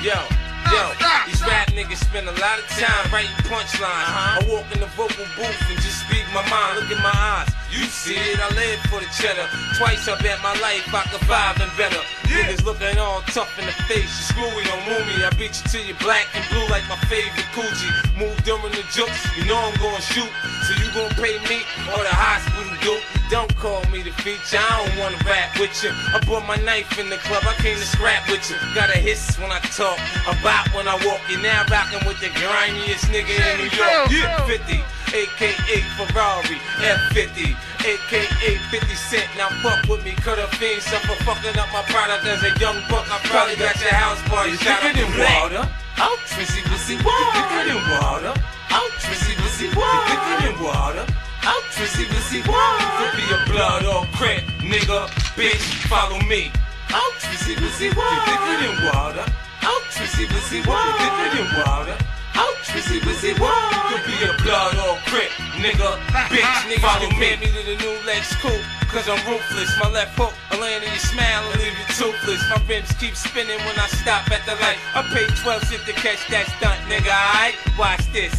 These rap niggas spend a lot of time writing punchlines. I walk in the vocal booth and just speak my mind. Look in my eyes, you see it, I live for the cheddar. Twice I bet my life I could five and better. Niggas looking all tough in the face, you screwy, don't move me. I beat you till you black and blue like my favorite Coogee. Move during the jokes, you know I'm gonna shoot. So you gon' pay me or the hospital do. Don't call me the feature, I don't wanna rap with you. I brought my knife in the club, I came to scrap with you. Got a hiss when I talk, a bop when I walk. You now rockin' with the grimiest nigga in New York. 50, aka Ferrari, F50, aka 50 Cent. Now fuck with me, cut a fiend, suffer fucking up my product as a young buck. I probably got your house party shot up in water. Out, Trissy, pussy, water. Thicker than water. Out, Trissy, pussy, water. Thicker than water. Out, Trissy, pussy, water. Could be a blood or crap, nigga, bitch, follow me. Out, Trissy, pussy, water. Thicker than water. Out, Trissy, pussy, water. Thicker than water. Out, Trissy, pussy, water. Could be a blood or crap, nigga, bitch, follow me. Me to the new Lex Coupe, cause I'm ruthless. My left hook, I land in your smile and leave you toothless. My rims keep spinning when I stop at the light. I pay 12 cents to catch that stunt, nigga, alright? Watch this.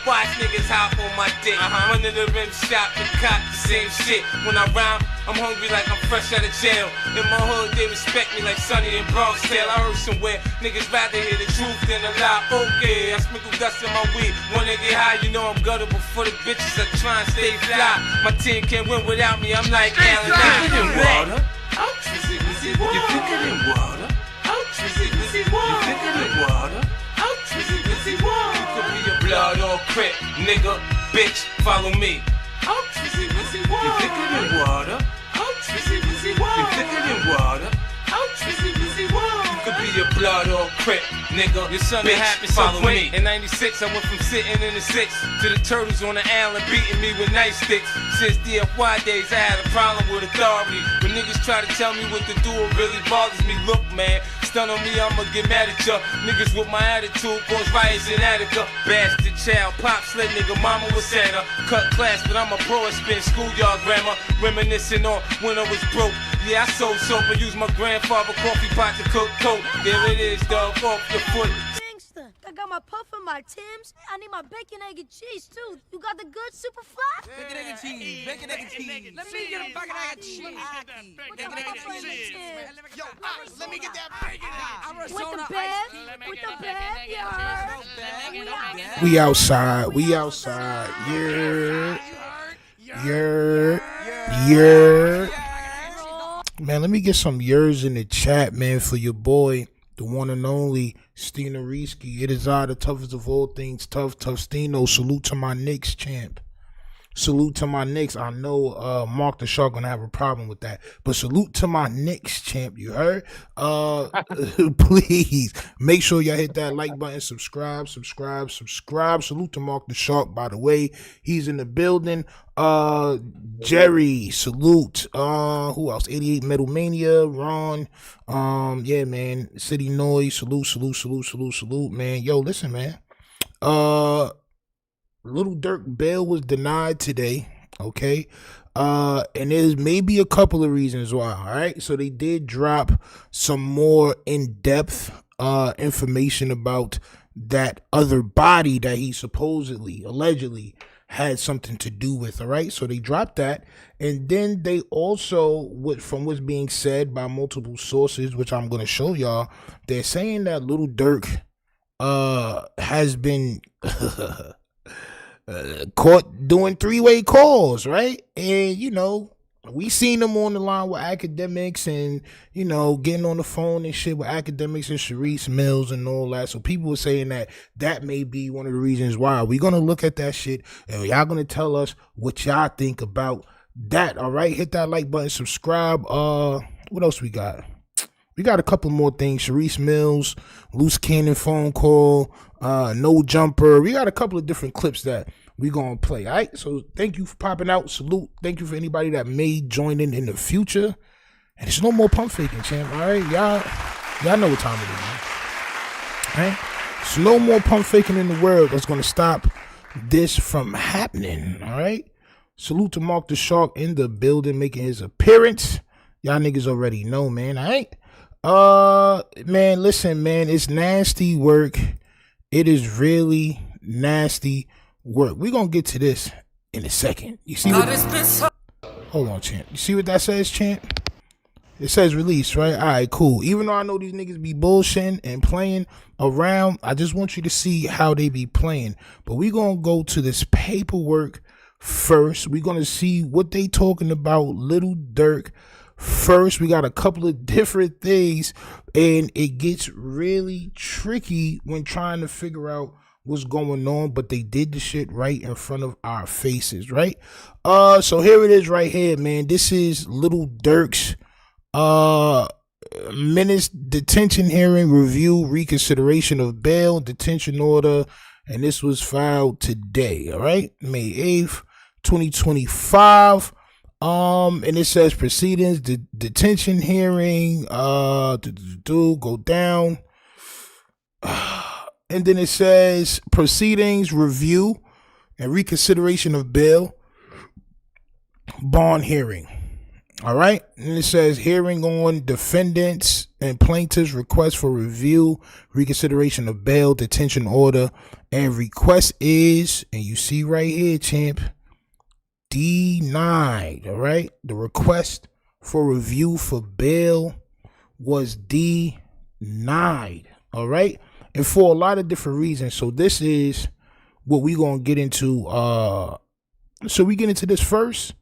Watch niggas hop on my dick. Under the rim shop and cop the same shit. When I rhyme, I'm hungry like I'm fresh out of jail. In my hood, they respect me like Sonny and Bronx Tale. I heard somewhere, niggas rather hear the truth than a lie. Okay, I sprinkle dust in my weed. Wanna get high, you know I'm guttable for the bitches that try and stay fly. My team can't win without me, I'm like Allen. Thicker than water. Out, Trissy, pussy, water. You're thicker than water. Out, Trissy, pussy, water. You're thicker than water. Out, Trissy, pussy, water. You could be a blood or crip, nigga, bitch, follow me. Out, Trissy, pussy, water. You're thicker than water. Out, Trissy, pussy, water. You're thicker than water. Out, Trissy, pussy, water. You could be a blood or crip, nigga, your son bitch, happy follow me. In 96, I went from sitting in the six to the turtles on the island beating me with nightsticks. Since DFY days, I had a problem with authority. When niggas try to tell me what to do, it really bothers me. Look, man, stun on me, I'ma get mad at ya. Niggas with my attitude cause riots in Attica. Bastard child, pop sled nigga, mama was Santa. Cut class, but I'm a pro at spin schoolyard grammar. Reminiscing on when I was broke. Yeah, I sold soap and used my grandfather coffee pot to cook coke. There it is, dog, off your foot. I got my puff and my Timbs. I need my bacon, egg, and cheese, too. You got the good super fly? Bacon, egg, and cheese. Bacon, egg, and cheese. Let me get a bacon, egg, and cheese. Bacon, egg, and cheese. Yo, let me get that bacon. With the bed? With the bed? Yeah. We outside. We outside. Yeah. Man, let me get some years in the chat, man, for your boy, the one and only STEENO. It is I, the toughest of all things, tough STEENO. Salute to my Knicks champ. Salute to my Knicks. I know Mark the Shark gonna have a problem with that, but salute to my Knicks champ. You heard? Please make sure y'all hit that like button, subscribe. Salute to Mark the Shark. By the way, he's in the building. Jerry, salute. Who else? 88 Metal Mania, Ron. Yeah, man. City Noise, salute, man. Yo, listen, man. Lil Durk bail was denied today, okay? And there's maybe a couple of reasons why, all right? So they did drop some more in-depth information about that other body that he supposedly, allegedly, had something to do with, all right? So they dropped that. And then they also, from what's being said by multiple sources, which I'm going to show y'all, they're saying that Lil Durk has been... caught doing three-way calls, right? And, you know, we seen him on the line with academics and, you know, getting on the phone and shit with academics and Sharice Mills and all that. So people were saying that that may be one of the reasons why. We're going to look at that shit and y'all going to tell us what y'all think about that, all right? Hit that like button, subscribe. What else we got? We got a couple more things. Sharice Mills, Luce Cannon phone call, no jumper. We got a couple of different clips that we gonna play. All right. So thank you for popping out. Salute. Thank you for anybody that may join in the future. And there's no more pump faking, champ. All right, y'all know what time it is, man. All right. There's no more pump faking in the world that's gonna stop this from happening. All right. Salute to Mark the Shark in the building, making his appearance. Y'all niggas already know, man. All right. Man, listen, man, it's nasty work. It is really nasty work. We're gonna get to this in a second. You see what? Hold on, champ. You see what that says, champ? It says release, right? All right, cool. Even though I know these niggas be bullshitting and playing around, I just want you to see how they be playing. But we gonna go to this paperwork first. We're gonna see what they talking about Lil Durk first. We got a couple of different things, and it gets really tricky when trying to figure out what's going on, but they did the shit right in front of our faces, right? So here it is right here, man. This is Lil Durk's minutes detention hearing review, reconsideration of bail, detention order, and this was filed today, all right? May 8th, 2025. And it says proceedings, detention hearing, go down. And then it says proceedings, review, and reconsideration of bail, bond hearing. All right. And it says hearing on defendants and plaintiffs' request for review, reconsideration of bail, detention order, and request is, and you see right here, champ, denied. All right. The request for review for bail was denied. All right. And for a lot of different reasons. So this is what we're going to get into. Should we get into this first?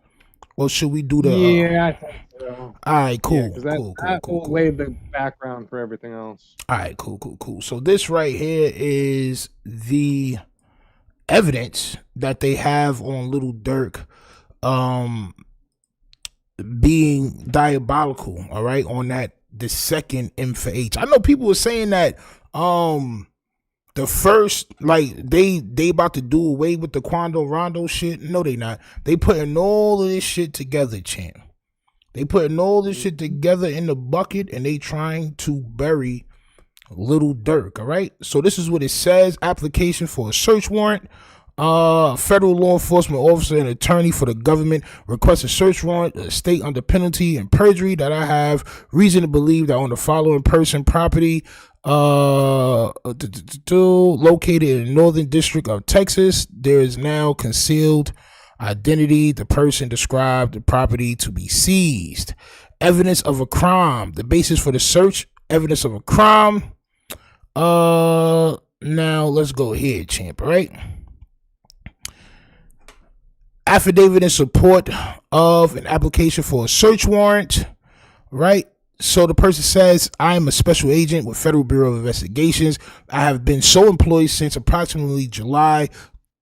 Or should we do the... Yeah, I think so. All right, cool. Yeah, cool. Lay the background for everything else. All right, cool. So this right here is the evidence that they have on Lil Durk being diabolical, all right, on the second M for H. I know people were saying that the first, like, they about to do away with the Quando Rondo shit. No, they not. They putting all of this shit together, champ. They putting all this shit together in the bucket, and they trying to bury Lil Durk, all right? So this is what it says. Application for a search warrant. Federal law enforcement officer and attorney for the government requests a search warrant, a state under penalty and perjury that I have reason to believe that on the following person property located in the northern district of Texas, there is now concealed identity. The person described the property to be seized. Evidence of a crime. The basis for the search, evidence of a crime. Now let's go here, champ, all right? Affidavit in support of an application for a search warrant, right? So the person says, I am a special agent with Federal Bureau of Investigations. I have been so employed since approximately July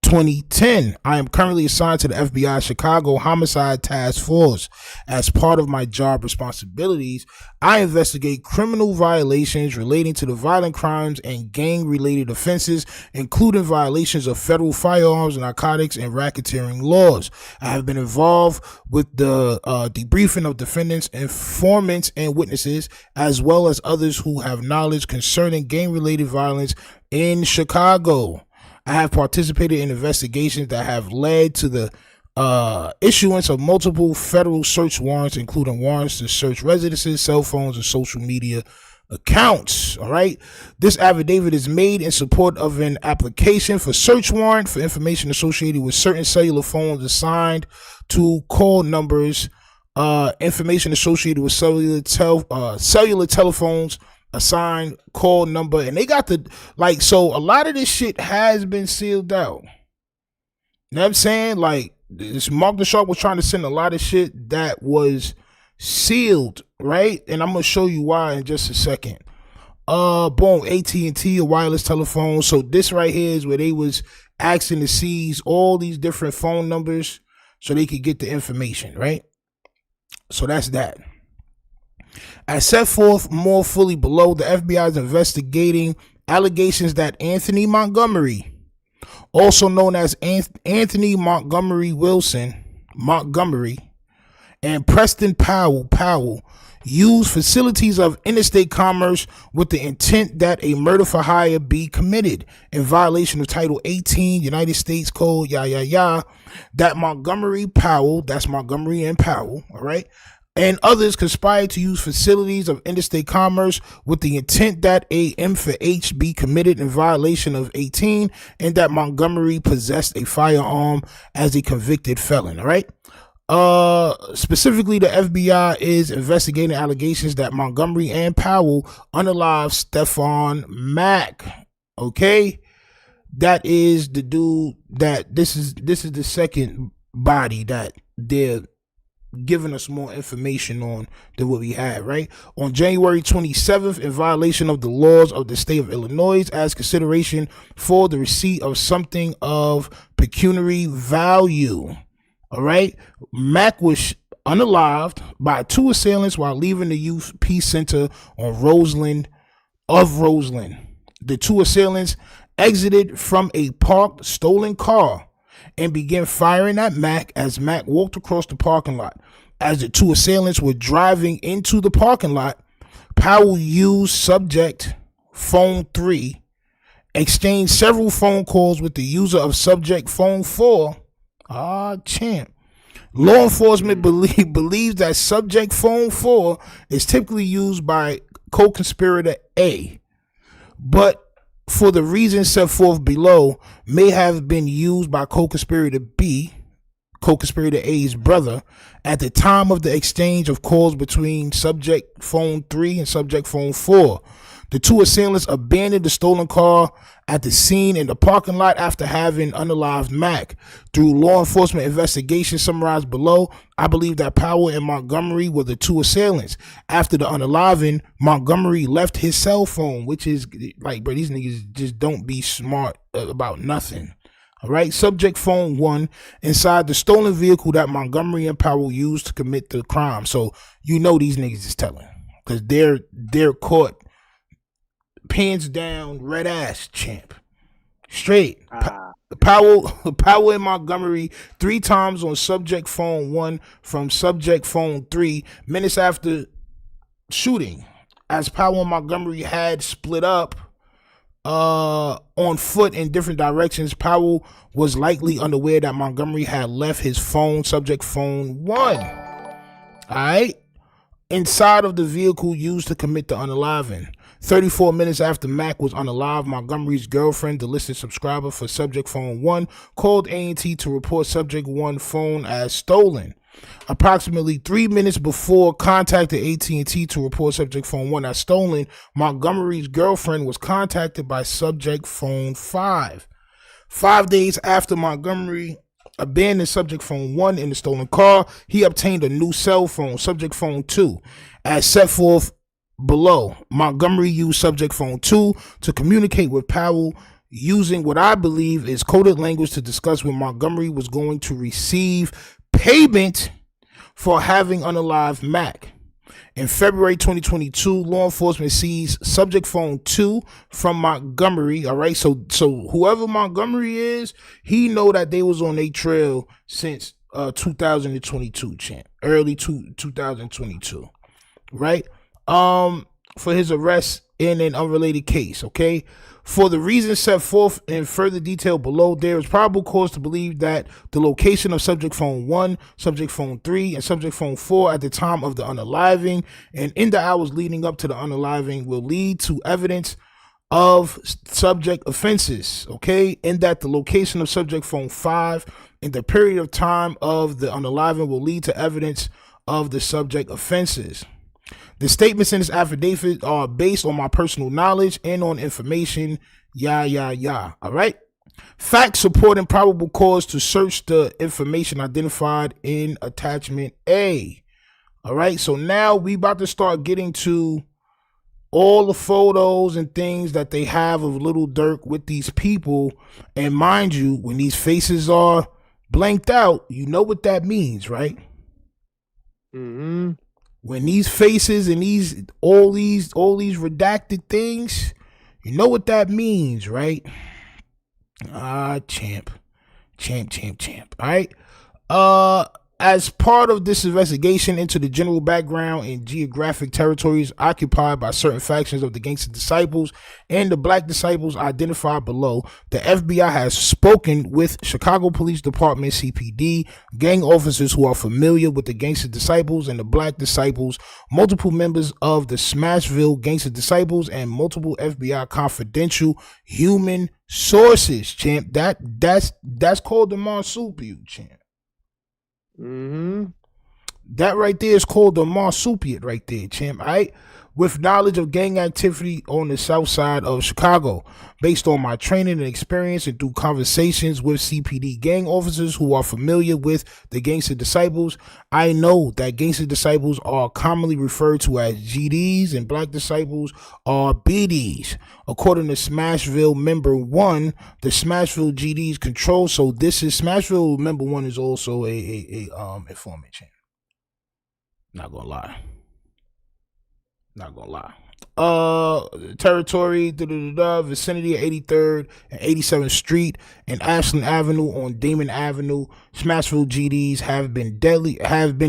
2010. I am currently assigned to the FBI Chicago Homicide Task Force. As part of my job responsibilities, I investigate criminal violations relating to the violent crimes and gang-related offenses, including violations of federal firearms, narcotics, and racketeering laws. I have been involved with the debriefing of defendants, informants, and witnesses, as well as others who have knowledge concerning gang-related violence in Chicago. I have participated in investigations that have led to the issuance of multiple federal search warrants, including warrants to search residences, cell phones, and social media accounts. All right. This affidavit is made in support of an application for search warrant for information associated with certain cellular phones assigned to call numbers, information associated with cellular telephones assigned call number, and they got the, like, so a lot of this shit has been sealed out. You know what I'm saying? Like, this Mark the Shark was trying to send a lot of shit that was sealed, right? And I'm gonna show you why in just a second. Boom, AT&T, a wireless telephone. So this right here is where they was asking to seize all these different phone numbers so they could get the information, right? So that's that. As set forth more fully below, the FBI is investigating allegations that Anthony Montgomery, also known as Anthony Montgomery Wilson Montgomery, and Preston Powell used facilities of interstate commerce with the intent that a murder for hire be committed in violation of Title 18 United States Code, that Montgomery Powell, that's Montgomery and Powell, all right, and others conspired to use facilities of interstate commerce with the intent that a M for H be committed in violation of 18 and that Montgomery possessed a firearm as a convicted felon. All right. Specifically, the FBI is investigating allegations that Montgomery and Powell unalived Stephon Mack. Okay. That is the dude that this is the second body that they're giving us more information on than what we had, right? On January 27th, in violation of the laws of the state of Illinois, as consideration for the receipt of something of pecuniary value, all right, Mack was unalived by 2 assailants while leaving the Youth Peace Center on Roseland. The 2 assailants exited from a parked stolen car and began firing at Mack as Mack walked across the parking lot. As the 2 assailants were driving into the parking lot, Powell used subject phone 3, exchanged several phone calls with the user of subject phone 4. Champ. Law enforcement believes that subject phone 4 is typically used by co-conspirator A, but for the reasons set forth below, may have been used by co-conspirator B, co-conspirator A's brother, at the time of the exchange of calls between subject phone 3 and subject phone 4. The 2 assailants abandoned the stolen car at the scene in the parking lot after having unalived Mack. Through law enforcement investigation summarized below, I believe that Powell and Montgomery were the 2 assailants. After the unaliving, Montgomery left his cell phone, which is like, bro, these niggas just don't be smart about nothing. All right, subject phone 1 inside the stolen vehicle that Montgomery and Powell used to commit the crime. So you know these niggas is telling, because they're caught. Pants down, red ass, champ. Straight. Powell and Montgomery 3 times on subject phone 1 from subject phone 3 minutes after shooting. As Powell and Montgomery had split up on foot in different directions, Powell was likely unaware that Montgomery had left his phone, subject phone 1. All right. Inside of the vehicle used to commit the unaliving. 34 minutes after Mack was unalived, Montgomery's girlfriend, the listed subscriber for subject phone 1, called A&T to report subject 1 phone as stolen. Approximately 3 minutes before contacting AT&T to report subject phone 1 as stolen, Montgomery's girlfriend was contacted by subject phone 5. 5 days after Montgomery abandoned subject phone 1 in the stolen car, he obtained a new cell phone, subject phone 2, as set forth below. Montgomery used subject phone 2 to communicate with Powell using what I believe is coded language to discuss when Montgomery was going to receive payment for having unalived Mack. In February 2022, law enforcement seized subject phone 2 from Montgomery. All right, so whoever Montgomery is, he know that they was on a trail since 2022, champ, early 2022, right? For his arrest in an unrelated case, okay? For the reasons set forth in further detail below, there is probable cause to believe that the location of subject phone 1, subject phone 3, and subject phone 4 at the time of the unaliving and in the hours leading up to the unaliving will lead to evidence of subject offenses, okay? And that the location of subject phone 5 in the period of time of the unaliving will lead to evidence of the subject offenses. The statements in this affidavit are based on my personal knowledge and on information, all right? Facts supporting probable cause to search the information identified in attachment A. All right, so now we about to start getting to all the photos and things that they have of Lil Durk with these people. And mind you, when these faces are blanked out, you know what that means, right? Mm-hmm. When these faces and all these redacted things, you know what that means, right? Champ. All right. As part of this investigation into the general background and geographic territories occupied by certain factions of the Gangster Disciples and the Black Disciples identified below, the FBI has spoken with Chicago Police Department CPD, gang officers who are familiar with the Gangster Disciples and the Black Disciples, multiple members of the Smashville Gangster Disciples, and multiple FBI confidential human sources, champ. That's called the marsupial, champ. That right there is called the marsupial right there, champ. All right, with knowledge of gang activity on the south side of Chicago, based on my training and experience and through conversations with CPD gang officers who are familiar with the Gangster Disciples, I know that Gangster Disciples are commonly referred to as GDs and Black Disciples are BDs. According to Smashville Member 1, the Smashville GDs control. So this is Smashville Member 1 is also a informant chain. Not gonna lie. Territory, vicinity of 83rd and 87th Street and Ashland Avenue on Damon Avenue. Smashville GDs have been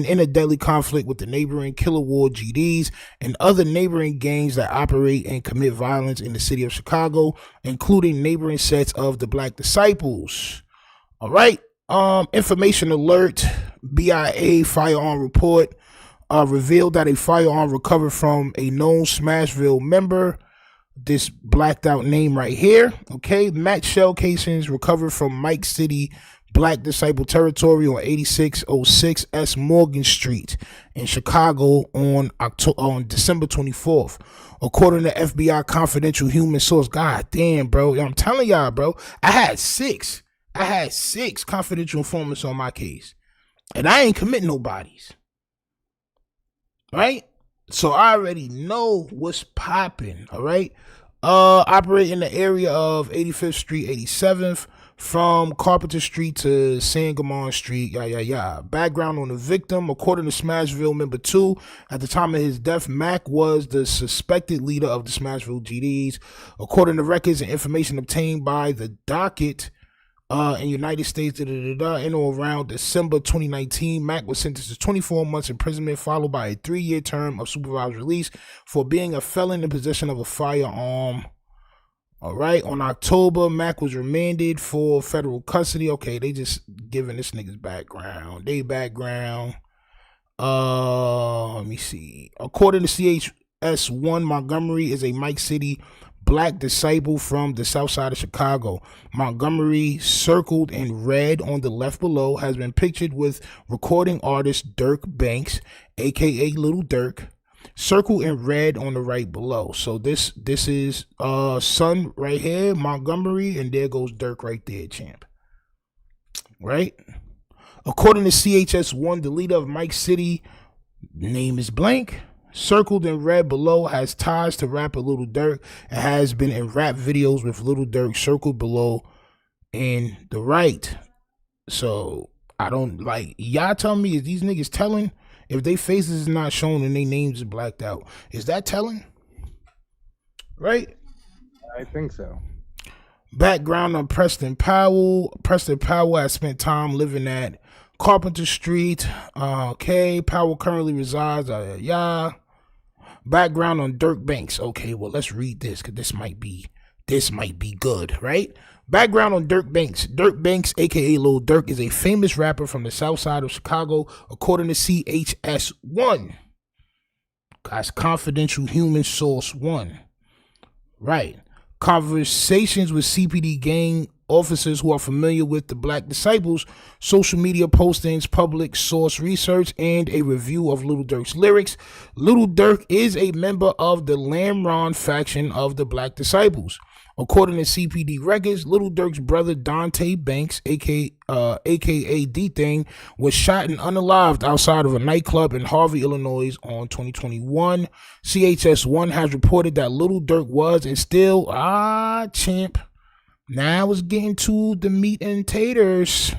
in a deadly conflict with the neighboring Killer Ward GDs and other neighboring gangs that operate and commit violence in the city of Chicago, including neighboring sets of the Black Disciples. All right. Information alert. BIA firearm report. Revealed that a firearm recovered from a known Smashville member, this blacked out name right here, okay, match shell casings recovered from Mike City Black Disciple territory on 8606 S Morgan Street in Chicago on December 24th. According to FBI confidential human source. God damn, bro. I'm telling y'all, bro. I had six confidential informants on my case. And I ain't committing no bodies. Right? So I already know what's popping. All right. Operate in the area of 85th Street, 87th, from Carpenter Street to Sangamon Street. Background on the victim. According to Smashville Member 2, at the time of his death, Mac was the suspected leader of the Smashville GDs. According to records and information obtained by the docket in United States, in or around December 2019, Mac was sentenced to 24 months imprisonment, followed by a 3-year term of supervised release for being a felon in possession of a firearm. All right. On October, Mac was remanded for federal custody. Okay, they just giving this nigga's background. Let me see. According to CHS1, Montgomery is a Mike City Black Disciple from the south side of Chicago. Montgomery, circled in red on the left below, has been pictured with recording artist Durk Banks, aka Lil Durk, circled in red on the right below. So this is son right here, Montgomery, and there goes Durk right there, champ. Right? According to CHS1, the leader of Mike City, name is blank, circled in red below, has ties to rapper Lil Durk and has been in rap videos with Lil Durk, circled below in the right. So I don't like, y'all tell me, is these niggas telling? If they faces is not shown and their names is blacked out, is that telling? Right? I think so. Background on Preston Powell. Preston Powell has spent time living at Carpenter Street. Okay, Powell currently resides Background on Durk Banks. Okay, well, let's read this because this might be good, right? Background on Durk Banks. Durk Banks, aka Lil Durk, is a famous rapper from the south side of Chicago, according to CHS1. That's confidential human source 1. Right. Conversations with CPD gang officers who are familiar with the Black Disciples, social media postings, public source research, and a review of Lil Durk's lyrics. Lil Durk is a member of the Lamron faction of the Black Disciples. According to CPD records, Lil Durk's brother Dante Banks, aka D-Thing, was shot and unalived outside of a nightclub in Harvey, Illinois on 2021. CHS1 has reported that Lil Durk was and still, champ. Now it's getting to the meat and taters.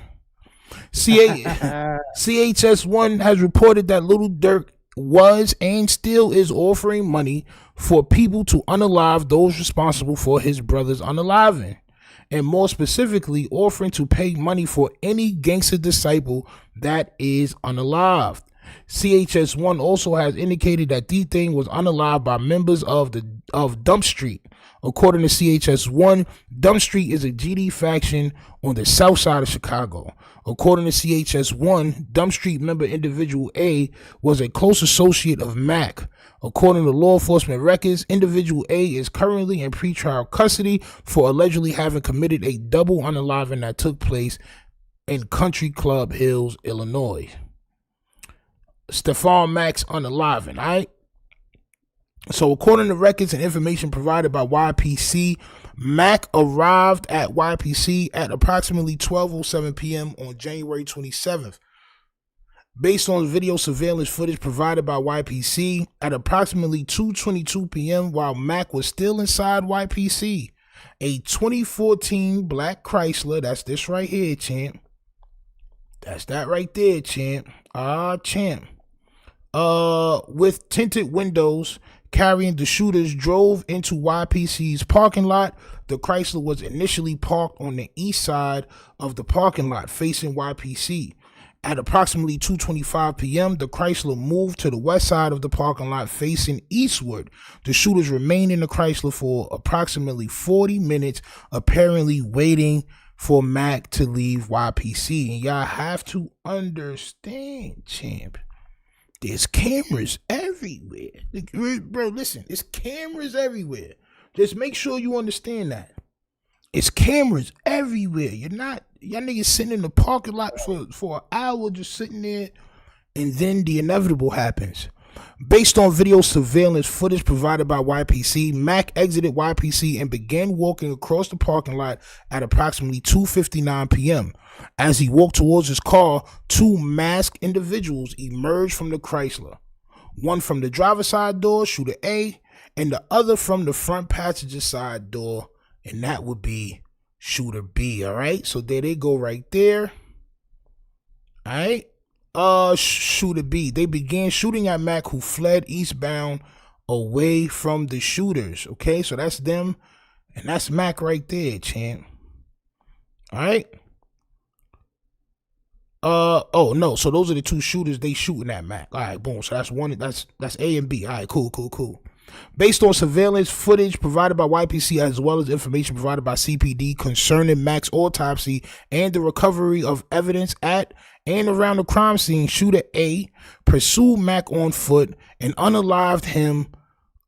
CHS1 has reported that Lil Durk was and still is offering money for people to unalive those responsible for his brother's unaliving. and more specifically, offering to pay money for any gangster disciple that is unalived. CHS1 also has indicated that D-Thing was unalived by members of Dump Street. According to CHS1, Dump Street is a GD faction on the south side of Chicago. According to CHS1, Dump Street member individual A was a close associate of Mac. According to law enforcement records, individual A is currently in pretrial custody for allegedly having committed a double unaliving that took place in Country Club Hills, Illinois. Stephon Mack's unaliving, all right? So according to records and information provided by YPC, Mac arrived at YPC at approximately 12:07 p.m. on January 27th. Based on video surveillance footage provided by YPC, at approximately 2:22 p.m. while Mac was still inside YPC, a 2014 black Chrysler, that's this right here, champ. That's that right there, champ. Champ. With tinted windows carrying the shooters drove into YPC's parking lot. The Chrysler was initially parked on the east side of the parking lot facing YPC. At approximately 2:25 p.m., the Chrysler moved to the west side of the parking lot facing eastward. The shooters remained in the Chrysler for approximately 40 minutes, apparently waiting for Mac to leave YPC. And y'all have to understand, champ, there's cameras everywhere. Bro, listen, there's cameras everywhere. Just make sure you understand that. It's cameras everywhere. Y'all niggas sitting in the parking lot for an hour just sitting there, and then the inevitable happens. Based on video surveillance footage provided by YPC, Mac exited YPC and began walking across the parking lot at approximately 2:59 p.m. As he walked towards his car, two masked individuals emerged from the Chrysler. One from the driver's side door, shooter A, and the other from the front passenger side door, and that would be shooter B. All right, so there they go right there. All right. Shooter B. They began shooting at Mac, who fled eastbound away from the shooters. Okay, so that's them, and that's Mac right there, champ. All right. Oh no, so those are the two shooters. They shooting at Mac. All right, boom. So that's one. That's A and B. All right, cool. Based on surveillance footage provided by YPC as well as information provided by CPD concerning Mac's autopsy and the recovery of evidence at and around the crime scene, shooter A pursued Mac on foot and unalived him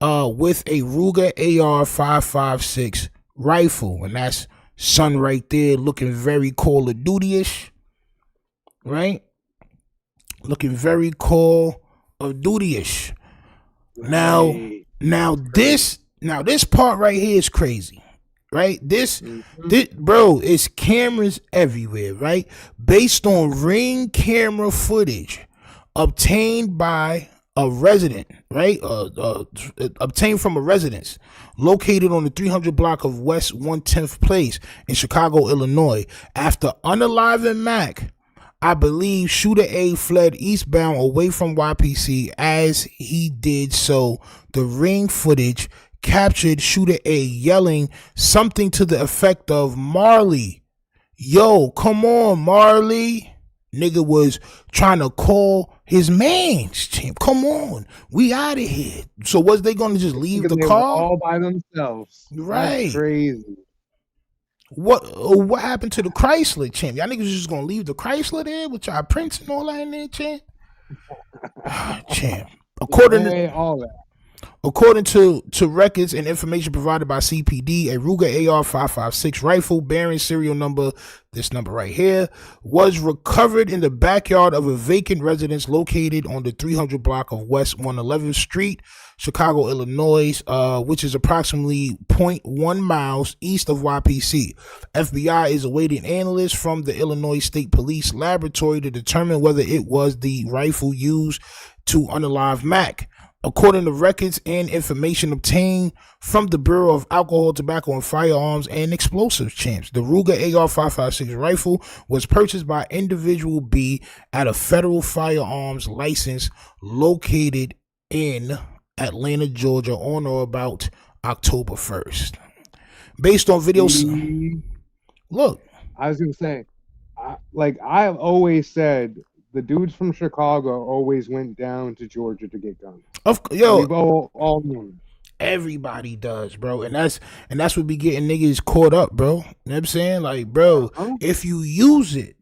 with a Ruger AR-556 rifle. And that's son right there looking very Call of Duty-ish, right? Looking very Call of Duty-ish. Now this part right here is crazy, right? This bro, it's cameras everywhere, right? Based on Ring camera footage obtained by a resident, right? Obtained from a residence located on the 300 block of West 110th Place in Chicago, Illinois. After unaliving Mac, I believe shooter A fled eastbound away from YPC. As he did so, the Ring footage captured shooter A yelling something to the effect of, "Marley, yo, come on, Marley." Nigga was trying to call his mans. Come on, we out of here. So was they going to just leave the car all by themselves? Right. That's crazy. What happened to the Chrysler, champ? Y'all niggas just gonna leave the Chrysler there with y'all prints and all that in there, champ? Champ. According to records and information provided by CPD, a Ruger AR-556 rifle bearing serial number, this number right here, was recovered in the backyard of a vacant residence located on the 300 block of West 111th Street, Chicago, Illinois, which is approximately 0.1 miles east of YPC. FBI is awaiting analysts from the Illinois State Police Laboratory to determine whether it was the rifle used to unalive Mac. According to records and information obtained from the Bureau of Alcohol, Tobacco, and Firearms and Explosives, champs, the Ruger AR-556 rifle was purchased by individual B at a federal firearms license located in Atlanta, Georgia, on or about October 1st. Based on videos, Look, I was gonna say, I've always said, the dudes from Chicago always went down to Georgia to get guns. We've all known. Everybody does, bro, and that's what be getting niggas caught up, bro. You know what I'm saying? Like, bro, if you use it,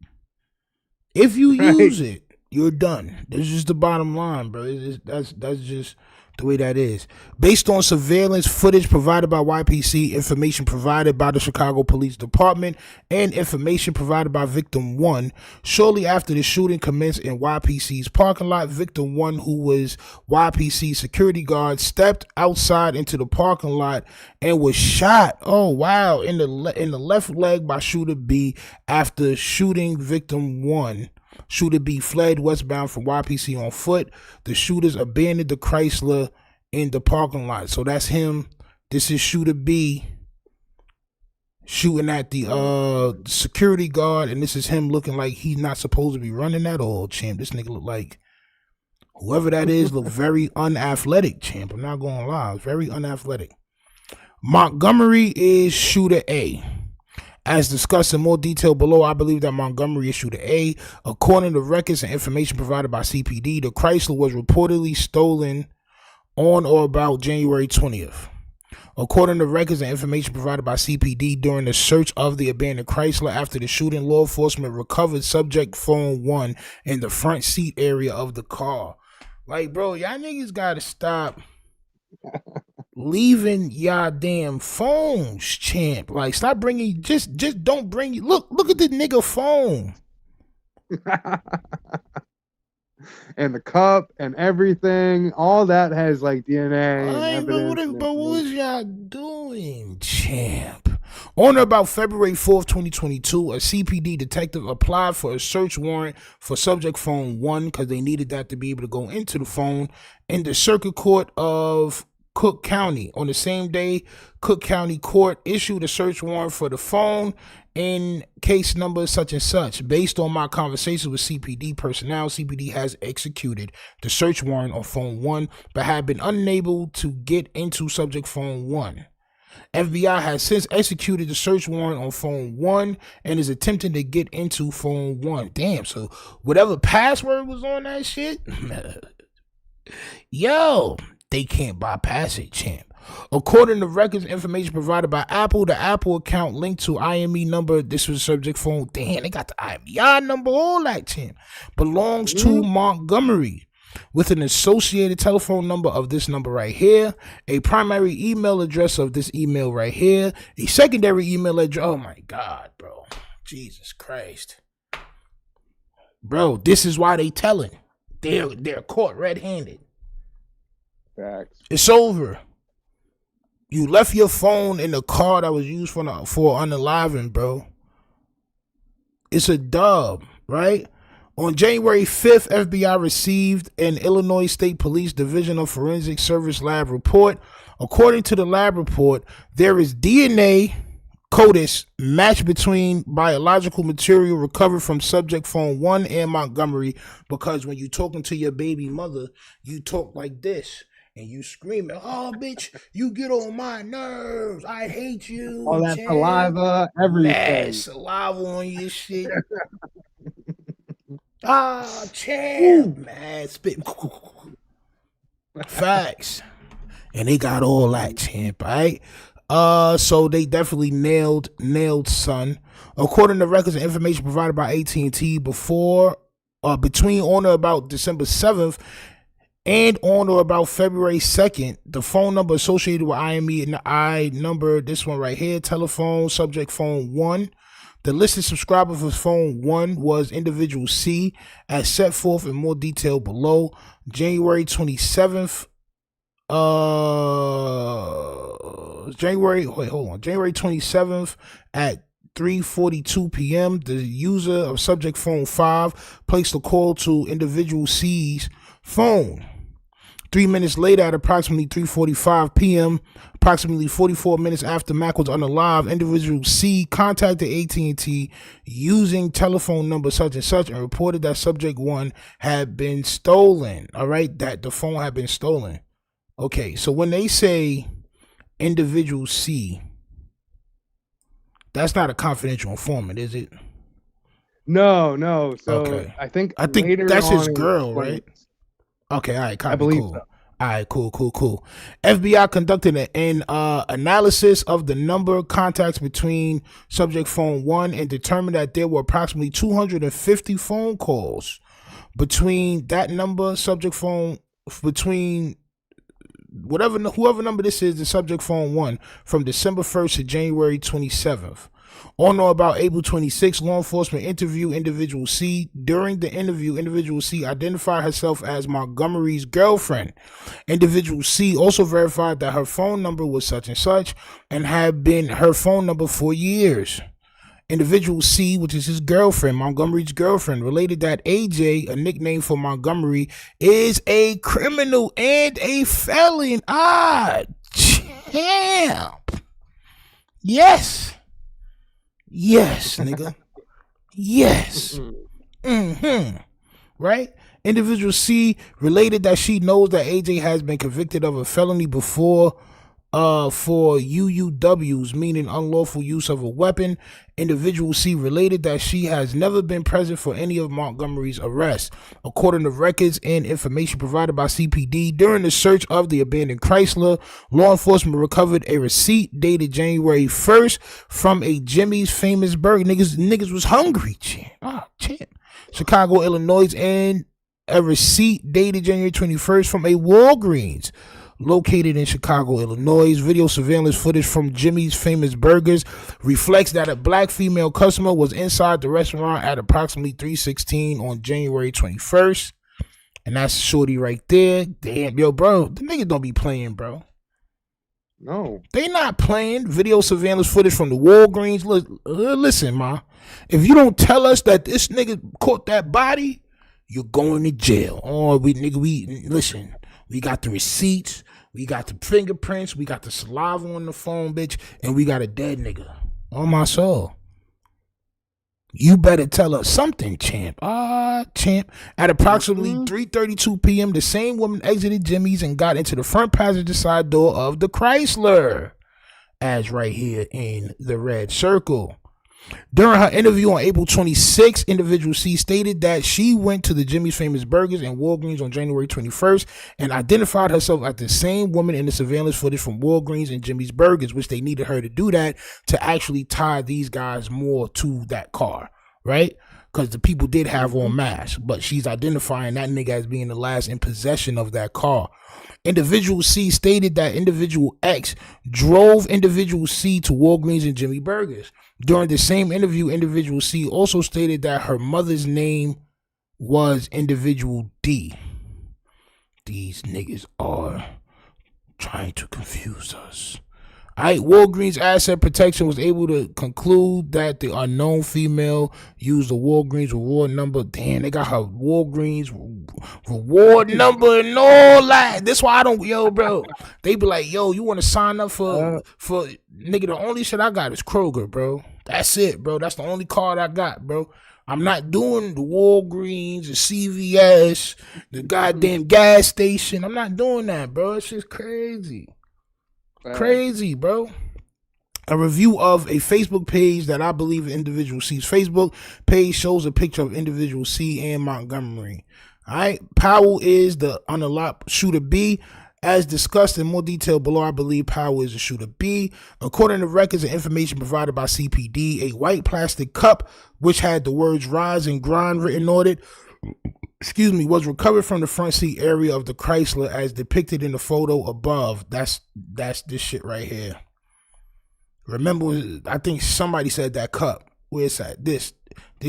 you're done. That's just the bottom line, bro. That's just the way that is. Based on surveillance footage provided by YPC, information provided by the Chicago Police Department, and information provided by Victim 1, shortly after the shooting commenced in YPC's parking lot, Victim 1, who was YPC security guard, stepped outside into the parking lot and was shot, oh wow, in the left leg by Shooter B. After shooting Victim 1, Shooter B fled westbound from YPC on foot. The shooters abandoned the Chrysler in the parking lot. So that's him. This is Shooter B shooting at the security guard, and this is him looking like he's not supposed to be running at all, champ. This nigga look like, whoever that is, look very unathletic, champ. I'm not gonna lie, very unathletic. Montgomery is Shooter A. As discussed in more detail below, I believe that Montgomery is Shooter A. According to records and information provided by CPD, the Chrysler was reportedly stolen on or about January 20th. According to records and information provided by CPD, during the search of the abandoned Chrysler after the shooting, law enforcement recovered subject phone 1 in the front seat area of the car. Like, bro, y'all niggas gotta stop leaving y'all damn phones, champ. Like, stop bringing, just don't bring, look at the nigga phone. And the cup and everything, all that has like DNA and evidence. But what was y'all doing, champ? On or about February 4th, 2022, a CPD detective applied for a search warrant for subject phone 1 because they needed that to be able to go into the phone in the circuit court of Cook County. On the same day, Cook County Court issued a search warrant for the phone in case number such and such. Based on my conversations with CPD personnel, CPD has executed the search warrant on phone 1, but had been unable to get into subject phone 1. FBI has since executed the search warrant on phone 1 and is attempting to get into phone 1. Damn, so whatever password was on that shit, yo, they can't bypass it, champ. According to records and information provided by Apple, the Apple account linked to IME number, this was subject phone, damn, they got the IMEI number, all that, champ, belongs to Montgomery, with an associated telephone number of this number right here, a primary email address of this email right here, a secondary email address. Oh my God, bro. Jesus Christ. Bro, this is why they telling. They're caught red-handed. Facts. It's over. You left your phone in the car that was used for unaliving, bro. It's a dub, right? On January 5th, FBI received an Illinois State Police Division of Forensic Service lab report. According to the lab report, there is DNA CODIS match between biological material recovered from subject phone 1 and Montgomery, because when you talking to your baby mother, you talk like this. And you screaming, oh, bitch, you get on my nerves. I hate you. All that saliva, everything. Mad saliva on your shit. Champ. Mad spit. Facts. And they got all that, champ, right? So they definitely nailed son. According to records and information provided by AT&T between on or about December 7th and on or about February 2nd, the phone number associated with IME and the I number, this one right here, telephone, subject phone 1. The listed subscriber for phone 1 was individual C, as set forth in more detail below. January 27th, January 27th at 3:42 p.m., the user of subject phone 5 placed a call to individual C's phone. 3 minutes later, at approximately 3:45 p.m., approximately 44 minutes after Mac was unalive, individual C contacted AT&T using telephone number such and such and reported that subject 1 had been stolen. All right, that the phone had been stolen. Okay, so when they say individual C That's not a confidential informant, is it? No. So okay. I think later that's his girl, right? Okay, all right, copy, I believe cool. so. All right, cool. FBI conducted an analysis of the number of contacts between subject phone 1 and determined that there were approximately 250 phone calls between that number, subject phone, between whoever number this is, the subject phone 1, from December 1st to January 27th. On or about April 26, law enforcement interviewed individual C. During the interview, individual C identified herself as Montgomery's girlfriend. Individual C also verified that her phone number was such and such and had been her phone number for years. Individual C, which is his girlfriend, Montgomery's girlfriend, related that AJ, a nickname for Montgomery, is a criminal and a felon. Champ. Yes, nigga. Yes. Right? Individual C related that she knows that AJ has been convicted of a felony before for UUWs, meaning unlawful use of a weapon. Individual C related that she has never been present for any of Montgomery's arrests. According to records and information provided by CPD, during the search of the abandoned Chrysler, law enforcement recovered a receipt dated January 1st from a Jimmy's Famous Burger. Niggas was hungry, champ. Chicago, Illinois, and a receipt dated January 21st from a Walgreens located in Chicago, Illinois. Video surveillance footage from Jimmy's Famous Burgers reflects that a black female customer was inside the restaurant at approximately 3:16 on January 21st. And that's shorty right there. Damn, yo, bro, the niggas don't be playing, bro. No. They not playing. Video surveillance footage from the Walgreens. Listen, ma. If you don't tell us that this nigga caught that body, you're going to jail. Oh, listen. We got the receipts, we got the fingerprints, we got the saliva on the phone, bitch, and we got a dead nigga. On my soul. You better tell us something, champ. Champ. At approximately 3:32 p.m., the same woman exited Jimmy's and got into the front passenger side door of the Chrysler, as right here in the red circle. During her interview on April 26, individual C stated that she went to the Jimmy's Famous Burgers and Walgreens on January 21st and identified herself as the same woman in the surveillance footage from Walgreens and Jimmy's Burgers, which they needed her to do that to actually tie these guys more to that car, right? Because the people did have on masks, but she's identifying that nigga as being the last in possession of that car. Individual C stated that individual X drove individual C to Walgreens and Jimmy Burgers. During the same interview, individual C also stated that her mother's name was individual D. These niggas are trying to confuse us. Alright, Walgreens Asset Protection was able to conclude that the unknown female used the Walgreens reward number. Damn, they got her Walgreens reward number and all that. That's why I don't, yo, bro. They be like, yo, you want to sign up for nigga, the only shit I got is Kroger, bro. That's it, bro. That's the only card I got, bro. I'm not doing the Walgreens, the CVS, the goddamn gas station. I'm not doing that, bro. It's just crazy. Crazy, bro. A review of a Facebook page that I believe individual C's Facebook page shows a picture of individual C and Montgomery. All right. Powell is the unlocked shooter B. As discussed in more detail below, I believe Powell is a shooter B. According to records and information provided by CPD, a white plastic cup, which had the words rise and grind written on it, was recovered from the front seat area of the Chrysler as depicted in the photo above. That's this shit right here. Remember, I think somebody said that cup. Where's that? This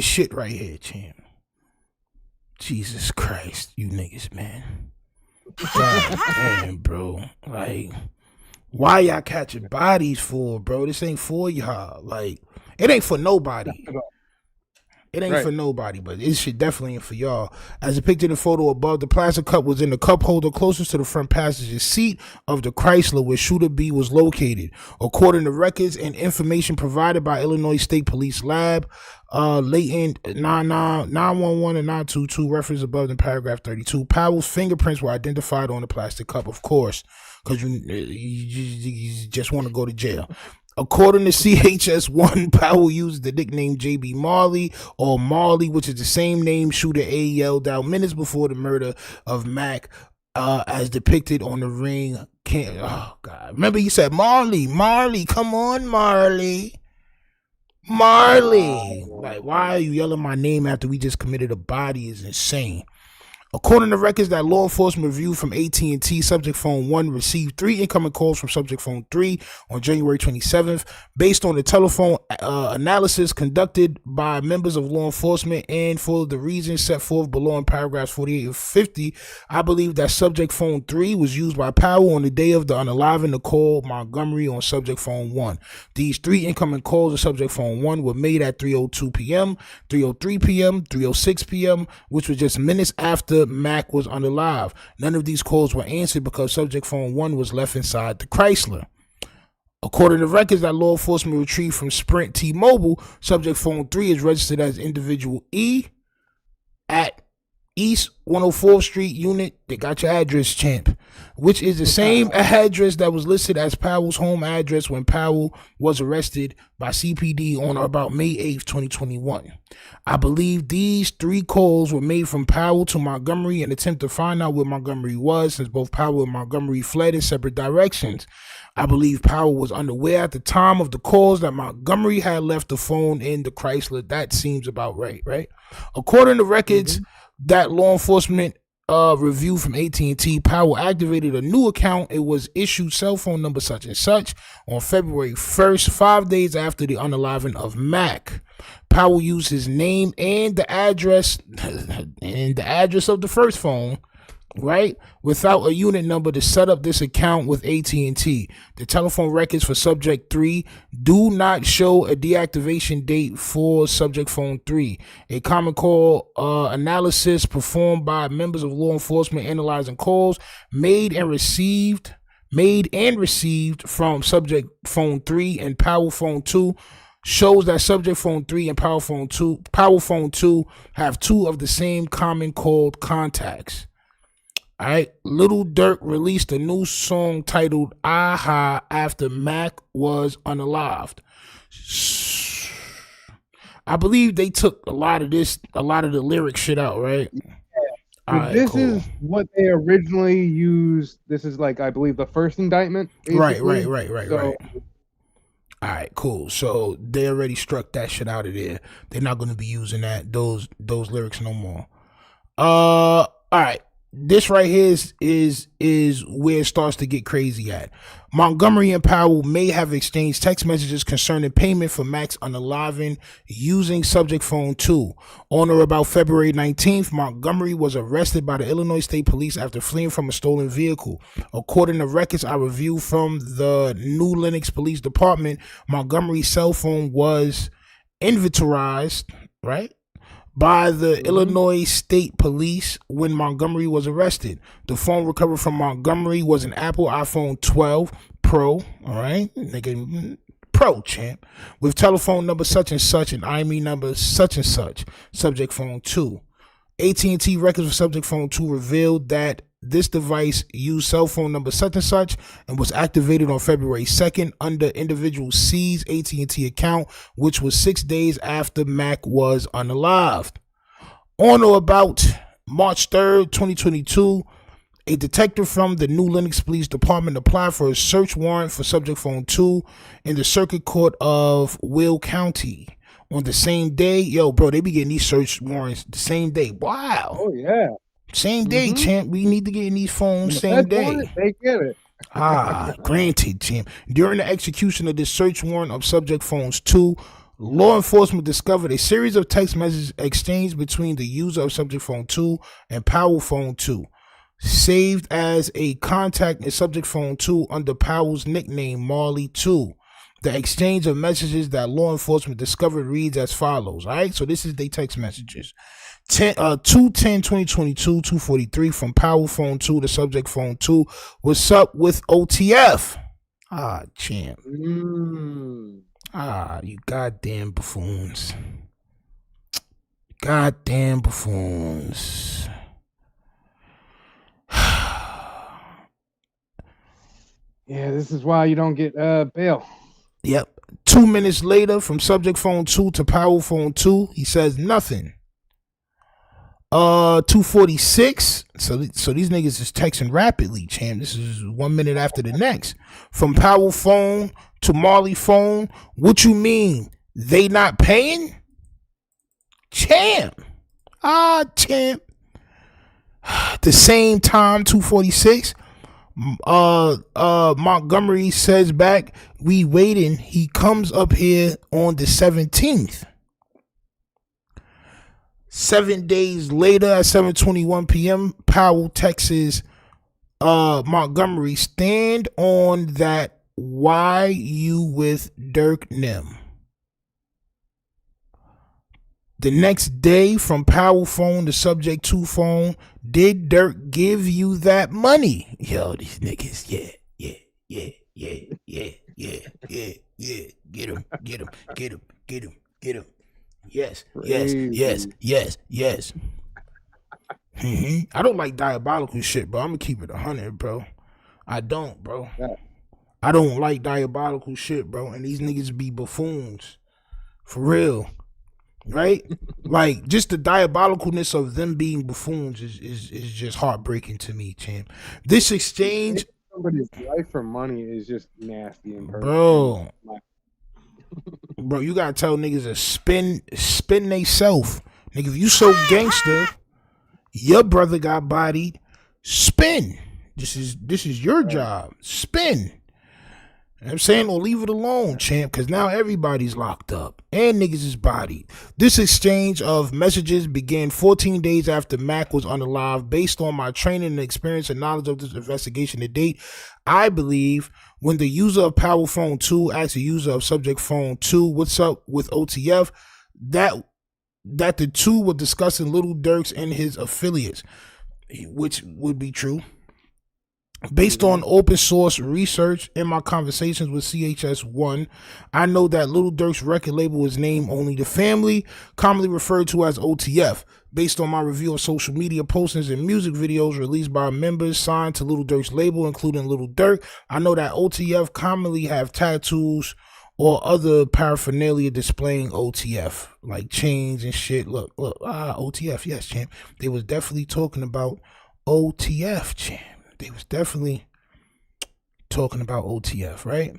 shit right here, champ. Jesus Christ, you niggas, man. God damn, bro. Like, why y'all catching bodies for, bro? This ain't for y'all. Like, it ain't for nobody. It ain't for nobody, but it shit definitely ain't for y'all. As depicted in the photo above, the plastic cup was in the cup holder closest to the front passenger seat of the Chrysler where shooter B was located. According to records and information provided by Illinois State Police Lab, latent 911 and 922 reference above in paragraph 32, Powell's fingerprints were identified on the plastic cup, of course, because you just want to go to jail. According to CHS1, Powell used the nickname JB Marley or Marley, which is the same name Shooter A yelled out minutes before the murder of Mac, as depicted on the ring. Oh, God. Remember, he said, Marley, come on, Marley. Like, why are you yelling my name after we just committed a body is insane. According to records that law enforcement reviewed from AT&T, subject phone 1 received 3 incoming calls from subject phone 3 on January 27th. Based on the telephone analysis conducted by members of law enforcement and for the reasons set forth below in paragraphs 48 and 50, I believe that subject phone 3 was used by Powell on the day of the unaliving to call Montgomery on subject phone 1. These 3 incoming calls of subject phone 1 were made at 3:02 p.m., 3:03 p.m., 3:06 p.m., which was just minutes after Mac was unalive. None of these calls were answered because subject phone 1 was left inside the Chrysler. According to records that law enforcement retrieved from Sprint T-Mobile, subject phone 3 is registered as individual E at East 104th Street unit. They got your address, champ, which is the same address that was listed as Powell's home address when Powell was arrested by CPD on or about May 8th, 2021. I believe these 3 calls were made from Powell to Montgomery in an attempt to find out where Montgomery was, since both Powell and Montgomery fled in separate directions. I believe Powell was unaware at the time of the calls that Montgomery had left the phone in the Chrysler. That seems about right? According to records that law enforcement review from AT&T, Powell activated a new account. It was issued cell phone number such and such on February 1st, 5 days after the unaliving of Mac. Powell used his name and the address of the first phone, right, without a unit number to set up this account with AT&T. The telephone records for subject 3 do not show a deactivation date for subject phone 3. A common call analysis performed by members of law enforcement analyzing calls made and received from subject phone 3 and Powell phone 2 shows that subject phone 3 and Powell phone 2 have 2 of the same common called contacts. All right, Lil Durk released a new song titled Aha after Mac was unalived. I believe they took a lot of the lyric shit out, right? Yeah. This is what they originally used. This is like, I believe, the first indictment. Basically. Right. All right, cool. So they already struck that shit out of there. They're not going to be using those lyrics no more. All right. This right here is where it starts to get crazy at. Montgomery and Powell may have exchanged text messages concerning payment for Mac's unaliving using subject phone 2. On or about February 19th, Montgomery was arrested by the Illinois State Police after fleeing from a stolen vehicle. According to records I reviewed from the New Lenox Police Department, Montgomery's cell phone was inventorized, right, by the Illinois State Police when Montgomery was arrested. The phone recovered from Montgomery was an Apple iPhone 12 Pro, all right, nigga, Pro, champ, with telephone number such and such and IMEI number such and such, subject phone 2. AT&T records for subject phone 2 revealed that this device used cell phone number such and such and was activated on February 2nd under individual C's AT&T account, which was 6 days after Mac was unalived. On or about March 3rd, 2022, a detective from the New Lenox Police Department applied for a search warrant for subject phone 2 in the Circuit Court of Will County. On the same day, they be getting these search warrants the same day. Wow. Oh, yeah. Same day, champ. We need to get in these phones same day. They get it. Granted, champ. During the execution of this search warrant of subject phones 2, law enforcement discovered a series of text messages exchanged between the user of subject phone 2 and Powell phone 2, saved as a contact in subject phone 2 under Powell's nickname Marley 2. The exchange of messages that law enforcement discovered reads as follows. All right, so this is their text messages. 2/10/2022, 2:43 from Powell phone 2 to subject phone 2. What's up with OTF? Champ. You goddamn buffoons. Goddamn buffoons. Yeah, this is why you don't get bail. Yep. 2 minutes later, from subject phone 2 to power phone 2, he says nothing. 2:46. So these niggas is texting rapidly, champ. This is 1 minute after the next. From power phone to Marley phone. What you mean? They not paying? Champ. Champ. The same time, 2:46. Montgomery says back, we waiting. He comes up here on the 17th. 7 days later at 7:21 p.m., Powell texts Montgomery, stand on that. Why you with Durk Nim? The next day, from Powell phone to subject 2 phone, did Durk give you that money? Yo, these niggas, yeah. Get him. Yes. I don't like diabolical shit, bro. I'm gonna keep it 100, bro. I don't, bro. Yeah. I don't like diabolical shit, bro. And these niggas be buffoons. For real. Right? Like, just the diabolicalness of them being buffoons is just heartbreaking to me, champ. This exchange, somebody's life for money is just nasty in person. Bro, you gotta tell niggas to spin they self. Nigga, if you so gangster, your brother got bodied, spin. This is your job. Spin. You know what I'm saying? Or leave it alone, champ, because now everybody's locked up and niggas is bodied. This exchange of messages began 14 days after Mac was unalive. Based on my training and experience and knowledge of this investigation to date, I believe when the user of Power Phone 2 asks the user of Subject Phone 2, what's up with OTF, that the two were discussing Lil Durk and his affiliates, which would be true. Based on open source research in my conversations with CHS1, I know that Lil Durk's record label is named Only the Family, commonly referred to as OTF. Based on my review of social media postings and music videos released by members signed to Lil Durk's label, including Lil Durk, I know that OTF commonly have tattoos or other paraphernalia displaying OTF, like chains and shit. Look, OTF, yes, champ. They was definitely talking about OTF, champ. They was definitely talking about OTF, right?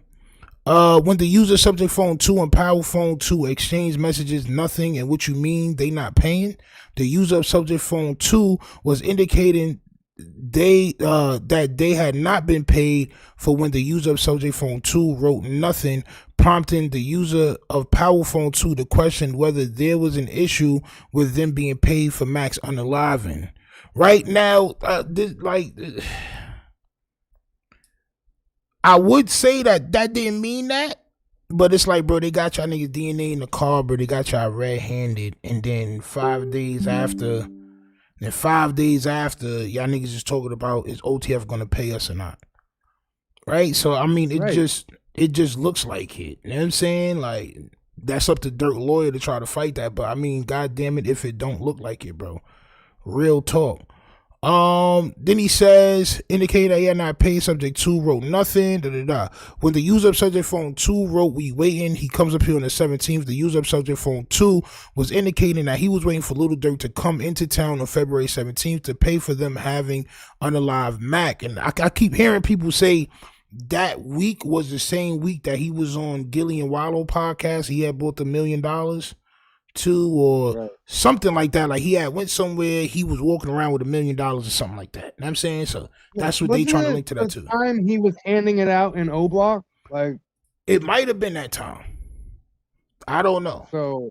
When the user Subject Phone 2 and Power Phone 2 exchange messages nothing and what you mean they not paying, the user of Subject Phone 2 was indicating that they had not been paid for when the user of Subject Phone 2 wrote nothing, prompting the user of Power Phone 2 to question whether there was an issue with them being paid for Max unaliving. Right now, I would say that didn't mean that, but it's like, bro, they got y'all niggas DNA in the car, bro. They got y'all red-handed, and then 5 days after, y'all niggas is talking about is OTF gonna pay us or not, right? So I mean, it just looks like it. You know what I'm saying? Like, that's up to Durk lawyer to try to fight that, but I mean, god damn it, if it don't look like it, bro. Real talk. Then he says, indicate that he had not paid. Subject 2 wrote nothing. When the user of Subject Phone 2 wrote we waiting, he comes up here on the 17th. The user of Subject Phone 2 was indicating that he was waiting for Lil Durk to come into town on February 17th to pay for them having unalive Mac. And I keep hearing people say that week was the same week that he was on Gilly and Wallow podcast. He had bought $1 million to, or something like that. Like he had went somewhere, he was walking around with $1 million or something like that. You know what I'm saying? So that's what they trying to link to that too. Time he was handing it out in O Block, like it might have been that time. I don't know. So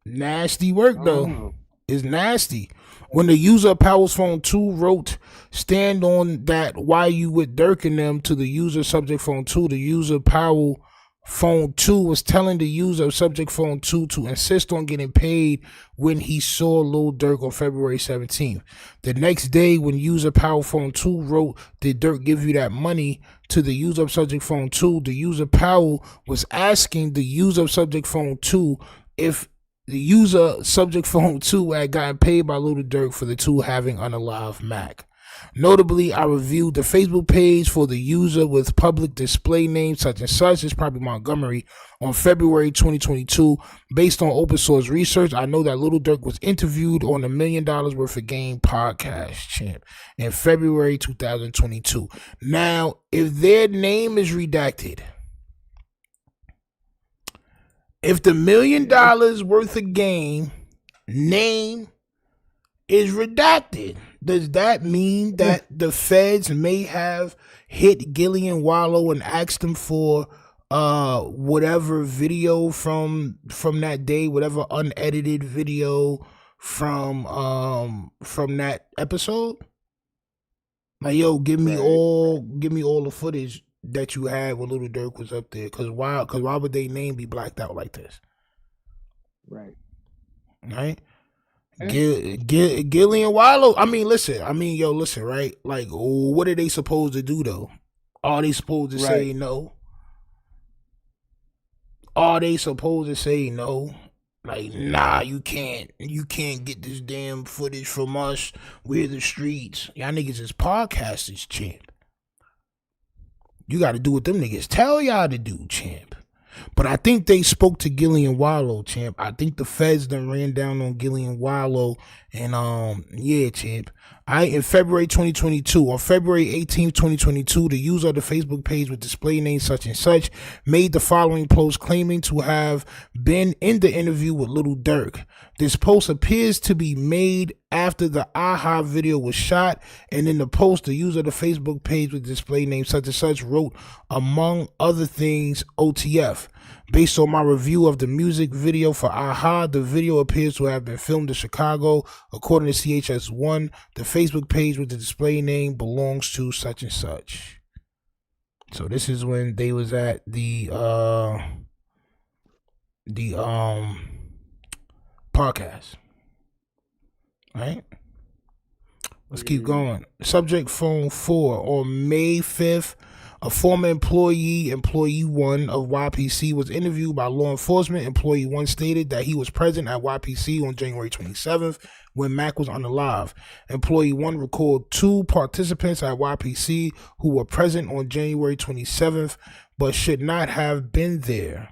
nasty work though. It's nasty. When the user of Power's Phone 2 wrote, stand on that, why you with Durk and them, to the user Subject Phone 2, the user Power Phone 2 was telling the user of Subject Phone 2 to insist on getting paid when he saw Lil Durk on February 17th. The next day, when user Power Phone 2 wrote, did Durk give you that money, to the user of Subject Phone 2, the user Power was asking the user of Subject Phone 2 if the user Subject Phone 2 had gotten paid by Lil Durk for the two having unalive Mac. Notably, I reviewed the Facebook page for the user with public display name such and such. It's probably Montgomery on February 2022. Based on open source research, I know that Lil Durk was interviewed on the $1 Million Worth of Game podcast, champ, in February 2022. Now, if their name is redacted, if the $1 Million Worth of Game name is redacted, does that mean that the feds may have hit Gillian Wallow and asked him for whatever video from that day, whatever unedited video from that episode? Like, yo, give me all the footage that you had when Lil Durk was up there. Cause why would they name be blacked out like this? Right. Gillian Wallow. I mean, listen, right? Like, what are they supposed to do though? Are they supposed to say no? Are they supposed to say no? Like, nah, you can't get this damn footage from us. We're the streets. Y'all niggas is podcasters, champ. You got to do what them niggas tell y'all to do, champ. But I think they spoke to Gillian Wallow, champ. I think the feds done ran down on Gillian Wallow. And, yeah, champ. In February 2022, on February 18th, 2022, the user of the Facebook page with display name such and such made the following post claiming to have been in the interview with Lil Durk. This post appears to be made after the AHA video was shot, and in the post, the user of the Facebook page with display name such and such wrote, among other things, OTF. Based on my review of the music video for AHA, the video appears to have been filmed in Chicago. According to CHS1, the Facebook page with the display name belongs to such and such. So this is when they was at the podcast. Right? Let's keep going. Subject phone 4. On May 5th, a former employee 1 of YPC was interviewed by law enforcement. Employee 1 stated that he was present at YPC on January 27th when Mac was unalive. Employee 1 recalled 2 participants at YPC who were present on January 27th but should not have been there.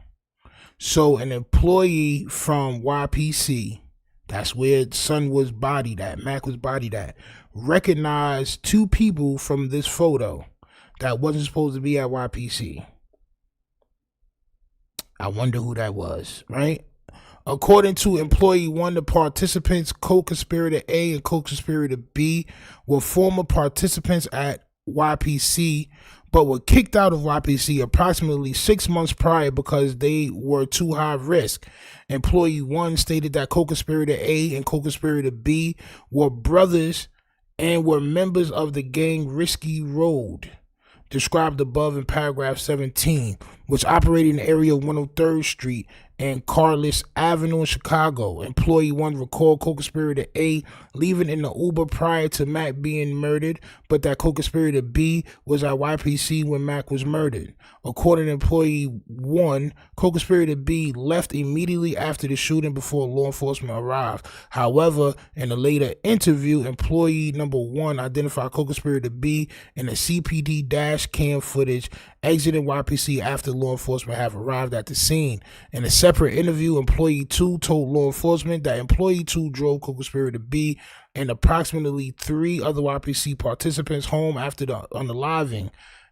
So an employee from YPC, that's where son was bodied at, Mac was bodied at, recognized 2 people from this photo that wasn't supposed to be at YPC. I wonder who that was, right? According to employee 1, the participants, co-conspirator A and co-conspirator B, were former participants at YPC, but were kicked out of YPC approximately 6 months prior because they were too high risk. Employee 1 stated that co-conspirator A and co-conspirator B were brothers and were members of the gang Risky Road, described above in paragraph 17, which operated in the area of 103rd Street and Carlis Avenue in Chicago. Employee 1 recalled co-conspirator A leaving in the Uber prior to Mac being murdered, but that co-conspirator B was at YPC when Mac was murdered. According to employee 1, co-conspirator B left immediately after the shooting before law enforcement arrived. However, in a later interview, employee number 1 identified co-conspirator B in a CPD dash cam footage exiting YPC after law enforcement have arrived at the scene. In a separate interview, employee 2 told law enforcement that employee 2 drove co-conspirator B and approximately 3 other YPC participants home after the unaliving.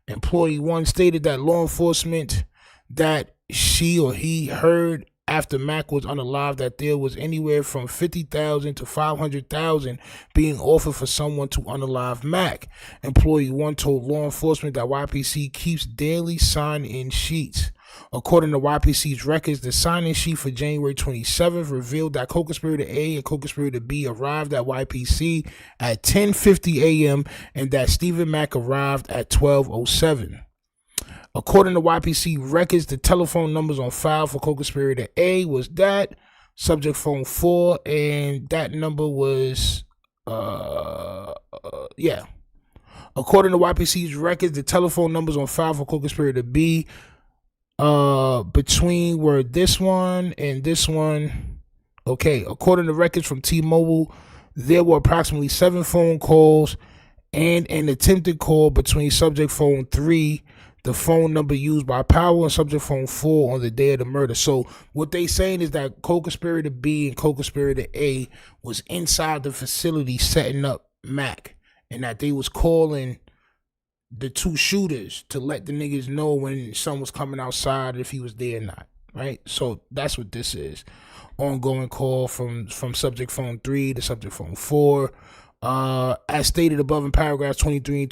Employee 1 stated that law enforcement that she or he heard after Mac was unalived that there was anywhere from $50,000 to $500,000 being offered for someone to unalive Mac. Employee 1 told law enforcement that YPC keeps daily sign-in sheets. According to YPC's records, the sign-in sheet for January 27th revealed that co-conspirator A and co-conspirator B arrived at YPC at 10:50 a.m. and that Stephen Mack arrived at 12:07. According to YPC records, the telephone numbers on file for co-conspirator A was that subject phone 4, and that number was According to YPC's records, the telephone numbers on file for co-conspirator B between were this one and this one. Okay, according to records from T-Mobile, there were approximately 7 phone calls and an attempted call between subject phone 3, the phone number used by Powell, and subject phone 4 on the day of the murder. So what they saying is that co-conspirator B and co-conspirator A was inside the facility setting up Mac, and that they was calling the two shooters to let the niggas know when someone was coming outside, if he was there or not, right? So that's what this is. Ongoing call from subject phone 3 to subject phone 4. As stated above in paragraphs 23 and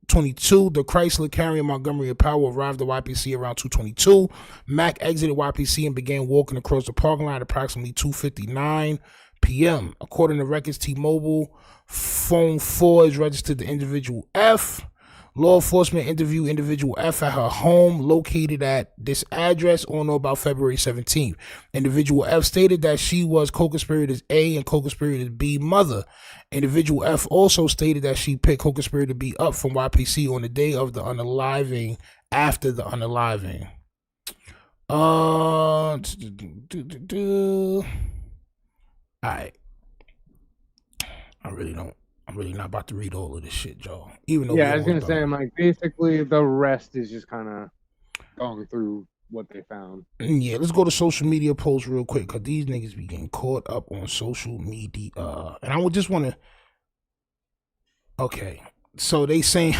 22, the Chrysler carrying Montgomery and Powell arrived at YPC around 2:22. Mac exited YPC and began walking across the parking lot at approximately 2:59 p.m. According to records, T-Mobile, phone 4 is registered to individual F. Law enforcement interviewed individual F at her home located at this address on or about February 17th. Individual F stated that she was co-conspirators A and co-conspirators B mother. Individual F also stated that she picked co-conspirator B up from YPC on the day of the unaliving, after the unaliving. Alright. I'm really not about to read all of this shit, y'all. Even though I was gonna say, like, basically the rest is just kind of going through what they found. Yeah, let's go to social media posts real quick, because these niggas be getting caught up on social media. And I would just want to... Okay, so they saying...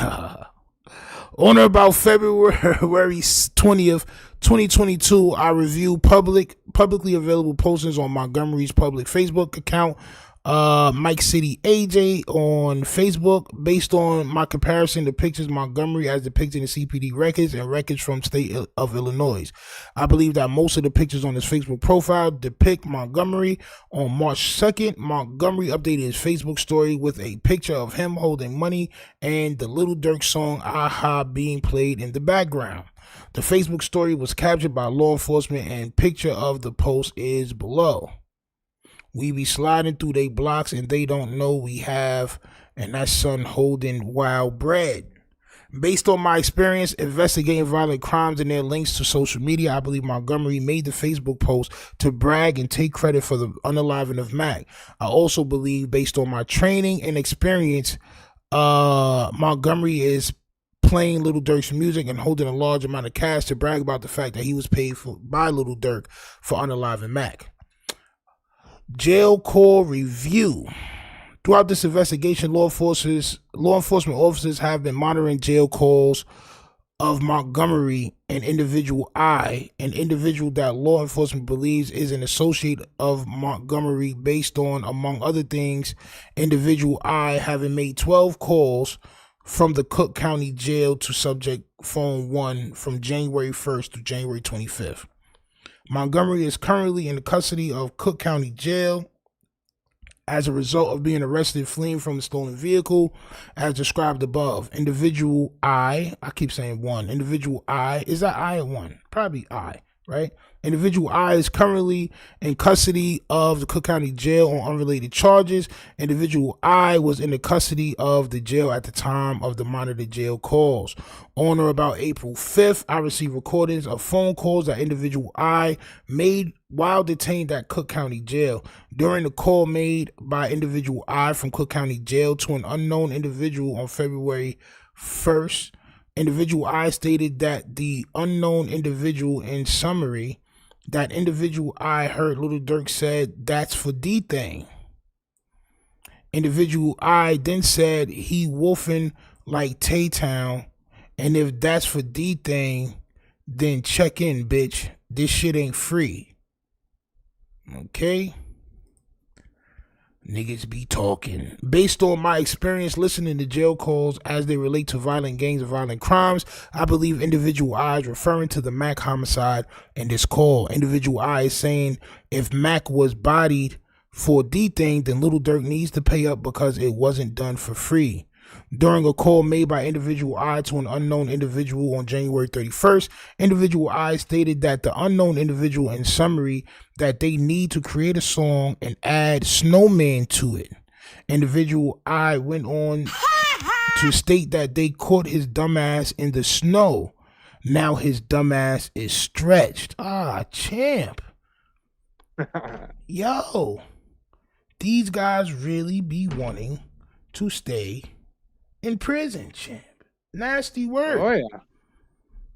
On or about February 20th, 2022, I reviewed publicly available postings on Montgomery's public Facebook account, Mike City AJ on Facebook, based on my comparison to pictures of Montgomery as depicted in CPD records and records from state of Illinois. I believe that most of the pictures on his Facebook profile depict Montgomery. On March 2nd, Montgomery updated his Facebook story with a picture of him holding money and the Lil Durk song Aha being played in the background. The Facebook story was captured by law enforcement and picture of the post is below. We be sliding through they blocks and they don't know we have, and that son holding wild bread. Based on my experience investigating violent crimes and their links to social media, I believe Montgomery made the Facebook post to brag and take credit for the unaliving of Mac. I also believe, based on my training and experience, Montgomery is playing Lil Durk's music and holding a large amount of cash to brag about the fact that he was paid by Lil Durk for unaliving Mac. Jail call review. Throughout this investigation, law enforcement officers have been monitoring jail calls of Montgomery and individual I, an individual that law enforcement believes is an associate of Montgomery, based on, among other things, individual I having made 12 calls from the Cook County Jail to subject phone 1 from January 1st to January 25th. Montgomery is currently in the custody of Cook County Jail as a result of being arrested fleeing from a stolen vehicle, as described above. Individual I keep saying 1. Individual I, is that I or 1? Probably I, right? Individual I is currently in custody of the Cook County Jail on unrelated charges. Individual I was in the custody of the jail at the time of the monitored jail calls. On or about April 5th, I received recordings of phone calls that individual I made while detained at Cook County Jail. During the call made by individual I from Cook County Jail to an unknown individual on February 1st, individual I stated that the unknown individual, in summary, that individual I heard Lil Durk said, "That's for D-Thing." Individual I then said he wolfing like Tay-Town, and if that's for D-Thing, then check in, bitch. This shit ain't free. Okay? Niggas be talking. Based on my experience listening to jail calls as they relate to violent gangs and violent crimes, I believe individual I is referring to the Mac homicide in this call. Individual I is saying if Mac was bodied for D-Thing, then Lil Durk needs to pay up because it wasn't done for free. During a call made by individual I to an unknown individual on January 31st, individual I stated that the unknown individual, in summary, that they need to create a song and add Snowman to it. Individual I went on to state that they caught his dumbass in the snow. Now his dumbass is stretched. Ah, champ. Yo, these guys really be wanting to stay in prison, champ. Nasty work. Oh yeah.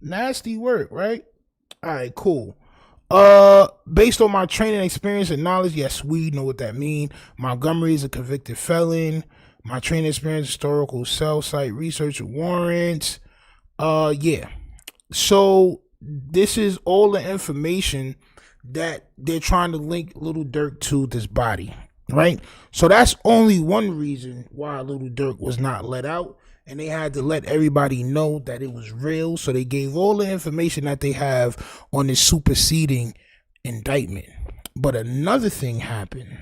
Nasty work, right? All right, cool. Based on my training, experience, and knowledge, yes, we know what that means. Montgomery is a convicted felon. My training experience, historical cell site research warrants. Yeah. So this is all the information that they're trying to link Lil Durk to this body, right? So that's only one reason why Lil Durk was not let out, and they had to let everybody know that it was real. So they gave all the information that they have on this superseding indictment. But another thing happened,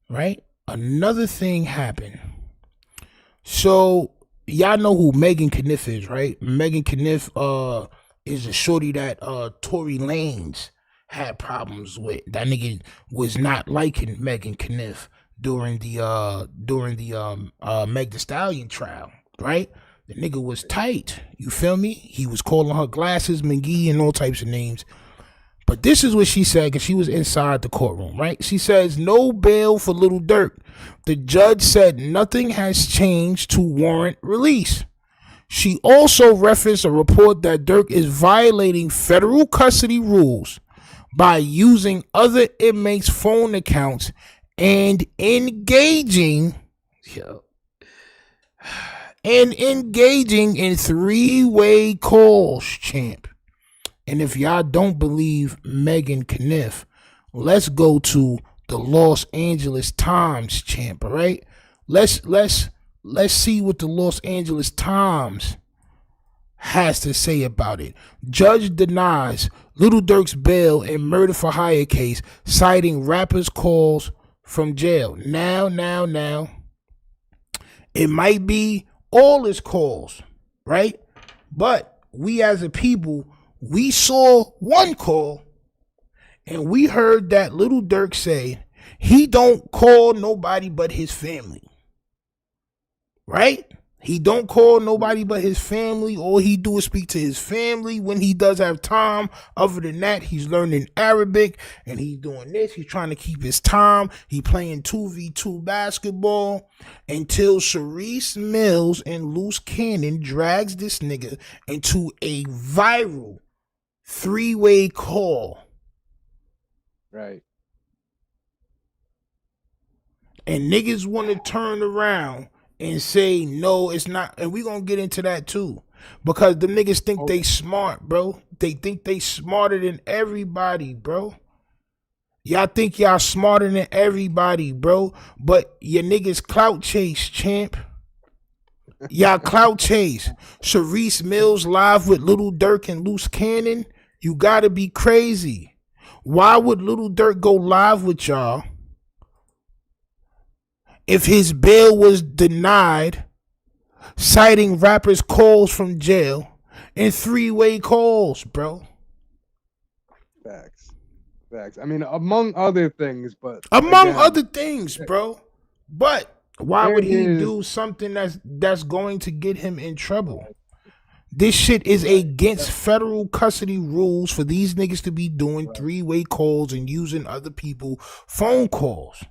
right? Another thing happened. So y'all know who Megan Kniff is, right? Megan Kniff is a shorty that Tory Lanez had problems with. That nigga was not liking Megan Kniff during the Meg Thee Stallion trial, right? The nigga was tight. You feel me? He was calling her glasses McGee and all types of names. But this is what she said, because she was inside the courtroom, right? She says, no bail for Lil Durk. The judge said nothing has changed to warrant release. She also referenced a report that Durk is violating federal custody rules by using other inmates' phone accounts and engaging in three-way calls, champ. And if y'all don't believe Megan Kniff, let's go to the Los Angeles Times, champ, all right? Let's see what the Los Angeles Times has to say about it. Judge denies Lil Durk's bail in murder for hire case, citing rapper's calls from jail. Now, it might be all his calls, right? But we as a people, we saw one call and we heard that Lil Durk say he don't call nobody but his family, right? He don't call nobody but his family. All he do is speak to his family when he does have time. Other than that, he's learning Arabic and he's doing this. He's trying to keep his time. He playing 2v2 basketball until Sharice Mills and Luce Cannon drags this nigga into a viral three-way call. Right. And niggas want to turn around and say, no, it's not. And we going to get into that too. Because the niggas think they smart, bro. They think they smarter than everybody, bro. Y'all think y'all smarter than everybody, bro. But your niggas clout chase, champ. Y'all clout chase. Sharice Mills live with Lil Durk and Luce Cannon. You got to be crazy. Why would Lil Durk go live with y'all if his bail was denied, citing rappers' calls from jail and three-way calls, bro? Facts. I mean, among other things, but other things, bro. But why would he do something that's going to get him in trouble? This shit is against federal custody rules for these niggas to be doing three-way calls and using other people's phone calls.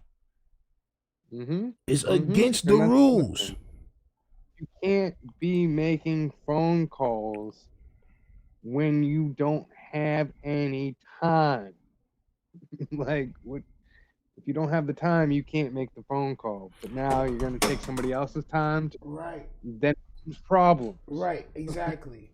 It's against the rules. You can't be making phone calls when you don't have any time. Like, what? If you don't have the time, you can't make the phone call. But now you're going to take somebody else's time. Then it's problems. Right, exactly.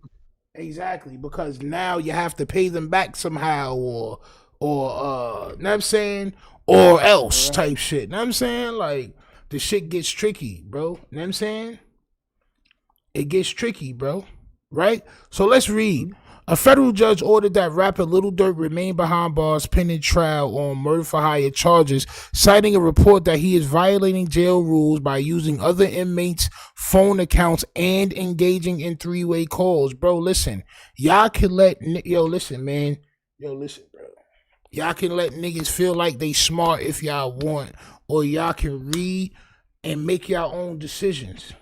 Exactly, because now you have to pay them back somehow or know what I'm saying? Or else type shit. Know what I'm saying? Like, the shit gets tricky, bro. Know what I'm saying? It gets tricky, bro. Right? So let's read. A federal judge ordered that rapper Lil Durk remain behind bars pending trial on murder for hire charges, citing a report that he is violating jail rules by using other inmates' phone accounts and engaging in three-way calls. Bro, listen. Y'all can let... listen, man. Listen, bro. Y'all can let niggas feel like they smart if y'all want, or y'all can read and make y'all own decisions.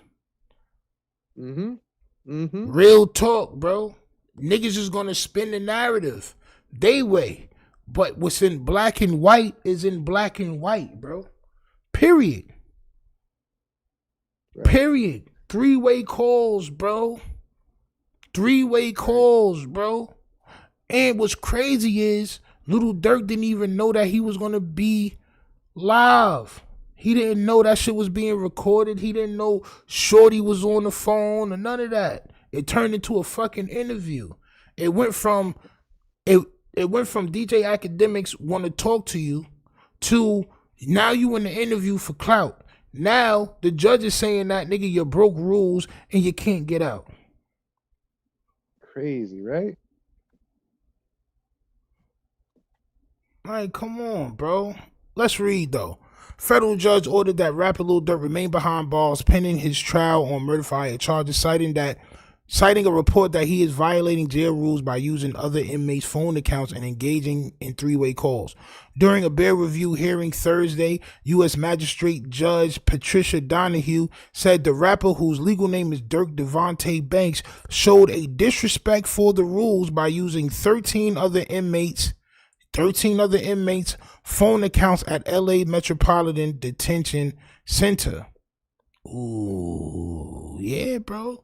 Real talk, bro. Niggas is gonna spin the narrative they way, but what's in black and white is in black and white, bro. Period. three-way calls, bro. Three-way calls, bro. And what's crazy is Lil Durk didn't even know that he was gonna be live. He didn't know that shit was being recorded. He didn't know Shorty was on the phone or none of that. It turned into a fucking interview. It went from DJ Academics want to talk to you to now you in the interview for clout. Now the judge is saying that nigga you broke rules and you can't get out. Crazy, right? Like, come on, bro. Let's read though. Federal judge ordered that rapper Lil Durk remain behind bars pending his trial on murder for hire charges, citing a report that he is violating jail rules by using other inmates' phone accounts and engaging in three-way calls. During a bail review hearing Thursday, U.S. Magistrate Judge Patricia Donahue said the rapper, whose legal name is Dirk Devontae Banks, showed a disrespect for the rules by using 13 other inmates' phone accounts at L.A. Metropolitan Detention Center. Ooh, yeah, bro.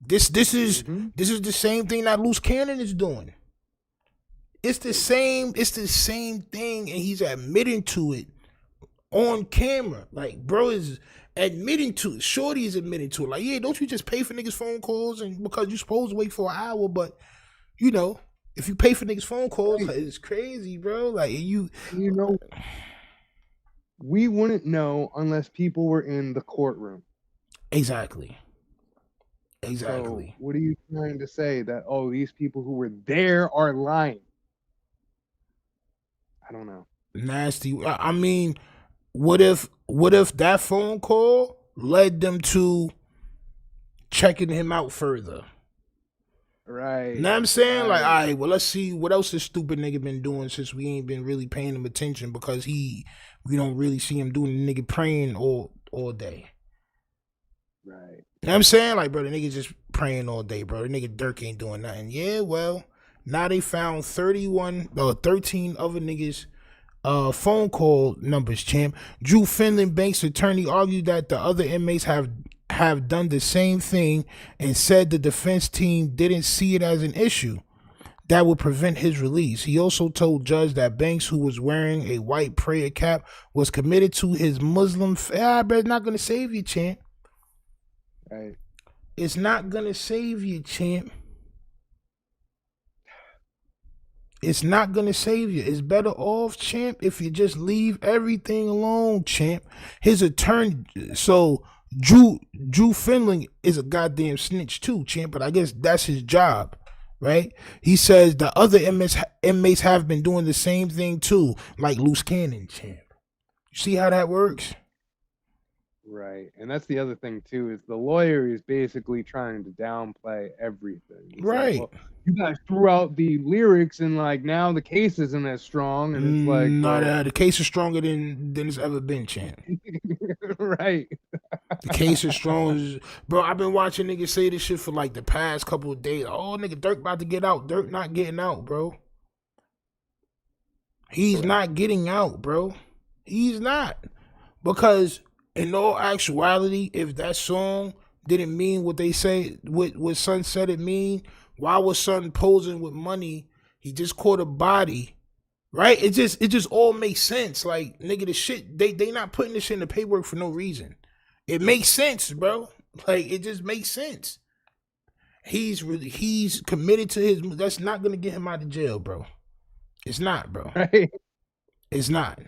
This is the same thing that Luce Cannon is doing. It's the same thing, and he's admitting to it on camera. Like, bro is admitting to it. Shorty is admitting to it. Like, yeah, don't you just pay for niggas' phone calls and because you're supposed to wait for an hour, but you know, if you pay for niggas' phone calls, like, it's crazy, bro. Like you know, we wouldn't know unless people were in the courtroom. Exactly. So what are you trying to say? That, oh, these people who were there are lying? I don't know. Nasty. I mean, what if that phone call led them to checking him out further? Right. You know what I'm saying? Like, all right, well, let's see what else this stupid nigga been doing since we ain't been really paying him attention because we don't really see him doing the nigga praying all day. Right. You know what I'm saying? Like, bro, the nigga just praying all day, bro. The nigga Durk ain't doing nothing. Yeah, well, now they found 13 other niggas phone call numbers, champ. Drew Finland Banks' attorney argued that the other inmates have done the same thing and said the defense team didn't see it as an issue that would prevent his release. He also told judge that Banks, who was wearing a white prayer cap, was committed to his Muslim but it's not going to save you, champ. Right. It's not going to save you, champ. It's not going to save you. It's better off, champ, if you just leave everything alone, champ. His attorney, so Drew Finland is a goddamn snitch too, champ, but I guess that's his job, right? He says the other inmates have been doing the same thing too, like Luce Cannon, champ. You see how that works? Right. And that's the other thing too, is the lawyer is basically trying to downplay everything. He's right. Like, well, you guys threw out the lyrics and like now the case isn't as strong, and it's like the case is stronger than it's ever been, champ. Right. The case is strong. Bro, I've been watching niggas say this shit for like the past couple of days. Oh, nigga, Durk about to get out. Durk not getting out, bro. He's not getting out, bro. He's not. Because in all actuality, if that song didn't mean what they say, what Son said it mean, why was Son posing with money? He just caught a body, right? It just all makes sense. Like, nigga, the shit, they not putting this shit in the paperwork for no reason. It makes sense, bro. Like, it just makes sense. He's committed to his, that's not gonna get him out of jail, bro. It's not, bro. Right. It's not.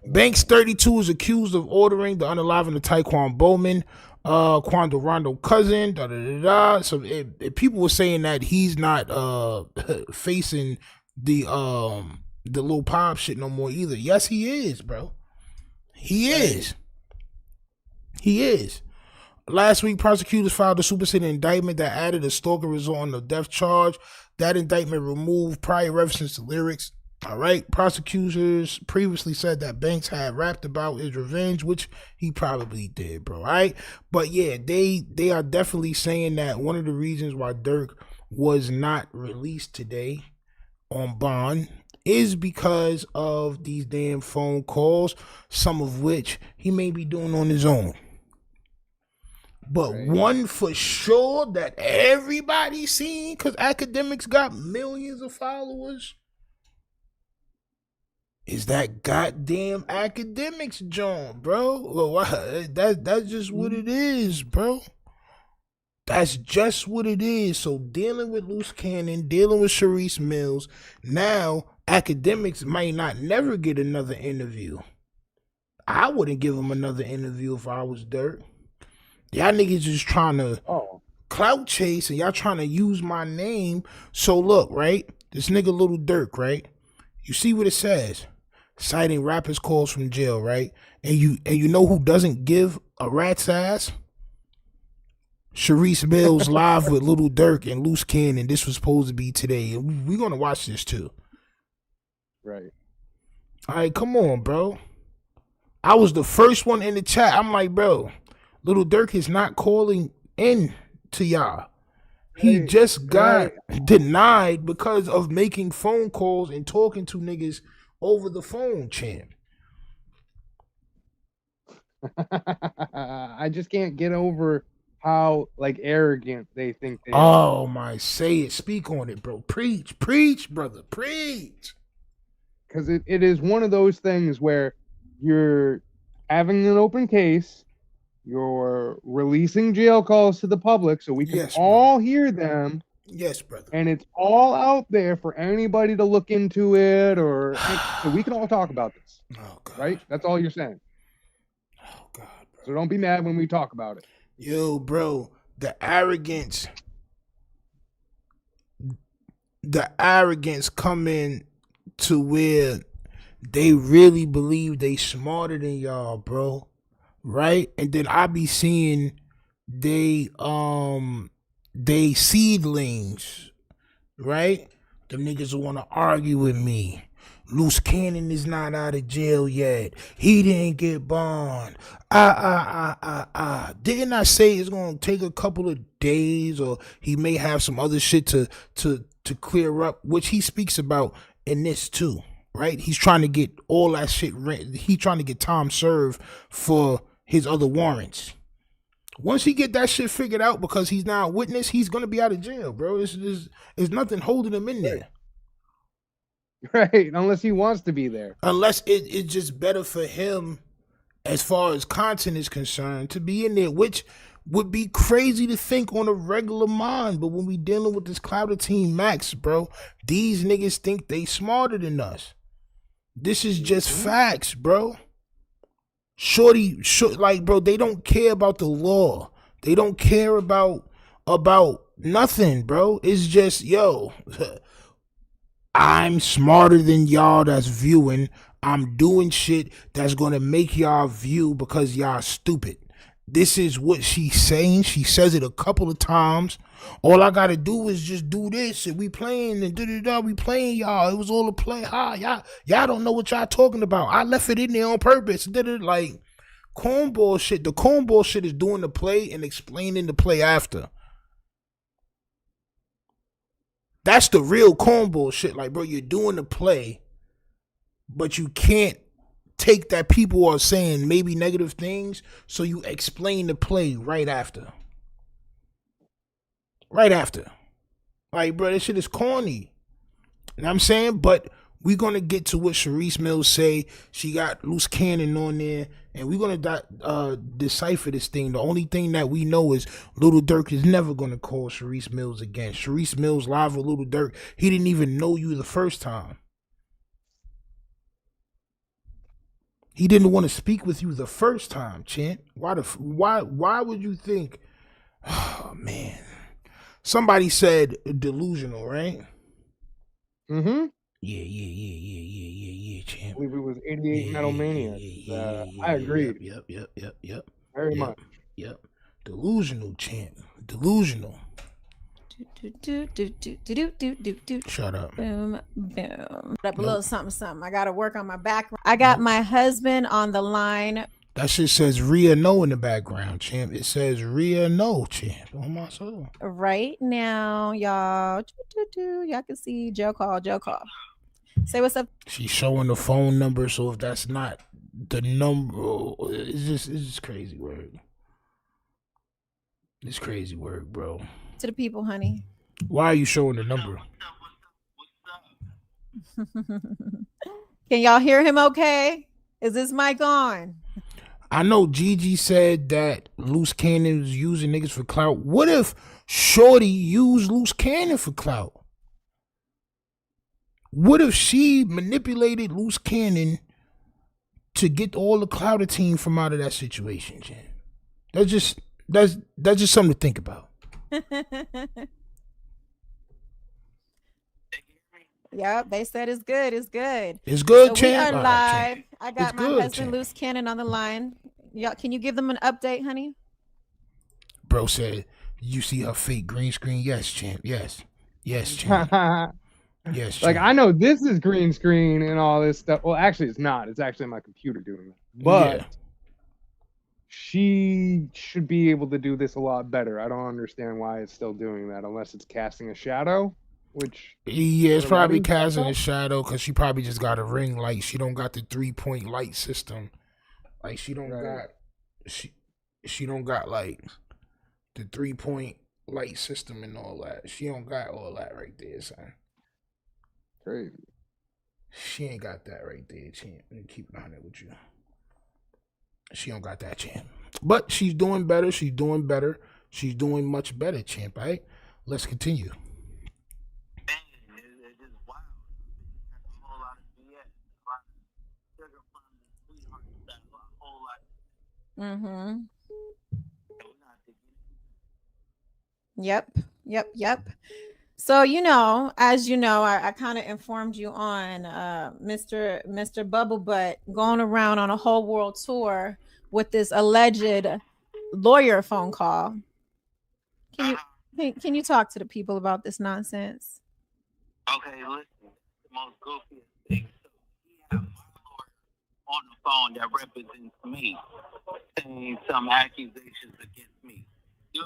Banks 32 is accused of ordering the unaliving of Taekwon Bowman, Quando Rondo cousin, So if people were saying that he's not facing the Lil Pop shit no more either. Yes, he is, bro. He is. He is. Last week, prosecutors filed a superseding indictment that added a stalker result on the death charge. That indictment removed prior references to lyrics. All right. Prosecutors previously said that Banks had rapped about his revenge, which he probably did, bro. All right. But yeah, they are definitely saying that one of the reasons why Durk was not released today on bond is because of these damn phone calls, some of which he may be doing on his own. But one for sure that everybody seen, because Academics got millions of followers, is that goddamn Academics John, bro. Well, that's just what it is, bro. That's just what it is. So dealing with Luce Cannon, dealing with Sharice Mills, now Academics might not never get another interview. I wouldn't give him another interview if I was Durk. Y'all niggas just trying to clout chase and y'all trying to use my name. So look, right? This nigga Lil Durk, right? You see what it says? Citing rappers' calls from jail, right? And you know who doesn't give a rat's ass? Sharice Mills live with Lil Durk and Luce Cannon. This was supposed to be today. And we're gonna watch this too. Right. All right, come on, bro. I was the first one in the chat. I'm like, bro, Lil Durk is not calling in to y'all. He just got denied because of making phone calls and talking to niggas over the phone, champ. I just can't get over how like arrogant they think they are. Oh my, say it. Speak on it, bro. Preach, brother, preach. Because it is one of those things where you're having an open case, you're releasing jail calls to the public so we can all hear them. Yes, brother. And it's all out there for anybody to look into it, or so we can all talk about this. Oh, God. Right? That's all you're saying. Oh, God, bro. So don't be mad when we talk about it. Yo, bro, the arrogance coming to where they really believe they smarter than y'all, bro. Right? And then I be seeing they seedlings, right? Them niggas who wanna argue with me. Luce Cannon is not out of jail yet. He didn't get bond. Didn't I say it's gonna take a couple of days, or he may have some other shit to clear up, which he speaks about in this too, right? He's trying to get all that shit. He's trying to get time served for his other warrants. Once he get that shit figured out, because he's now a witness, he's gonna be out of jail, bro. There's nothing holding him in there. Right, unless he wants to be there. Unless it's just better for him, as far as content is concerned, to be in there, which would be crazy to think on a regular mind. But when we dealing with this Clouder Team Max, bro, these niggas think they smarter than us. This is just facts, bro. Shorty, like, bro, they don't care about the law. They don't care about nothing, bro. It's just, yo, I'm smarter than y'all that's viewing. I'm doing shit that's gonna make y'all view because y'all stupid. This is what she's saying. She says it a couple of times. All I gotta do is just do this, and we playing and da-da-da, we playing y'all. It was all a play. Y'all don't know what y'all talking about. I left it in there on purpose. Did like cornball shit. The cornball shit is doing the play and explaining the play after. That's the real cornball shit. Like, bro, you're doing the play, but you can't take that people are saying maybe negative things, so you explain the play right after. Right after. Like, bro, this shit is corny. You know what I'm saying? But we're going to get to what Sharice Mills say. She got Luce Cannon on there, and we're going to decipher this thing. The only thing that we know is Lil Durk is never going to call Sharice Mills again. Sharice Mills live with Lil Durk. He didn't even know you the first time. He didn't want to speak with you the first time, Chant. Why would you think? Oh, man. Somebody said delusional, right? Mm-hmm. Yeah, Champ. I believe it was 88 Metal Mania. I agree. Yep. Very much. Yep. Delusional, Champ. Delusional. Shut up. Boom. Up a little something. I gotta work on my background. I got my husband on the line. That shit says Rhea No in the background, champ. It says Rhea No, champ. On my soul. Right now, y'all. Y'all can see Joe call. Say what's up. She's showing the phone number, so if that's not the number, it's just crazy word. It's crazy work, bro. To the people, honey. Why are you showing the number? Can y'all hear him okay? Is this mic on? I know Gigi said that Luce Cannon was using niggas for clout. What if Shorty used Luce Cannon for clout? What if she manipulated Luce Cannon to get all the clouter team from out of that situation, Jen? That's just something to think about. Yep, they said it's good. It's good. It's good, so champ. We are live. I got it's my good, husband, Luce Cannon, on the line. Y'all, can you give them an update, honey? Bro said, you see her fake green screen? Yes, champ. Yes. Yes, champ. Yes, champ. Like, I know this is green screen and all this stuff. Well, actually, it's not. It's actually my computer doing it. But she should be able to do this a lot better. I don't understand why it's still doing that unless it's casting a shadow. Which it's probably casting a shadow because she probably just got a ring light. She don't got the 3-point light system. Like she don't got she don't got like the 3-point light system and all that. She don't got all that right there, son. Crazy. She ain't got that right there, champ. Let me keep it on it with you. She don't got that, champ. But she's doing better. She's doing better. She's doing much better, champ. Right? Let's continue. Mm-hmm. Yep. So, as you know, I kind of informed you on Mr. Bubble Butt going around on a whole world tour with this alleged lawyer phone call. Can you talk to the people about this nonsense? Okay, listen. The most goofiest thing. So he had my lawyer on the phone that represents me, saying some accusations against me. Do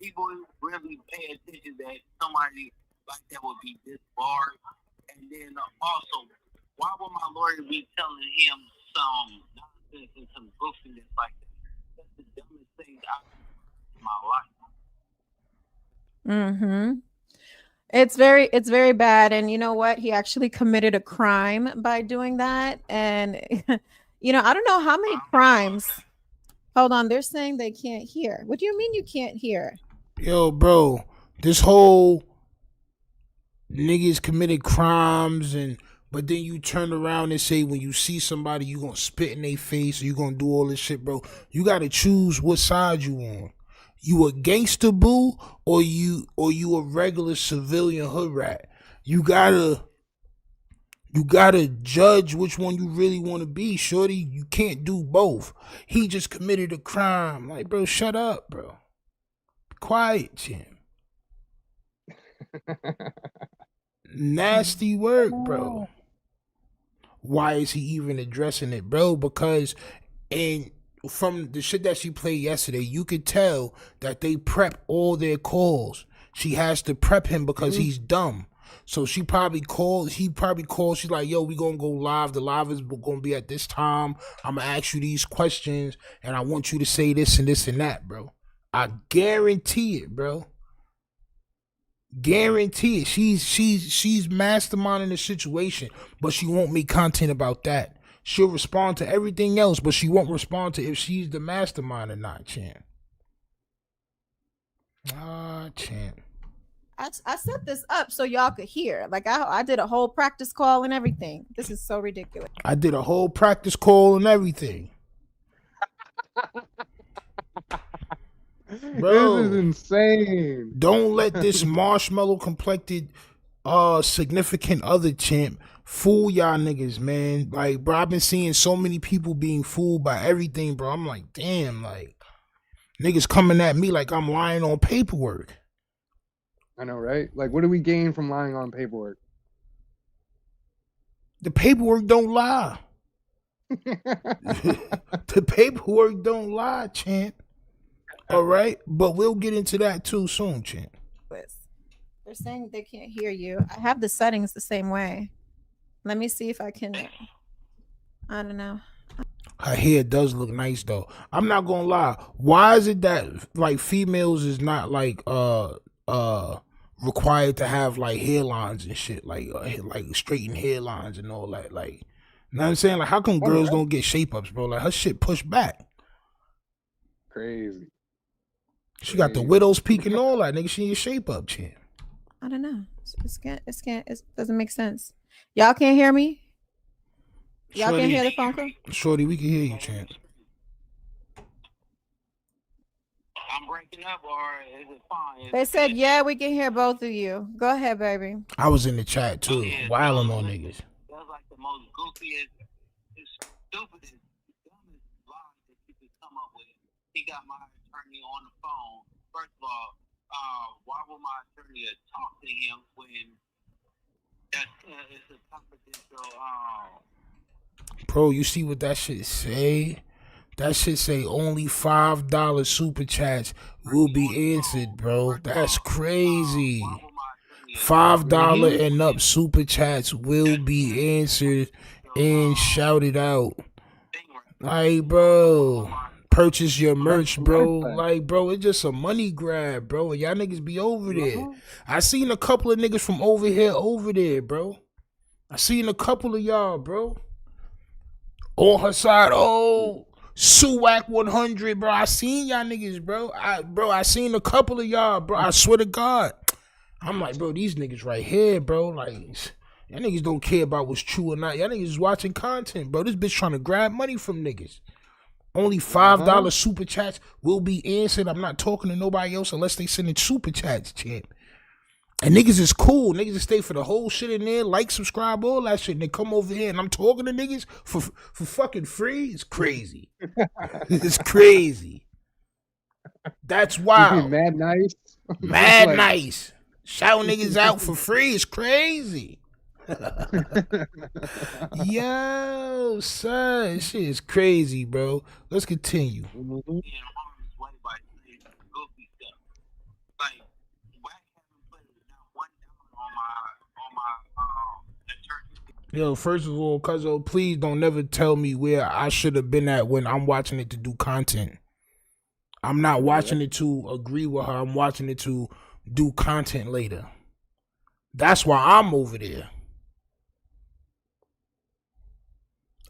people really pay attention that somebody like that would be disbarred? And then also, why would my lawyer be telling him some nonsense and some goofiness like that? That's the dumbest thing I've ever in my life. Mm-hmm. It's very bad. And you know what? He actually committed a crime by doing that. And, I don't know how many crimes. Hold on. They're saying they can't hear. What do you mean you can't hear? Yo, bro, this whole niggas committed crimes but then you turn around and say when you see somebody you gonna spit in their face or you gonna do all this shit, bro. You gotta choose what side you on. You a gangster boo or you a regular civilian hood rat. You gotta judge which one you really want to be, shorty. You can't do both. He just committed a crime. Like, bro, shut up, bro. Quiet, champ. Nasty work, bro. Why is he even addressing it, bro? Because from the shit that she played yesterday, you could tell that they prep all their calls. She has to prep him because he's dumb. So he probably called, she's like, yo, we gonna go live. The live is gonna be at this time. I'm gonna ask you these questions and I want you to say this and this and that, bro. I guarantee it, bro. Guarantee it. She's masterminding the situation, but she won't make content about that. She'll respond to everything else, but she won't respond to if she's the mastermind or not, champ. Champ. I set this up so y'all could hear. Like I did a whole practice call and everything. This is so ridiculous. I did a whole practice call and everything. Bro, this is insane. Don't let this marshmallow complected significant other champ fool y'all niggas, man. Like, bro, I've been seeing so many people being fooled by everything, bro. I'm like, damn, like niggas coming at me like I'm lying on paperwork. I know, right? Like, what do we gain from lying on paperwork? The paperwork don't lie. The paperwork don't lie, champ. All right, but we'll get into that too soon, champ. They're saying they can't hear you. I have the settings the same way. Let me see if I can. I don't know. Her hair does look nice though. I'm not gonna lie. Why is it that like females is not like required to have like hairlines and shit, like straightened hairlines and all that? Like, you know what I'm saying? Like, how come girls don't get shape ups, bro? Like, her shit pushed back. Crazy. She got the widow's peak and all that, nigga. She need a shape up, champ. I don't know. It doesn't make sense. Y'all can't hear me? Y'all can't hear the phone call? Shorty, we can hear you, champ. I'm breaking up, or is it fine? They said, yeah, we can hear both of you. Go ahead, baby. I was in the chat too, wilding on niggas. That's like the most goofiest, stupidest, dumbest lie that you could come up with. He got my attorney on the phone. First of all, why would my attorney talk to him when it's a confidential? Bro, you see what that shit say? That shit say only $5 super chats will be answered, bro. That's crazy. $5 and up super chats will be answered and shouted out. Like, bro, purchase your merch, bro. Like, bro, it's just a money grab, bro. And y'all niggas be over there. I seen a couple of niggas from over here over there, bro. I seen a couple of y'all, bro. On her side, Suwac 100, bro. I seen y'all niggas, bro. I seen a couple of y'all, bro. I swear to God. I'm like, bro, these niggas right here, bro. Like, y'all niggas don't care about what's true or not. Y'all niggas is watching content, bro. This bitch trying to grab money from niggas. Only $5 super chats will be answered. I'm not talking to nobody else unless they sending super chats, champ. And niggas is cool. Niggas stay for the whole shit in there, like, subscribe, all that shit. And they come over here and I'm talking to niggas for fucking free. It's crazy. It's crazy. That's wild. Mad nice. Mad like, nice. Shout niggas out for free. It's crazy. Yo, son. Shit is crazy, bro. Let's continue. Yo, first of all, cuzzo, please don't never tell me where I should have been at when I'm watching it to do content. I'm not watching it to agree with her. I'm watching it to do content later. That's why I'm over there.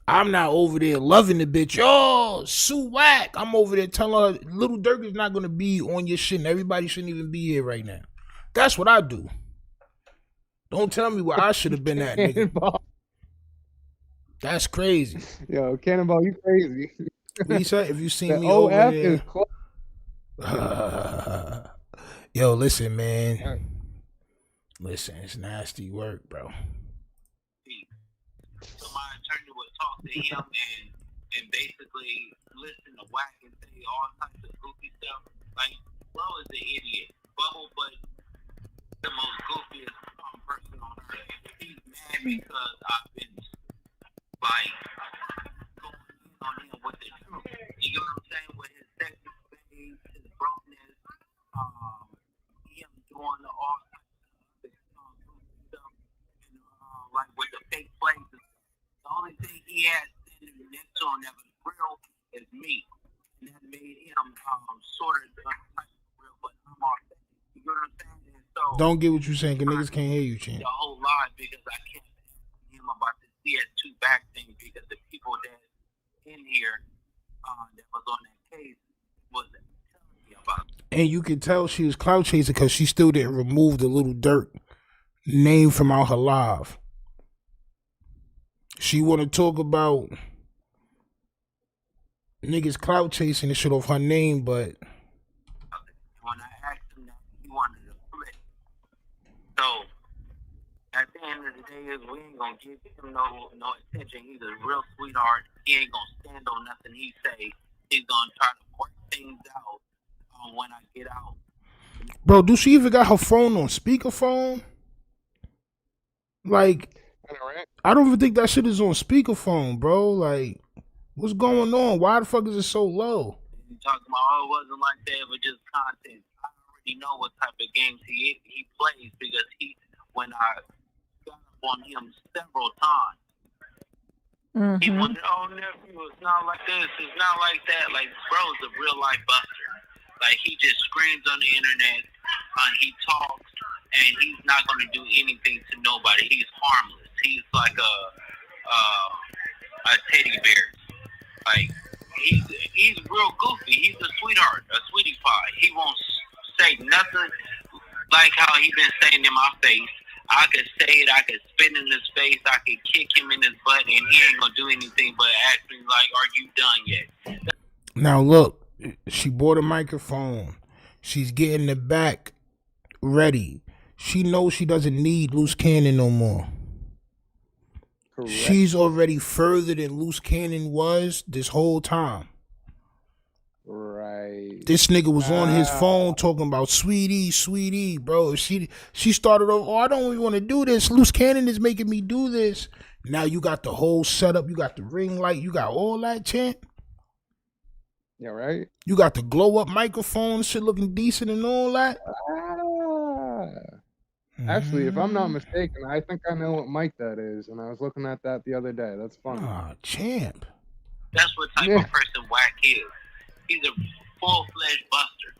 I'm not over there loving the bitch. Yo, Sue Whack. I'm over there telling her Lil Durk is not going to be on your shit and everybody shouldn't even be here right now. That's what I do. Don't tell me where I should have been at, nigga. That's crazy. Yo, Cannonball, you crazy. What you say? If you seen me OF over is there. Yo, listen, man. Listen, it's nasty work, bro. So my attorney would talk to him and basically listen to Whack and say all types of goofy stuff. Like, Bro is an idiot. Bubble, but the most goofiest person on earth. He's mad because I've been like going in on him with the truth. You know what I'm saying? With his sexy face, his brokenness, him doing all types of stuff, and like with the fake places. The only thing he had standing next to him that was real is me, and that made him sort of real, but I'm authentic. You know what I'm saying? And so don't get what you're saying, because niggas can't hear you, champ. The whole lot because I can't ask him about the CS2 back thing because the people that in here that was on that case was telling me about it. And you can tell she was clout chasing because she still didn't remove the Lil Durk name from out her live. She want to talk about niggas clout chasing and shit off her name, but when I asked him that, he wanted to split. So at the end of the day, we ain't gonna give him no attention. He's a real sweetheart. He ain't gonna stand on nothing he say. He's gonna try to work things out when I get out. Bro, do she even got her phone on speakerphone? Like, I don't even think that shit is on speakerphone, bro. Like, what's going on? Why the fuck is it so low? You talking about, it wasn't like that, it was just content. I already know what type of games he plays because when I got up on him several times, He wanted, oh, nephew, it's not like this, it's not like that. Like, bro's a real life buster. Like, he just screams on the internet, he talks, and he's not going to do anything to nobody. He's harmless. He's like a teddy bear. Like, he's real goofy. He's a sweetheart, a sweetie pie. He won't say nothing like how he been saying in my face. I could say it, I could spit in his face, I could kick him in his butt, and he ain't gonna do anything but ask me like, are you done yet? Now look, she bought a microphone. She's getting the back ready. She knows she doesn't need Luce Cannon no more. Correct. She's already further than Luce Cannon was this whole time. Right. This nigga was on his phone talking about sweetie, bro. She started off, oh, I don't even want to do this. Luce Cannon is making me do this. Now you got the whole setup. You got the ring light. You got all that, champ. Yeah, right. You got the glow up microphone, shit looking decent and all that. Actually, if I'm not mistaken, I think I know what mic that is, and I was looking at that the other day. That's funny. Ah, champ. That's what type of person Whack is. He's a full-fledged buster.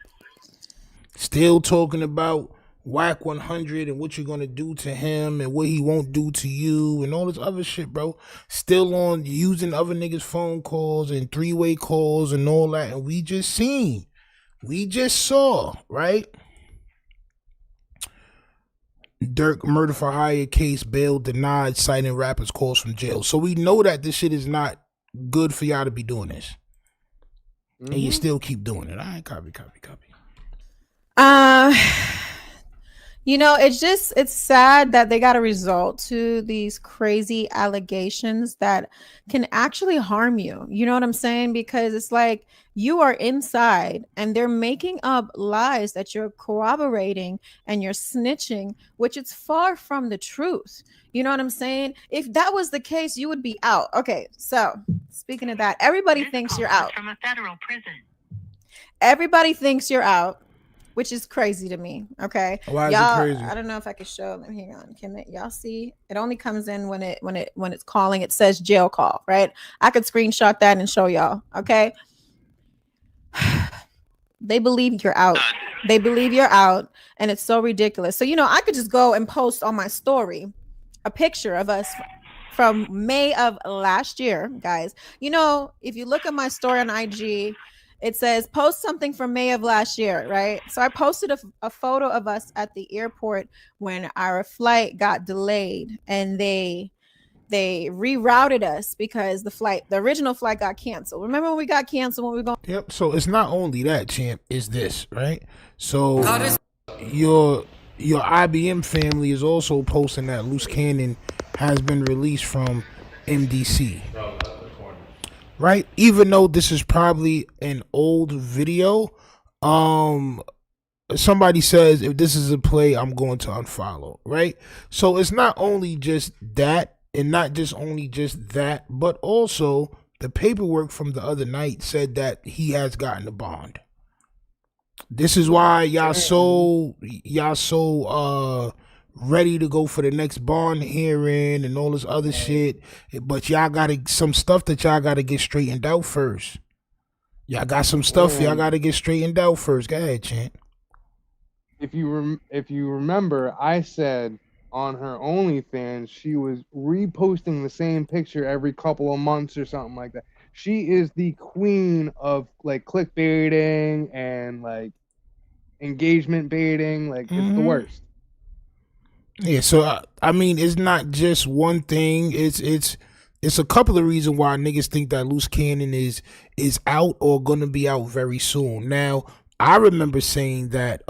Still talking about Whack 100 and what you're gonna do to him and what he won't do to you and all this other shit, bro. Still on using other niggas' phone calls and three-way calls and all that. And we just saw, right? Durk murder for hire case, bail denied, citing rappers calls from jail. So we know that this shit is not good for y'all to be doing this. And you still keep doing it. All right, copy. You know, it's sad that they got a result to these crazy allegations that can actually harm you. You know what I'm saying? Because it's like you are inside and they're making up lies that you're corroborating and you're snitching, which is far from the truth. You know what I'm saying? If that was the case, you would be out. Okay, so speaking of that, everybody thinks you're out. From a federal prison. Everybody thinks you're out, which is crazy to me. Okay, why is y'all, it crazy? I don't know if I can show them. Hang on, can y'all see? It only comes in when it's calling. It says jail call, right? I could screenshot that and show y'all. Okay, they believe you're out. They believe you're out, and it's so ridiculous. So I could just go and post on my story a picture of us from May of last year, guys. If you look at my story on IG, it says post something from May of last year, right? So I posted a photo of us at the airport when our flight got delayed, and they rerouted us because the original flight got canceled. Remember when we got canceled when we were going? Yep. So it's not only that, champ. It's this, right? So your IBM family is also posting that Luce Cannon has been released from MDC. Right? Even though this is probably an old video, somebody says if this is a play, I'm going to unfollow, right? So it's not only just that, and not just only just that, but also the paperwork from the other night said that he has gotten a bond. This is why y'all so ready to go for the next bond hearing and all this other shit, but y'all gotta some stuff that y'all gotta get straightened out first. Y'all got some stuff y'all gotta get straightened out first. Go ahead, champ. If you remember, I said on her OnlyFans she was reposting the same picture every couple of months or something like that. She is the queen of like clickbaiting and like engagement baiting. Like it's the worst. Yeah, so I mean, it's not just one thing. It's a couple of reasons why niggas think that Luce Cannon is out or gonna be out very soon. Now, I remember saying that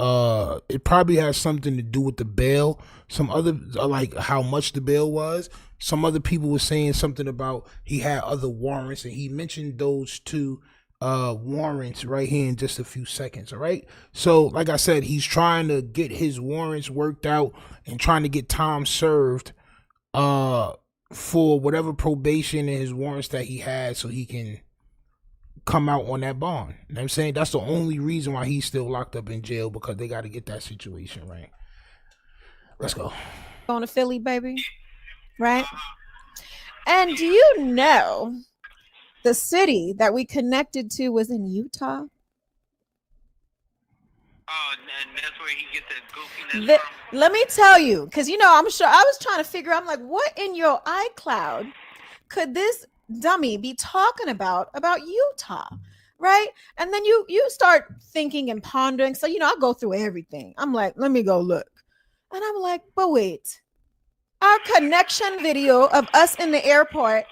it probably has something to do with the bail. Some other like how much the bail was. Some other people were saying something about he had other warrants, and he mentioned those two warrants right here in just a few seconds. All right, so like I said, he's trying to get his warrants worked out and trying to get time served for whatever probation and his warrants that he had, so he can come out on that bond. You know what I'm saying? That's the only reason why he's still locked up in jail, because they got to get that situation right. Let's go. Going to Philly, baby, right? And do you know the city that we connected to was in Utah? Oh, and that's where he gets that goofiness from. Let me tell you, because you know, I'm sure I was trying to figure. I'm like, what in your iCloud could this dummy be talking about Utah, right? And then you start thinking and pondering. So you know, I go through everything. I'm like, let me go look, and I'm like, but wait, our connection video of us in the airport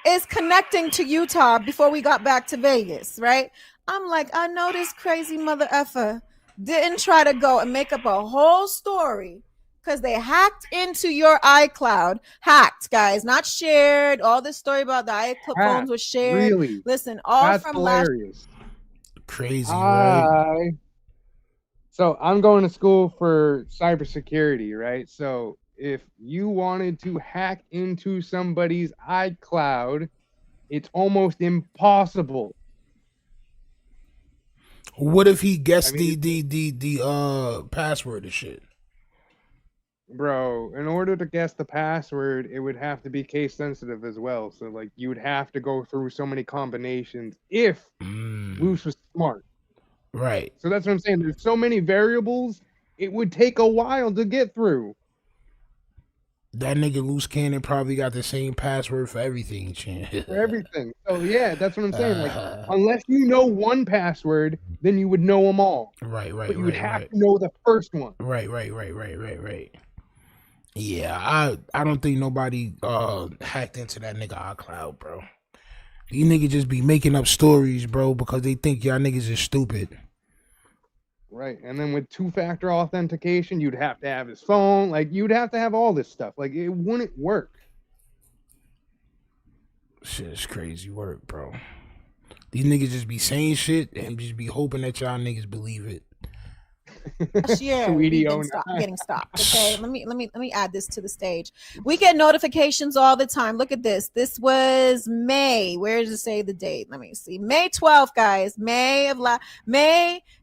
is connecting to Utah before we got back to Vegas, right? I'm like, I know this crazy mother effer didn't try to go and make up a whole story because they hacked into your iCloud. Hacked, guys, not shared. All this story about the iCloud phones was shared. Really? Listen, all That's from hilarious. Crazy, right? So I'm going to school for cybersecurity, right? So if you wanted to hack into somebody's iCloud, it's almost impossible. What if he guessed the password and shit? Bro, in order to guess the password, it would have to be case sensitive as well. So like you would have to go through so many combinations if Luce was smart. Right. So that's what I'm saying. There's so many variables, it would take a while to get through. That nigga Luce Cannon probably got the same password for everything, For everything. So yeah, that's what I'm saying. Like, unless you know one password, then you would know them all. Right. But you would have to know the first one. Right. Yeah, I don't think nobody hacked into that nigga iCloud, bro. These niggas just be making up stories, bro, because they think y'all niggas is stupid. Right, and then with two-factor authentication, you'd have to have his phone. Like, you'd have to have all this stuff. Like, it wouldn't work. Shit is crazy work, bro. These niggas just be saying shit and just be hoping that y'all niggas believe it. Yeah, getting stopped. Okay, let me add this to the stage. We get notifications all the time. Look at this. This was May. Where does it say the date? Let me see. May 12th, guys. May.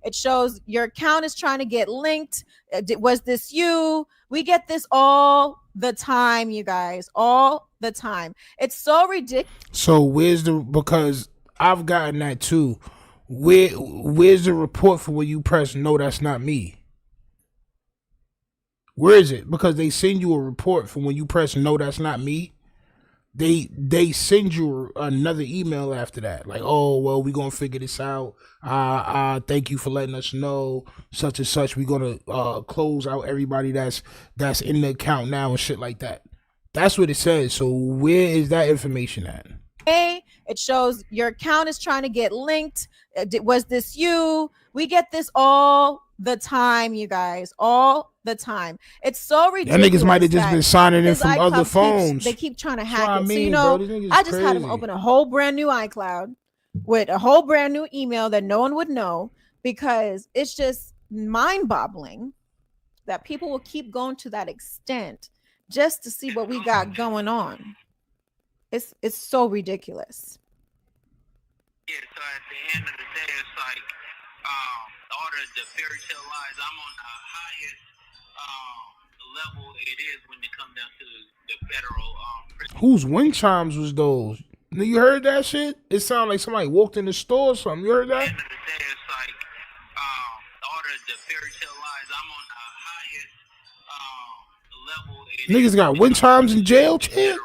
It shows your account is trying to get linked. Was this you? We get this all the time, you guys. All the time. It's so ridiculous. So because I've gotten that too. Where's the report for when you press no, that's not me? Where is it? Because they send you a report for when you press no, that's not me. They send you another email after that, like, oh well, we're gonna figure this out. Thank you for letting us know such and such. We're gonna close out everybody that's in the account now and shit like that. That's what it says. So where is that information at? It shows your account is trying to get linked. Was this you? We get this all the time, you guys. All the time. It's so ridiculous. That niggas might have just been signing in from other phones. They keep trying to hack it. So, you know, I just had them open a whole brand new iCloud with a whole brand new email that no one would know, because it's just mind-boggling that people will keep going to that extent just to see what we got going on. It's so ridiculous. Yeah, so at the end of the day, it's like all the fairy tale lies. I'm on the highest level it is when it comes down to the federal prison. Whose wind chimes was those? You heard that shit? It sounded like somebody walked in the store or something. You heard that? At the end of the day, it's like all the fairy tale lies. I'm on the highest level it is. Niggas got wind chimes in jail, champ?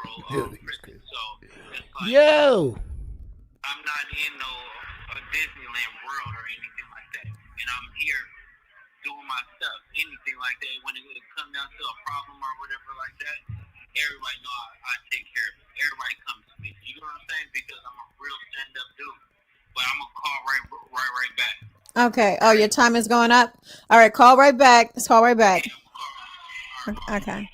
Yo, I'm not in no Disneyland world or anything like that, and I'm here doing my stuff. Anything like that, when it comes down to a problem or whatever like that, everybody know I take care of it. Everybody comes to me. You know what I'm saying? Because I'm a real stand-up dude. But I'm gonna call right back. Okay. Oh, your time is going up. All right, call right back. Let's call right back. Okay.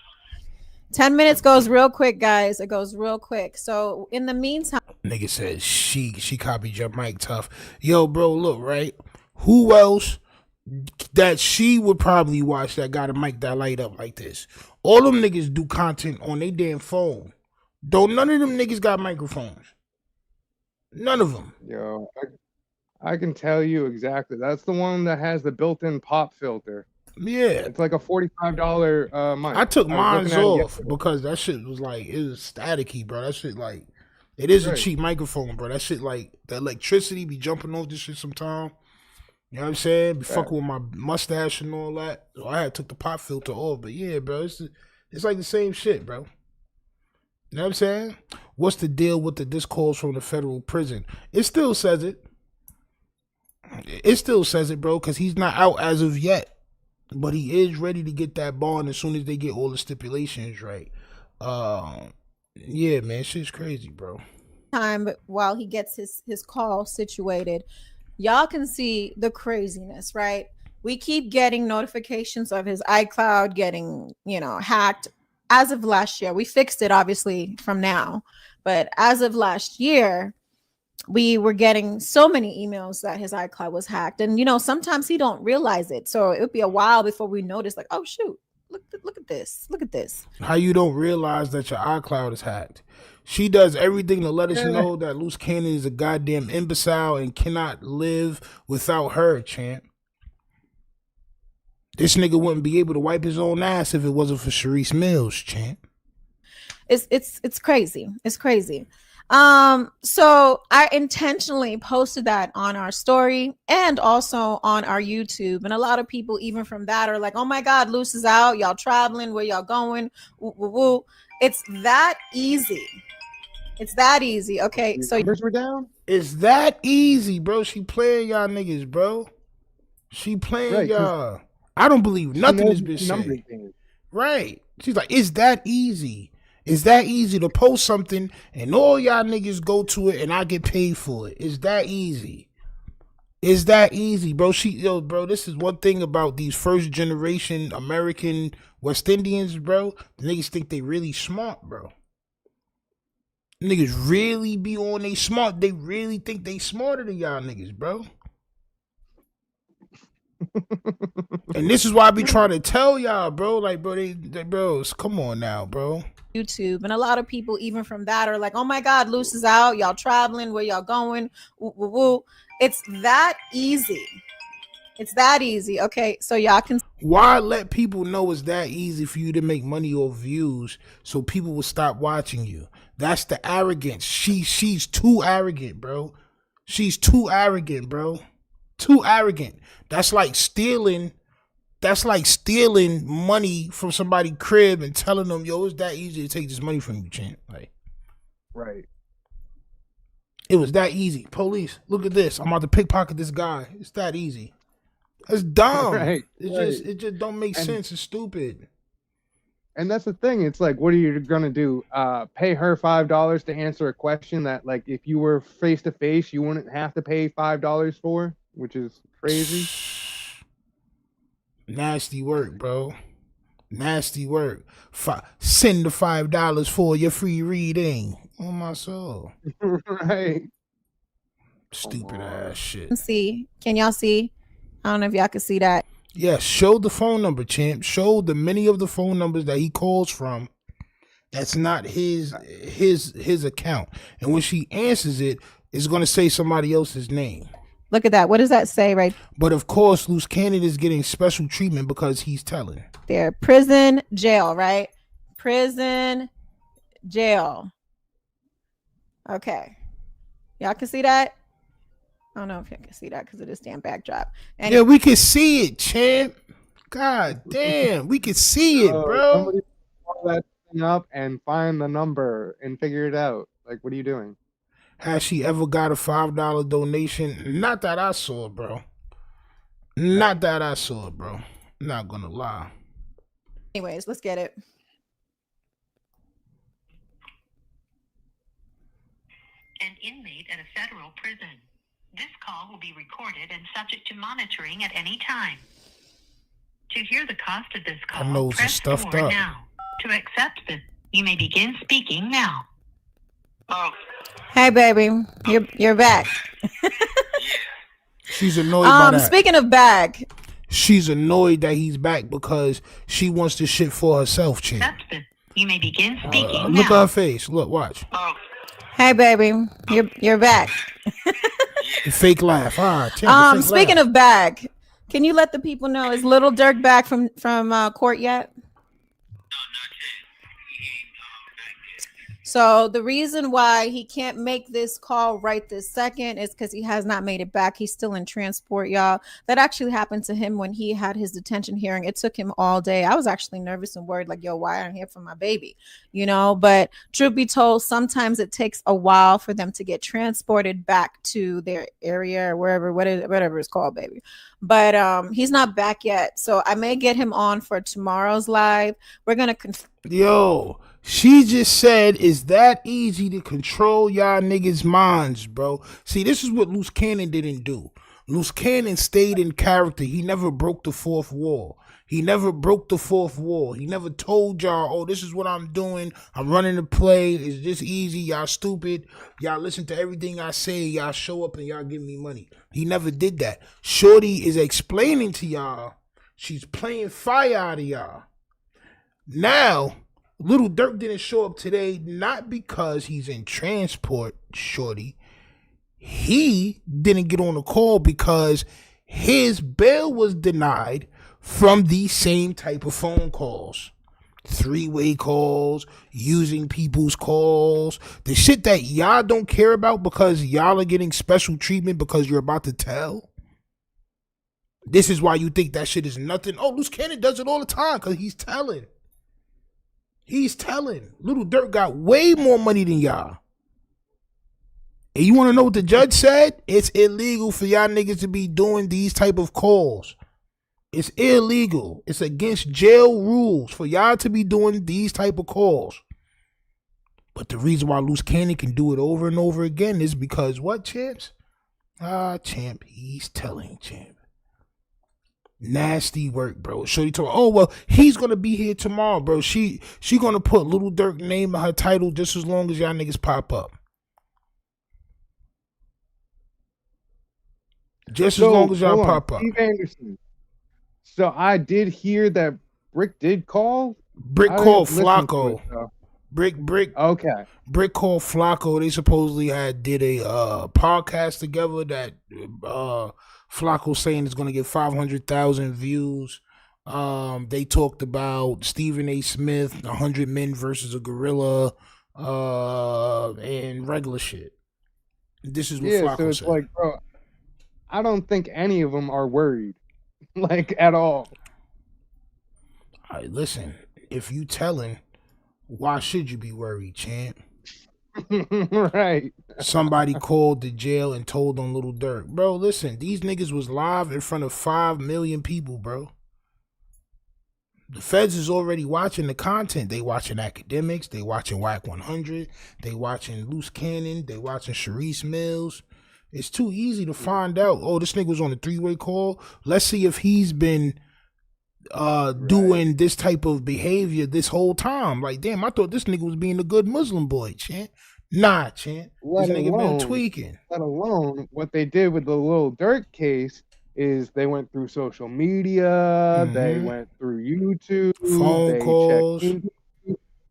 10 minutes goes real quick, guys. It goes real quick. So in the meantime, nigga said she copied your mic, Tough. Yo, bro, look, right? Who else that she would probably watch that got a mic that light up like this? All them niggas do content on their damn phone. None of them niggas got microphones. None of them. Yo, I can tell you exactly. That's the one that has the built-in pop filter. Yeah. It's like a $45 mic. I took was mine looking at it off yesterday. because that shit was like, it was staticky, bro. That shit like, it is a Right. cheap microphone, bro. That shit like, the electricity be jumping off this shit sometime. You know what I'm saying? Be fucking with my mustache and all that. So I had took the pop filter off. But yeah, bro, it's like the same shit, bro. You know what I'm saying? What's the deal with the discourse from the federal prison? It still says it. It still says it, bro, because he's not out as of yet. But he is ready to get that bond as soon as they get all the stipulations right. Yeah, man, shit's crazy, bro. Time while he gets his call situated, y'all can see the craziness, right? We keep getting notifications of his iCloud getting, hacked. As of last year, we fixed it obviously from now, but as of last year, we were getting so many emails that his iCloud was hacked. And sometimes he don't realize it, so it would be a while before we notice, like, oh shoot, look at this. How you don't realize that your iCloud is hacked? She does everything to let us know that Luce Cannon is a goddamn imbecile and cannot live without her, champ. This nigga wouldn't be able to wipe his own ass if it wasn't for Sharice Mills, champ. It's crazy. It's crazy. So I intentionally posted that on our story and also on our YouTube. And a lot of people, even from that, are like, oh my God, Luce is out. Y'all traveling, where y'all going? Woo, woo, woo. It's that easy. It's that easy. Okay. So numbers were down? It's that easy, bro. She playing y'all niggas, bro. She playing y'all. I don't believe nothing this bitch said. Right. She's like, it's that easy. It's that easy to post something and all y'all niggas go to it and I get paid for it. It's that easy. It's that easy, bro. Bro, this is one thing about these first generation American West Indians, bro. The niggas think they really smart, bro. Niggas really be on they smart. They really think they smarter than y'all niggas, bro. And this is why I be trying to tell y'all, bro. Like, bro, they bros, come on now, bro. YouTube, and a lot of people, even from that, are like, oh my God, Luce is out. Y'all traveling, where y'all going? Woo, woo, woo. It's that easy. It's that easy. Okay, so y'all can. Why let people know it's that easy for you to make money or views so people will stop watching you? That's the arrogance. She's too arrogant, bro. She's too arrogant, bro. Too arrogant. That's like stealing money from somebody's crib and telling them, yo, it's that easy to take this money from you, champ. Like, right. It was that easy. Police, look at this. I'm about to pickpocket this guy. It's that easy. It's dumb. Right. It just don't make sense. It's stupid. And that's the thing. It's like, what are you gonna do? Pay her $5 to answer a question that, like, if you were face to face, you wouldn't have to pay $5 for, which is crazy. Nasty work, bro. Nasty work. Send the $5 for your free reading. Oh my soul. Right. Stupid ass shit. Can y'all see? I don't know if y'all can see that. Yeah, show the phone number, champ. Show the many of the phone numbers that he calls from. That's not his account. And when she answers it, it's gonna say somebody else's name. Look at that. What does that say right But of course, Luce Cannon is getting special treatment because he's telling. there? Prison, jail, right? Prison, jail. Okay. Y'all can see that? I don't know if you can see that because of this damn backdrop. Yeah, we can see it, champ. God damn, we can see it, bro. Somebody pull that thing up and find the number and figure it out. Like, what are you doing? Has she ever got a $5 donation? Not that I saw, bro. Not that I saw, bro. Not gonna lie. Anyways, let's get it. An inmate at a federal prison. This call will be recorded and subject to monitoring at any time. To hear the cost of this call, nose is press stuffed 4 up. now. To accept this, you may begin speaking now. Oh, Hey, baby, you're back. She's annoyed by that. Speaking of back, She's annoyed that he's back because she wants this shit for herself, champ. accept this, you may begin speaking now. Look at her face. Look, watch. Oh, hey, baby, you're back. The fake laugh. Ah, champ, the fake Speaking laugh. of back, Can you let the people know, is Little Durk back from court yet? So the reason why he can't make this call right this second is because he has not made it back. He's still in transport, y'all. That actually happened to him when he had his detention hearing. It took him all day. I was actually nervous and worried, like, yo, why aren't I here for my baby? You know, but truth be told, sometimes it takes a while for them to get transported back to their area or wherever, whatever it's called, baby. But he's not back yet. So I may get him on for tomorrow's live. We're going to Yo, she just said, is that easy to control y'all niggas' minds, bro? See, this is what Luce Cannon didn't do. Luce Cannon stayed in character. He never broke the fourth wall. He never broke the fourth wall. He never told y'all, oh, this is what I'm doing. I'm running the play. It's just easy. Y'all stupid. Y'all listen to everything I say. Y'all show up and y'all give me money. He never did that. Shorty is explaining to y'all. She's playing fire out of y'all. Now, Lil Durk didn't show up today, not because he's in transport, shorty. He didn't get on the call because his bail was denied from these same type of phone calls. Three-way calls, using people's calls, the shit that y'all don't care about because y'all are getting special treatment because you're about to tell. This is why you think that shit is nothing. Oh, Luce Cannon does it all the time because he's telling. He's telling. Lil Durk got way more money than y'all. And you want to know what the judge said? It's illegal for y'all niggas to be doing these type of calls. It's illegal. It's against jail rules for y'all to be doing these type of calls. But the reason why Luce Cannon can do it over and over again is because what, champs? Champ, he's telling, champ. Nasty work, bro. Shorty told, oh, well, he's going to be here tomorrow, bro. She going to put Lil Durk name in her title just as long as y'all niggas pop up. Just as long as y'all pop up. Steve Anderson. So I did hear that Brick did call. Brick called Flacco. Brick. Okay. Brick called Flacco. They supposedly did a podcast together that Flacco saying is going to get 500,000 views. They talked about Stephen A. Smith, 100 men versus a gorilla, and regular shit. This is what Flacco so it's said. Like, bro, I don't think any of them are worried, like, at all. All right, listen, if you telling, why should you be worried, champ? Right. Somebody called the jail and told on Lil Durk. Bro, listen, these niggas was live in front of 5 million people, bro. The feds is already watching the content. They watching academics. They watching Whack 100. They watching Luce Cannon. They watching Sharice Mills. It's too easy to find out, oh, this nigga was on a 3-way call. Let's see if he's been doing this type of behavior this whole time. Like, damn, I thought this nigga was being a good Muslim boy, champ. Nah, champ. This nigga been tweaking. Let alone what they did with the Lil Durk case is they went through social media, they went through YouTube, phone calls, checked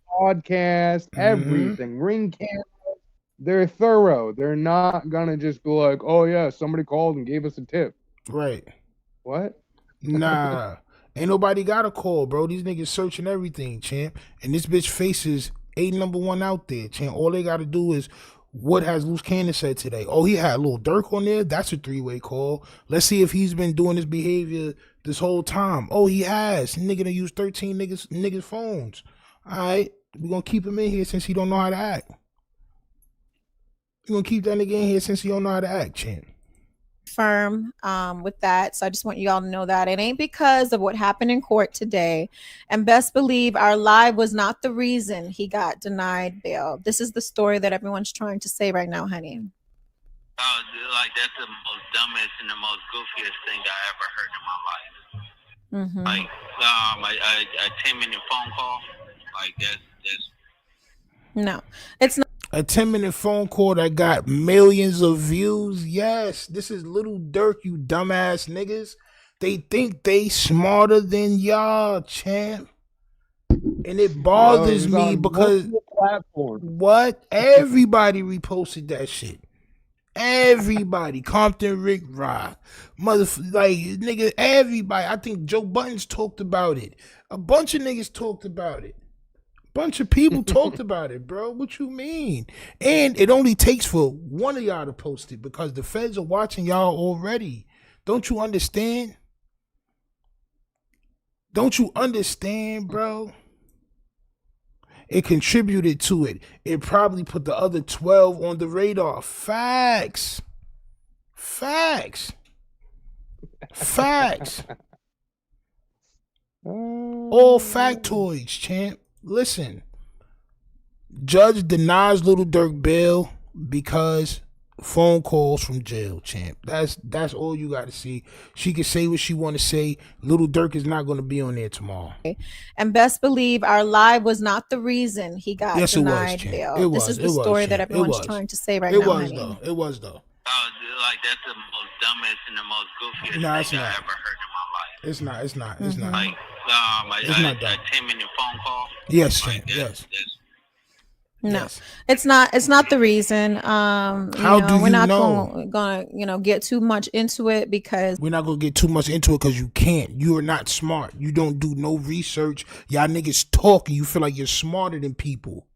podcasts, everything, ring cameras. They're thorough. They're not gonna just be like, oh yeah, somebody called and gave us a tip. Right. What? Nah. Ain't nobody got a call, bro. These niggas searching everything, champ. And this bitch faces #1 out there, champ. All they gotta do is, what has Luce Cannon said today? Oh, he had Lil Durk on there? That's a 3-way call. Let's see if he's been doing this behavior this whole time. Oh, he has. Nigga done used 13 niggas phones. All right. We're gonna keep him in here since he don't know how to act. We're gonna keep that nigga in here since he don't know how to act, champ. Firm with that. So I just want you all to know that it ain't because of what happened in court today. And best believe our live was not the reason he got denied bail. This is the story that everyone's trying to say right now, honey. Oh, like, that's the most dumbest and the most goofiest thing I ever heard in my life. Like, a 10-minute phone call, like, that's no, it's not. A 10-minute phone call that got millions of views. Yes, this is Lil Durk, you dumbass niggas. They think they smarter than y'all, champ. And it bothers me because what? Everybody reposted that shit. Everybody, Compton, Rick Rock, like nigga, everybody. I think Joe Buttons talked about it. A bunch of niggas talked about it. Bunch of people talked about it, bro. What you mean? And it only takes for one of y'all to post it because the feds are watching y'all already. Don't you understand? Don't you understand, bro? It contributed to it. It probably put the other 12 on the radar. Facts. Facts. Facts. All factoids, champ. Listen. Judge denies Lil Durk bail because phone calls from jail, champ. That's all you got to see. She can say what she want to say. Lil Durk is not going to be on there tomorrow. And best believe our live was not the reason he got denied bail. This is the story that everyone's trying to say right now. It was though. It was though. Like that's the most dumbest and the most goofiest thing I ever heard in my life. It's not. It's not. It's not. Like it's not a 10-minute phone call. Yes, champ. Yes. No, it's not. It's not the reason. We're not gonna get too much into it because we're not gonna get too much into it because you can't. You are not smart. You don't do no research. Y'all niggas talking. You feel like you're smarter than people.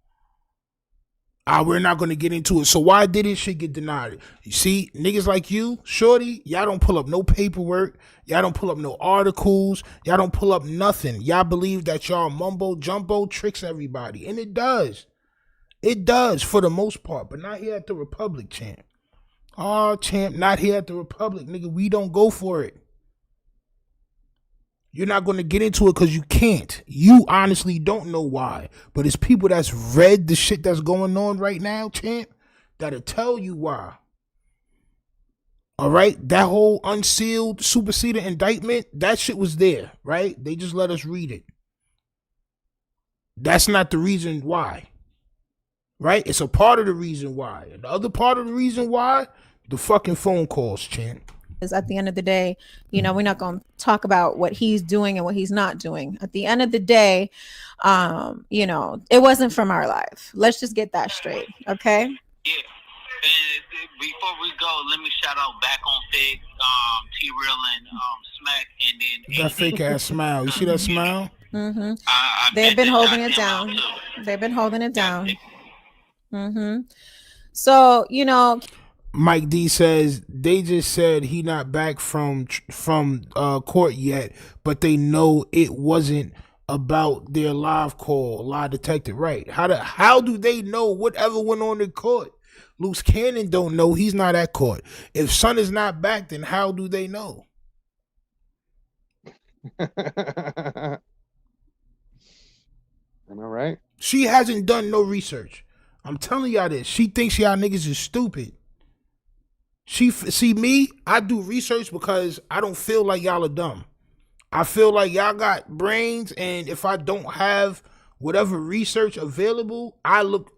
We're not gonna get into it. So why did this shit get denied? You see, niggas like you, shorty, y'all don't pull up no paperwork. Y'all don't pull up no articles. Y'all don't pull up nothing. Y'all believe that y'all mumbo jumbo tricks everybody, and it does. It does for the most part, but not here at the Republic, champ. Oh, champ, not here at the Republic, nigga. We don't go for it. You're not going to get into it because you can't. You honestly don't know why. But it's people that's read the shit that's going on right now, champ, that'll tell you why. All right? That whole unsealed superseded indictment, that shit was there, right? They just let us read it. That's not the reason why. Right? It's a part of the reason why. The other part of the reason why, the fucking phone calls, champ. Is at the end of the day, we're not going to talk about what he's doing and what he's not doing. At the end of the day, it wasn't from our life. Let's just get that straight, okay? Yeah. And before we go, let me shout out Back on Fig, T-Real and Smack, and then that fake ass smile. You see that smile? Mm-hmm. They've been holding it down. They've been holding it down. Mm-hmm. So, Mike D says they just said he not back from court yet, but they know it wasn't about their live call, lie detector, right? How do they know whatever went on in court? Luce Cannon don't know. He's not at court. If Son is not back, then how do they know? Am I right? She hasn't done no research. I'm telling y'all this. She thinks y'all niggas is stupid. See me, I do research because I don't feel like y'all are dumb. I feel like y'all got brains, and if I don't have whatever research available, I look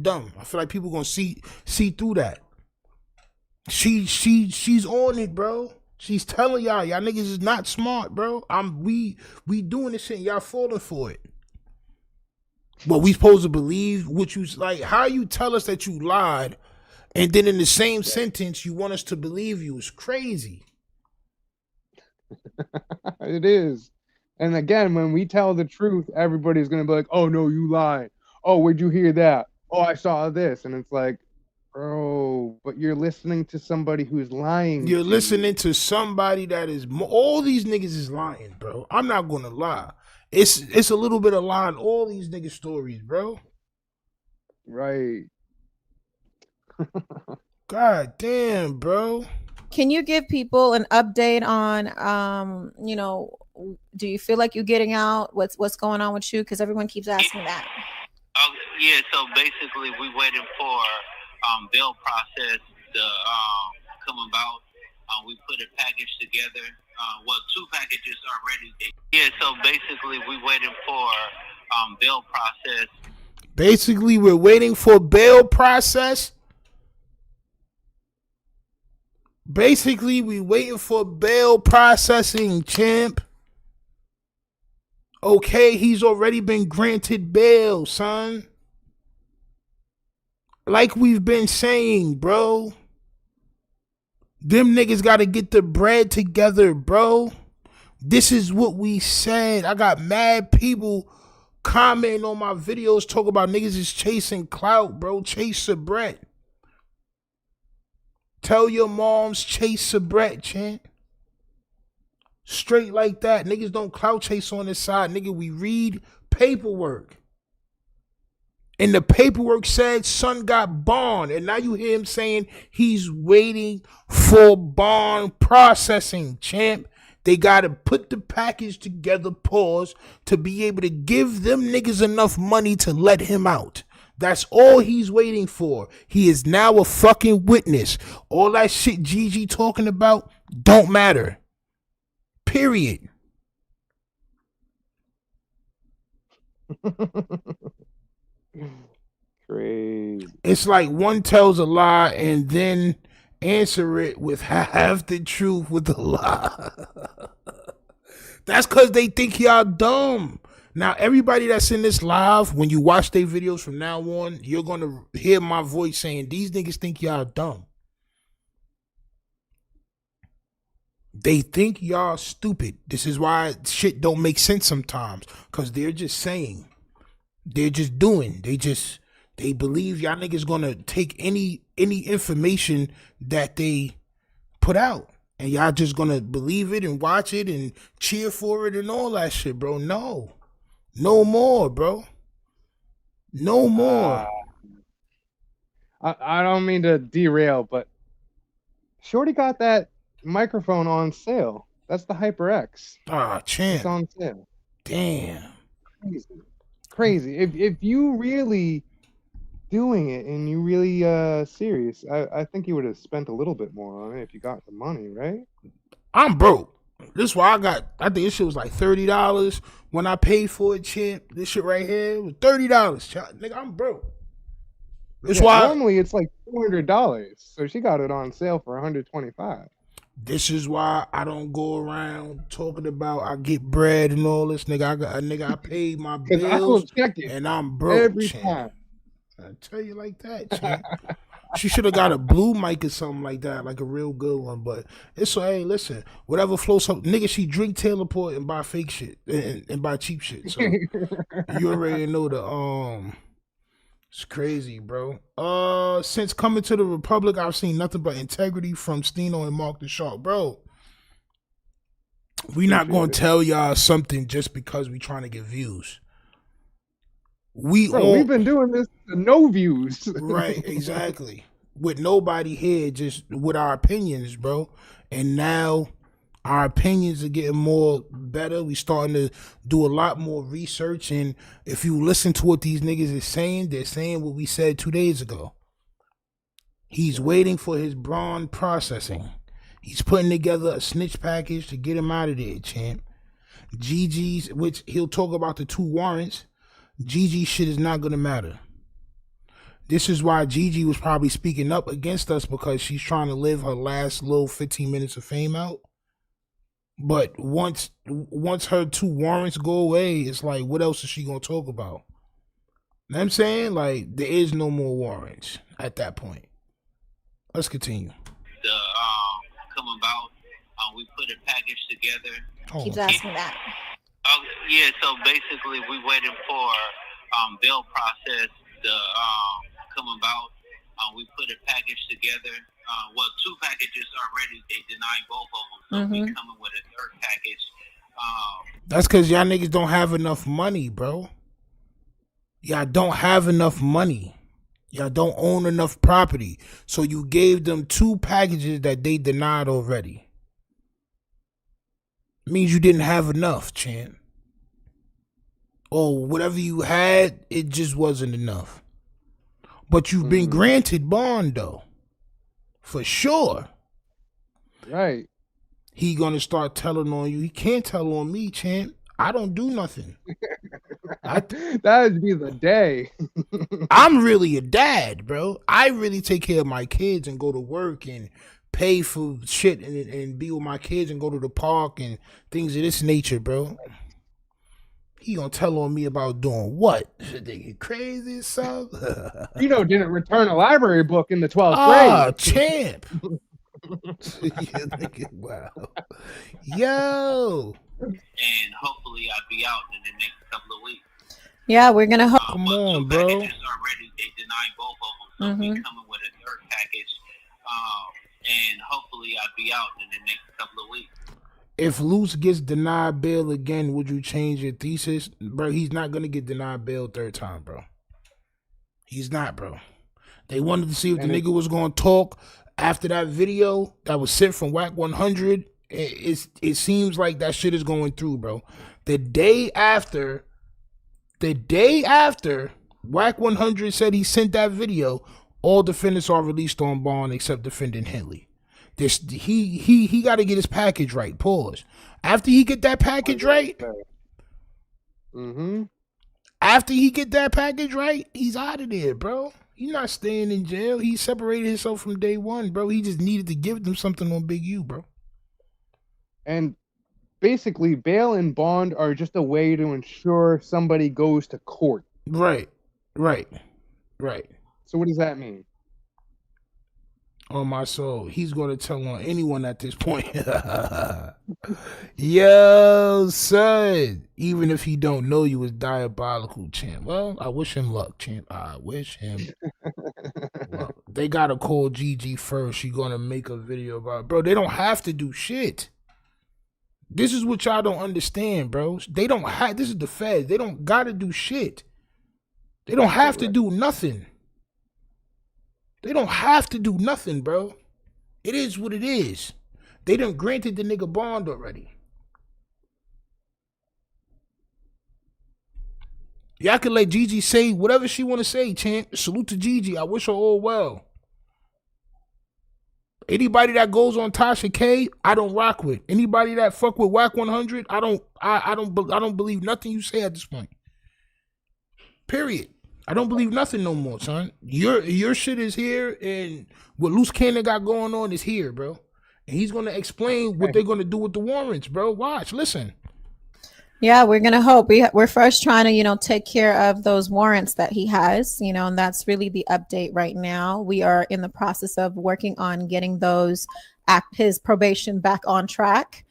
dumb. I feel like people gonna see through that. She's on it, bro. She's telling y'all niggas is not smart, bro. We doing this shit and y'all falling for it. But we supposed to believe what you like? How you tell us that you lied, and then in the same sentence you want us to believe you? Is crazy. It is. And again, when we tell the truth, everybody's gonna be like, "Oh no, you lied. Oh, where'd you hear that? Oh, I saw this." And it's like, bro, but you're listening to somebody who's lying. You're listening to somebody that is. All these niggas is lying, bro. I'm not gonna lie. It's a little bit of lie in all these niggas' stories, bro. Right. God damn, bro. Can you give people an update on, do you feel like you're getting out? What's going on with you? Because everyone keeps asking that. Oh, yeah. So basically, we waiting for bail process to come about. We put a package together. Two packages already. Yeah. So basically, we waiting for bail process. Basically, we're waiting for bail process. Basically, we waiting for bail processing, champ. Okay, he's already been granted bail, son. Like we've been saying, bro. Them niggas got to get the bread together, bro. This is what we said. I got mad people commenting on my videos talking about niggas is chasing clout, bro. Chase the bread. Tell your moms chase the bread, chant. Straight like that. Niggas don't clout chase on this side. Nigga, we read paperwork. And the paperwork said son got bond. And now you hear him saying he's waiting for bond processing, champ. They got to put the package together, pause, to be able to give them niggas enough money to let him out. That's all he's waiting for. He is now a fucking witness. All that shit Gigi talking about don't matter. Period. Crazy. It's like one tells a lie and then answer it with half the truth with a lie. That's because they think y'all dumb. Now, everybody that's in this live, when you watch their videos from now on, you're going to hear my voice saying, these niggas think y'all dumb. They think y'all stupid. This is why shit don't make sense sometimes. Because they're just saying. They're just doing. They believe y'all niggas gonna take any information that they put out. And y'all just gonna believe it and watch it and cheer for it and all that shit, bro. No. No more, bro. No more. I don't mean to derail, but Shorty got that microphone on sale. That's the HyperX. Ah, champ. It's on sale. Damn. Crazy. If you really doing it and you really serious, I think you would have spent a little bit more on it if you got the money, right? I'm broke. This is why I think this shit was like $30 when I paid for it, champ. This shit right here was $30. Nigga, I'm broke. This why normally it's like $200. So she got it on sale for $125. This is why I don't go around talking about I get bread and all this. I paid my bills and I'm broke. Every time. I tell you like that, champ. She should have got a blue mic or something like that, like a real good one. But it's so, hey, listen, whatever floats up. Nigga, she drink Taylorport and buy fake shit and buy cheap shit. So you already know it's crazy, bro. Since coming to the Republic, I've seen nothing but integrity from STEENO and Mark the Shark, bro. We not gonna tell y'all something just because we trying to get views. We've been doing this to no views. Right, exactly. With nobody here, just with our opinions, bro. And now our opinions are getting more better. We starting to do a lot more research. And if you listen to what these niggas is saying, they're saying what we said 2 days ago. He's waiting for his bond processing. He's putting together a snitch package to get him out of there, champ. Gigi's, which he'll talk about the 2 warrants. Gigi shit is not going to matter. This is why Gigi was probably speaking up against us, because she's trying to live her last little 15 minutes of fame out. But once her 2 warrants go away, it's like, what else is she going to talk about? You know what I'm saying? Like, there is no more warrants at that point. Let's continue. Come about, we put a package together. Keeps asking that. Yeah, so basically we waited for bail process to come about. We put a package together. 2 packages already. They denied both of them. So we coming with a 3rd package. That's because y'all niggas don't have enough money, bro. Y'all don't have enough money. Y'all don't own enough property. So you gave them 2 packages that they denied already. Means you didn't have enough, champ. Or whatever you had, it just wasn't enough. But you've been granted bond, though. For sure. Right. He gonna start telling on you. He can't tell on me, champ. I don't do nothing. That would be the day. I'm really a dad, bro. I really take care of my kids and go to work and pay for shit and be with my kids and go to the park and things of this nature, bro. He gonna tell on me about doing what? They crazy stuff. Didn't return a library book in the 12th grade. Ah, champ. Wow. Yo. And hopefully I'll be out in the next couple of weeks. Yeah, we're gonna hope. Come But on, two bro. packages already, they denied both of them. So we coming with a third package. And hopefully I'll be out in the next couple of weeks. If Luce gets denied bail again, would you change your thesis? Bro, he's not going to get denied bail third time, bro. He's not, bro. They wanted to see if the nigga was going to talk after that video that was sent from Whack 100. It seems like that shit is going through, bro. The day after Whack 100 said he sent that video, all defendants are released on bond except defendant Henley. He got to get his package right. Pause. After he get that package right, after he get that package right, he's out of there, bro. He's not staying in jail. He separated himself from day one, bro. He just needed to give them something on Big U, bro. And basically, bail and bond are just a way to ensure somebody goes to court. Right. So what does that mean? On my soul, he's going to tell on anyone at this point. Yo, son. Even if he don't know you, is diabolical, champ. Well, I wish him luck, champ. I wish him luck. They got to call Gigi first. She going to make a video about it. Bro, they don't have to do shit. This is what y'all don't understand, bro. They don't have, this is the Feds. They don't got to do shit. They don't have to do nothing. They don't have to do nothing, bro. It is what it is. They done granted the nigga bond already. Y'all can let Gigi say whatever she want to say, champ. Salute to Gigi. I wish her all well. Anybody that goes on Tasha K, I don't rock with. Anybody that fuck with Whack 100, I don't believe nothing you say at this point. Period. I don't believe nothing no more, son. Your shit is here, and what Luce Cannon got going on is here, bro. And he's gonna explain what they're gonna do with the warrants, bro. Watch, listen. Yeah, we're gonna hope. We're first trying to, take care of those warrants that he has, and that's really the update right now. We are in the process of working on getting his probation back on track.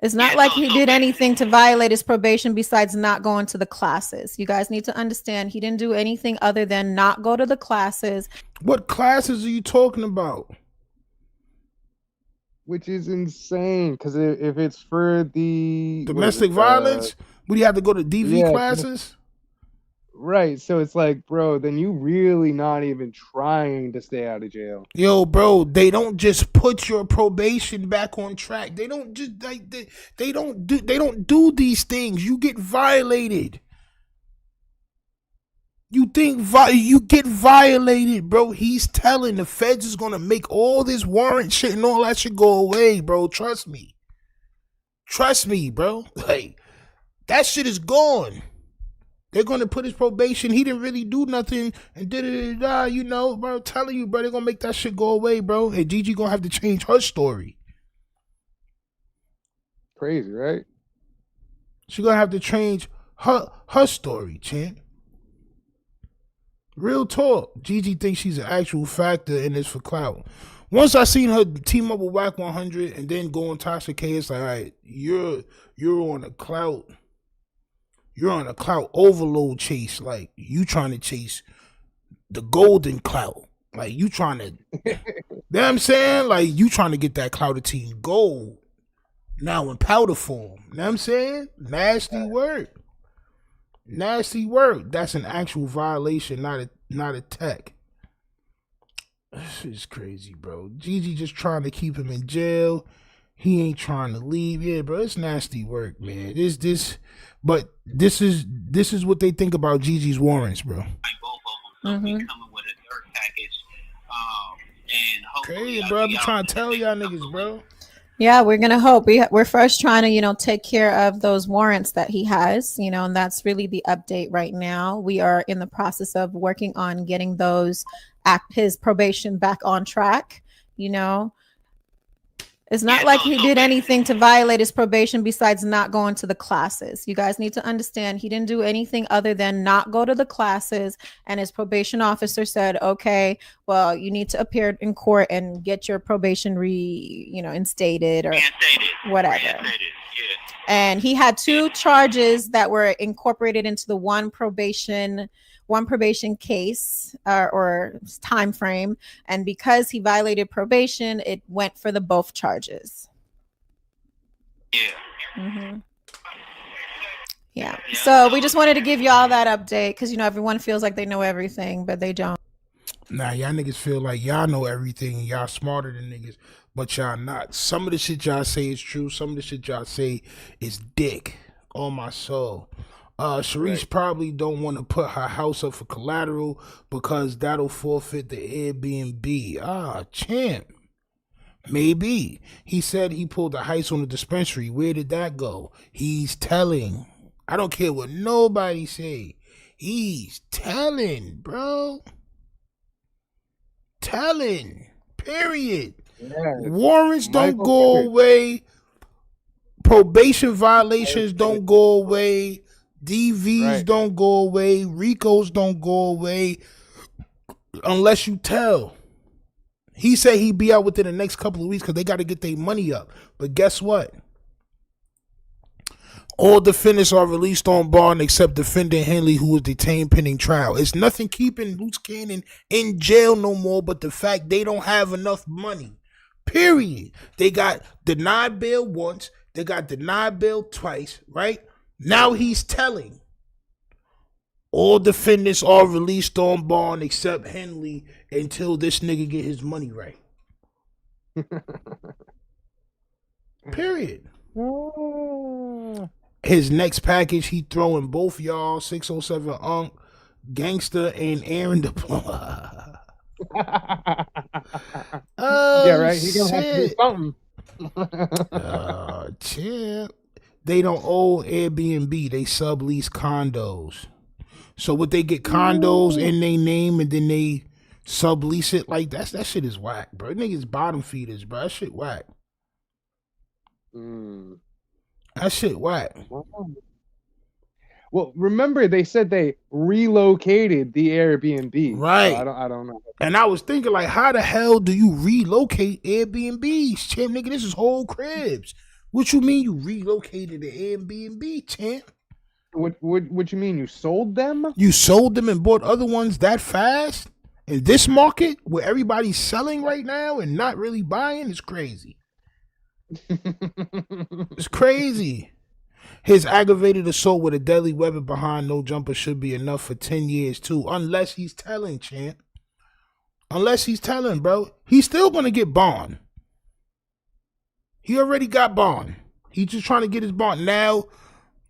It's not like he did anything to violate his probation besides not going to the classes. You guys need to understand he didn't do anything other than not go to the classes. What classes are you talking about? Which is insane, because if it's for the domestic violence, would you have to go to DV classes? Right, so it's like, bro, then you really not even trying to stay out of jail. Yo, bro, they don't just put your probation back on track. They don't just they don't do these things. You get violated. You think you get violated, bro. He's telling the feds is gonna make all this warrant shit and all that shit go away, bro. Trust me, bro. Like, that shit is gone. They're gonna put his probation. He didn't really do nothing, and bro. Telling you, bro, they're gonna make that shit go away, bro. And Gigi gonna have to change her story. Crazy, right? She gonna have to change her story, champ. Real talk. Gigi thinks she's an actual factor in this for clout. Once I seen her team up with Whack 100 and then go on Tasha K, it's like, all right, you're on a clout. You're on a clout overload chase. Like, you trying to chase the golden clout. Like, you trying to, you know what I'm saying? Like, you trying to get that clout of team gold now in powder form. You know what I'm saying? Nasty work. That's an actual violation, not a tech. This is crazy, bro. Gigi just trying to keep him in jail. He ain't trying to leave. Yeah, bro, it's nasty work, man. But this is what they think about Gigi's warrants, bro. Coming with a third package. Okay, bro, I'm trying to tell y'all niggas, bro. Yeah, we're gonna hope. We're first trying to, take care of those warrants that he has, and that's really the update right now. We are in the process of working on getting his probation back on track. It's not like he did anything to violate his probation besides not going to the classes. You guys need to understand he didn't do anything other than not go to the classes. And his probation officer said, okay, well, you need to appear in court and get your probation instated or whatever. And he had 2 charges that were incorporated into the one probation case or time frame, and because he violated probation, it went for the both charges. Yeah. So we just wanted to give y'all that update because everyone feels like they know everything, but they don't. Nah, y'all niggas feel like y'all know everything and y'all smarter than niggas, but y'all not. Some of the shit y'all say is true. Some of the shit y'all say is dick on my soul. Sharice probably don't want to put her house up for collateral because that'll forfeit the Airbnb. Champ. Maybe. He said he pulled a heist on the dispensary. Where did that go? He's telling. I don't care what nobody say. He's telling, bro. Telling. Period. Warrants don't go away. Probation violations don't go away. DVs don't go away. RICOs don't go away unless you tell. He said he'd be out within the next couple of weeks because they got to get their money up. But guess what? All defendants are released on bond except defendant Henley, who was detained pending trial. It's nothing keeping Luce Cannon in jail no more but the fact they don't have enough money. Period. They got denied bail once. They got denied bail twice, right? Now he's telling. All defendants are released on bond except Henley until this nigga get his money right. Period. His next package, he throwing both y'all, 607 Unk, Gangster, and Aaron Diploma. Yeah, right. He gonna have to do something. Champ. They don't own Airbnb. They sublease condos. So would they get condos in their name and then they sublease it? Like that shit is whack, bro. Niggas bottom feeders, bro. That shit whack. That shit whack. Well, remember they said they relocated the Airbnb. Right. So I don't know. And I was thinking, like, how the hell do you relocate Airbnbs, champ? Nigga, this is whole cribs. What you mean you relocated the Airbnb, champ? What you mean? You sold them? You sold them and bought other ones that fast? In this market where everybody's selling right now and not really buying? It's crazy. It's crazy. His aggravated assault with a deadly weapon behind no jumper should be enough for 10 years too. Unless he's telling, champ. Unless he's telling, bro. He's still going to get bond. He already got bond. He's just trying to get his bond. Now,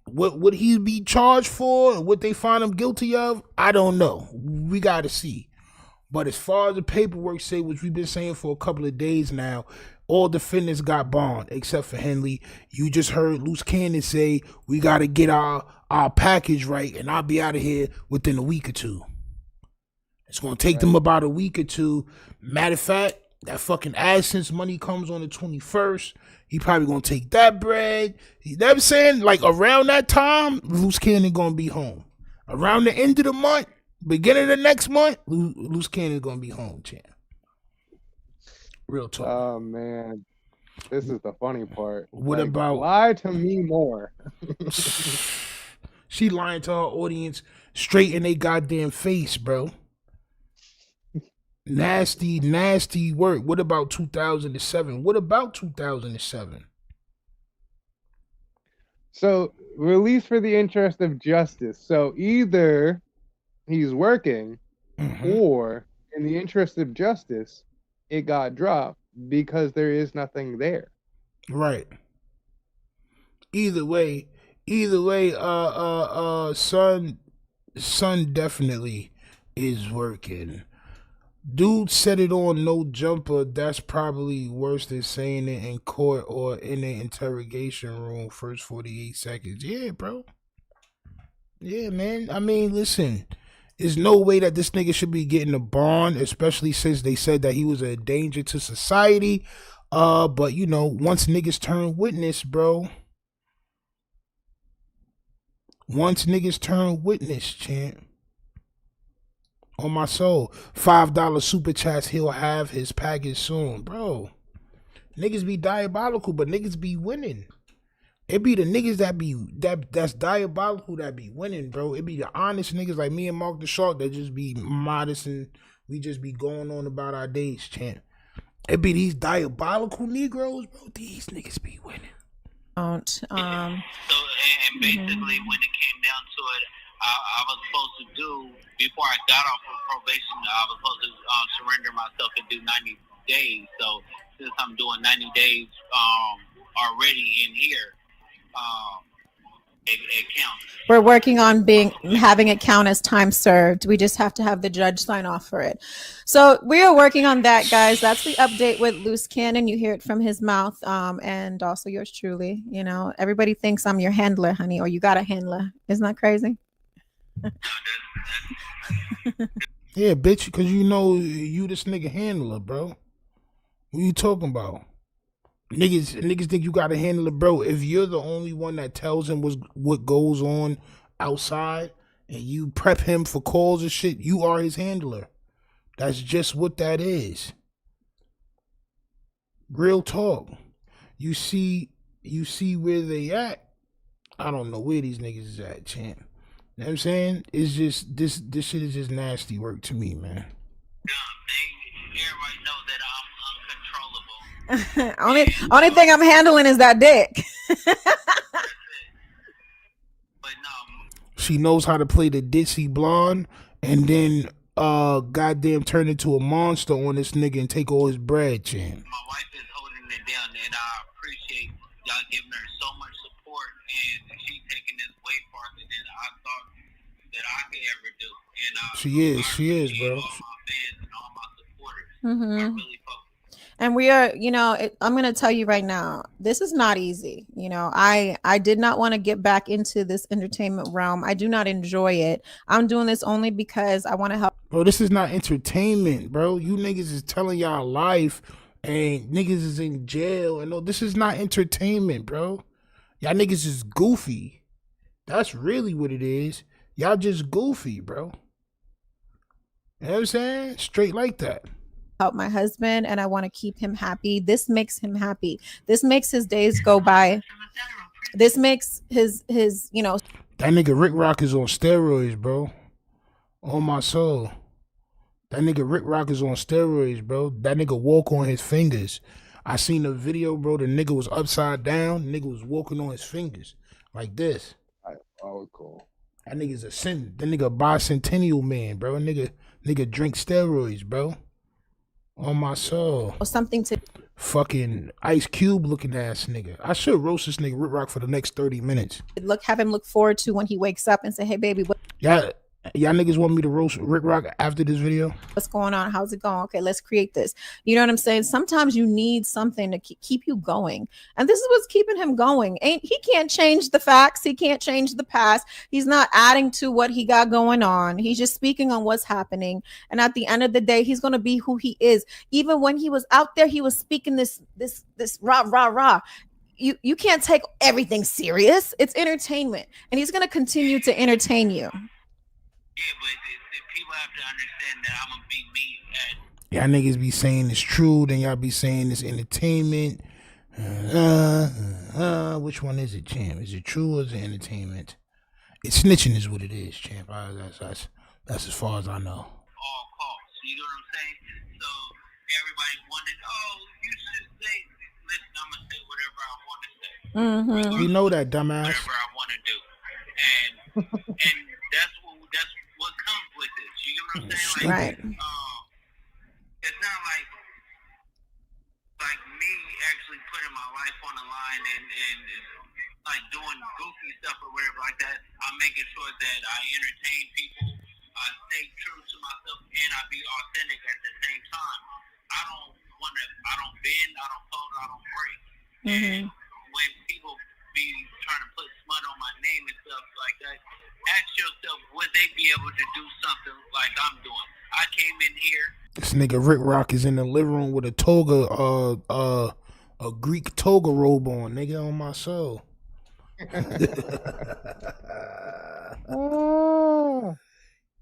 what would he be charged for and what they find him guilty of? I don't know. We got to see. But as far as the paperwork say, which we've been saying for a couple of days now, all defendants got bond except for Henley. You just heard Luce Cannon say, we got to get our package right and I'll be out of here within a week or two. It's going to take them about a week or two. Matter of fact, that fucking AdSense money comes on the 21st. He probably going to take that bread. You know what I'm saying? Like around that time, Luce Cannon going to be home. Around the end of the month, beginning of the next month, Luce Cannon going to be home, champ. Real talk. Oh, man. This is the funny part. What about... Lie to me more. She lying to her audience straight in their goddamn face, bro. Nasty, nasty work. What about 2007? What about 2007? So, release for the interest of justice. So, either he's working or in the interest of justice, it got dropped because there is nothing there. Right. Either way, son definitely is working. Dude said it on no jumper. That's probably worse than saying it in court or in an interrogation room first 48 seconds. Yeah, bro. Yeah, man. I mean, listen. There's no way that this nigga should be getting a bond, especially since they said that he was a danger to society. But you know, once niggas turn witness, bro. Once niggas turn witness, champ. On my soul. $5 super chats, he'll have his package soon. Bro. Niggas be diabolical, but niggas be winning. It be the niggas that's diabolical that be winning, bro. It be the honest niggas like me and Mark the Shark that just be modest and we just be going on about our days, champ. It be these diabolical Negroes, bro. These niggas be winning. So, and basically, when it came down to it, I was supposed to do, before I got off of probation, I was supposed to surrender myself and do 90 days. So, since I'm doing 90 days already in here, it counts. We're working on having it count as time served. We just have to have the judge sign off for it. So we are working on that, guys. That's the update with Luce Cannon. You hear it from his mouth, and also yours truly. You know, everybody thinks I'm your handler, honey, or you got a handler. Isn't that crazy? Yeah, bitch, because you know you this nigga handler, bro. What you talking about? Niggas think you got a handler, bro. If you're the only one that tells him what goes on outside and you prep him for calls and shit, you are his handler. That's just what that is. Real talk. You see where they at. I don't know where these niggas is at, champ. You know what I'm saying? It's just this shit is just nasty work to me, man. Everybody know that I'm uncontrollable. only thing I'm handling is that dick. But no. She knows how to play the ditzy blonde and then goddamn turn into a monster on this nigga and take all his bread, champ. My wife is holding it down, and I appreciate y'all giving her so much support, and she's taking this way farther than I thought that I could ever do. And she is, bro. All my fans and all my supporters. Mm-hmm. I really focus. And we are, you know, I'm going to tell you right now, this is not easy. You know, I did not want to get back into this entertainment realm. I do not enjoy it. I'm doing this only because I want to help. Bro, this is not entertainment, bro. You niggas is telling y'all life and niggas is in jail. And no, this is not entertainment, bro. Y'all niggas is goofy. That's really what it is. Y'all just goofy, bro. You know what I'm saying? Straight like that. Help my husband, and I want to keep him happy. This makes him happy. This makes his days go by. This makes his you know. That nigga Rick Rock is on steroids, bro. On my soul. That nigga Rick Rock is on steroids, bro. That nigga walk on his fingers. I seen the video, bro. The nigga was upside down. The nigga was walking on his fingers like this. Oh, cool. That nigga's a that nigga a bicentennial man, bro. Nigga drink steroids, bro. On my soul. Something to fucking Ice Cube looking ass nigga. I should roast this nigga Rick Rock for the next 30 minutes. Have him look forward to when he wakes up and say, hey baby, Y'all niggas want me to roast Rick Rock after this video? What's going on? How's it going? Okay, let's create this. You know what I'm saying? Sometimes you need something to keep you going. And this is what's keeping him going. He can't change the facts. He can't change the past. He's not adding to what he got going on. He's just speaking on what's happening. And at the end of the day, he's going to be who he is. Even when he was out there, he was speaking this rah, rah, rah. You can't take everything serious. It's entertainment. And he's going to continue to entertain you. Yeah, but people have to understand that I'm gonna be me. Y'all niggas be saying it's true, then y'all be saying it's entertainment. Which one is it, champ? Is it true or is it entertainment? It's snitching is what it is, champ. That's as far as I know. All calls, you know what I'm saying? So everybody wanted, you should say, listen, I'm gonna say whatever I want to say. Mm-hmm. You know that, dumbass. Whatever I want to do, and that's what comes with this. You get what I'm saying? Right. It's not like me actually putting my life on the line and like doing goofy stuff or whatever like that. I'm making sure that I entertain people, I stay true to myself, and I be authentic at the same time. I don't bend, I don't fold, I don't break. Mm-hmm. And when people be trying to put smut on my name and stuff like that, ask yourself, would they be able to do something like I'm doing? I came in here. This nigga Rick Rock is in the living room with a toga, a Greek toga robe on, nigga, on my soul.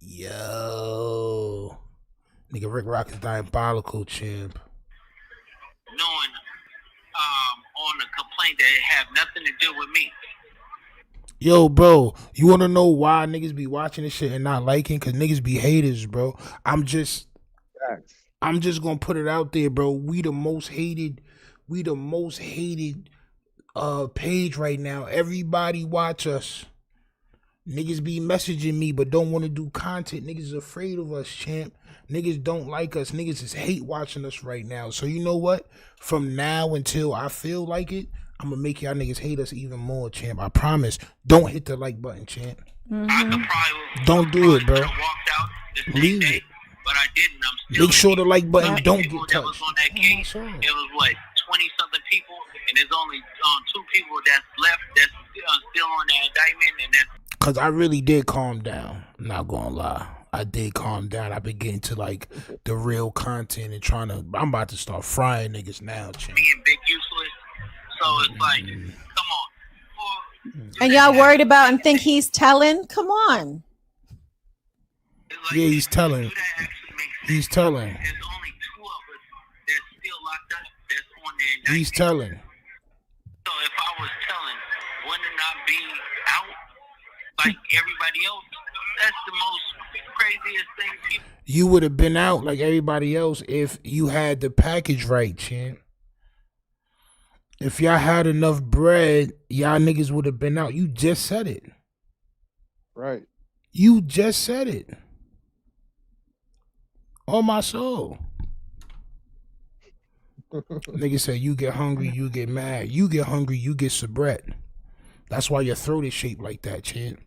Yo, nigga Rick Rock is diabolical, champ. Knowing on a complaint that have nothing to do with me. Yo, bro, you wanna know why niggas be watching this shit and not liking? Cause niggas be haters, bro. I'm just gonna put it out there, bro. We the most hated page right now. Everybody watch us. Niggas be messaging me but don't want to do content. Niggas is afraid of us, champ. Niggas don't like us. Niggas just hate watching us right now. So you know what? From now until I feel like it, I'm gonna make y'all niggas hate us even more, champ. I promise. Don't hit the like button, champ. Don't do it, bro. Leave it. But I didn't. I'm still make sure the like button don't get touched. That was on that case. It was what, 20-something people, and there's only 2 people that's left that's still on that indictment, and that's. Cause I really did calm down. I'm not gonna lie. I did calm down. I've been getting to like the real content and I'm about to start frying niggas now, champ. Being big useless. So it's like, come on. And y'all worried about and think he's telling? Come on. Like, yeah, he's telling. He's telling. There's only 2 of us that's still locked up that's on the indictment. He's telling. So if I was telling, wouldn't I be out like everybody else? That's the most craziest thing people. You would have been out like everybody else if you had the package right, champ. If y'all had enough bread, y'all niggas would have been out. You just said it. Right. You just said it. On my soul. Nigga said you get hungry, you get mad. You get hungry, you get soubrette. That's why your throat is shaped like that, champ.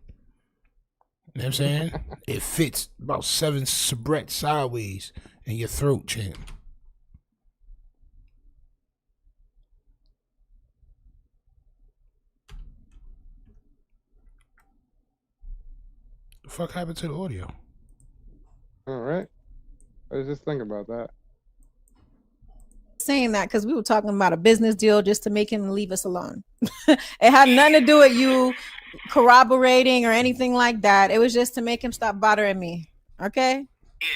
You know what I'm saying? It fits about 7 soubrette sideways in your throat, champ. The fuck happened to the audio? All right. I was just thinking about that. Saying that because we were talking about a business deal just to make him leave us alone. It had nothing to do with you corroborating or anything like that. It was just to make him stop bothering me. Okay? So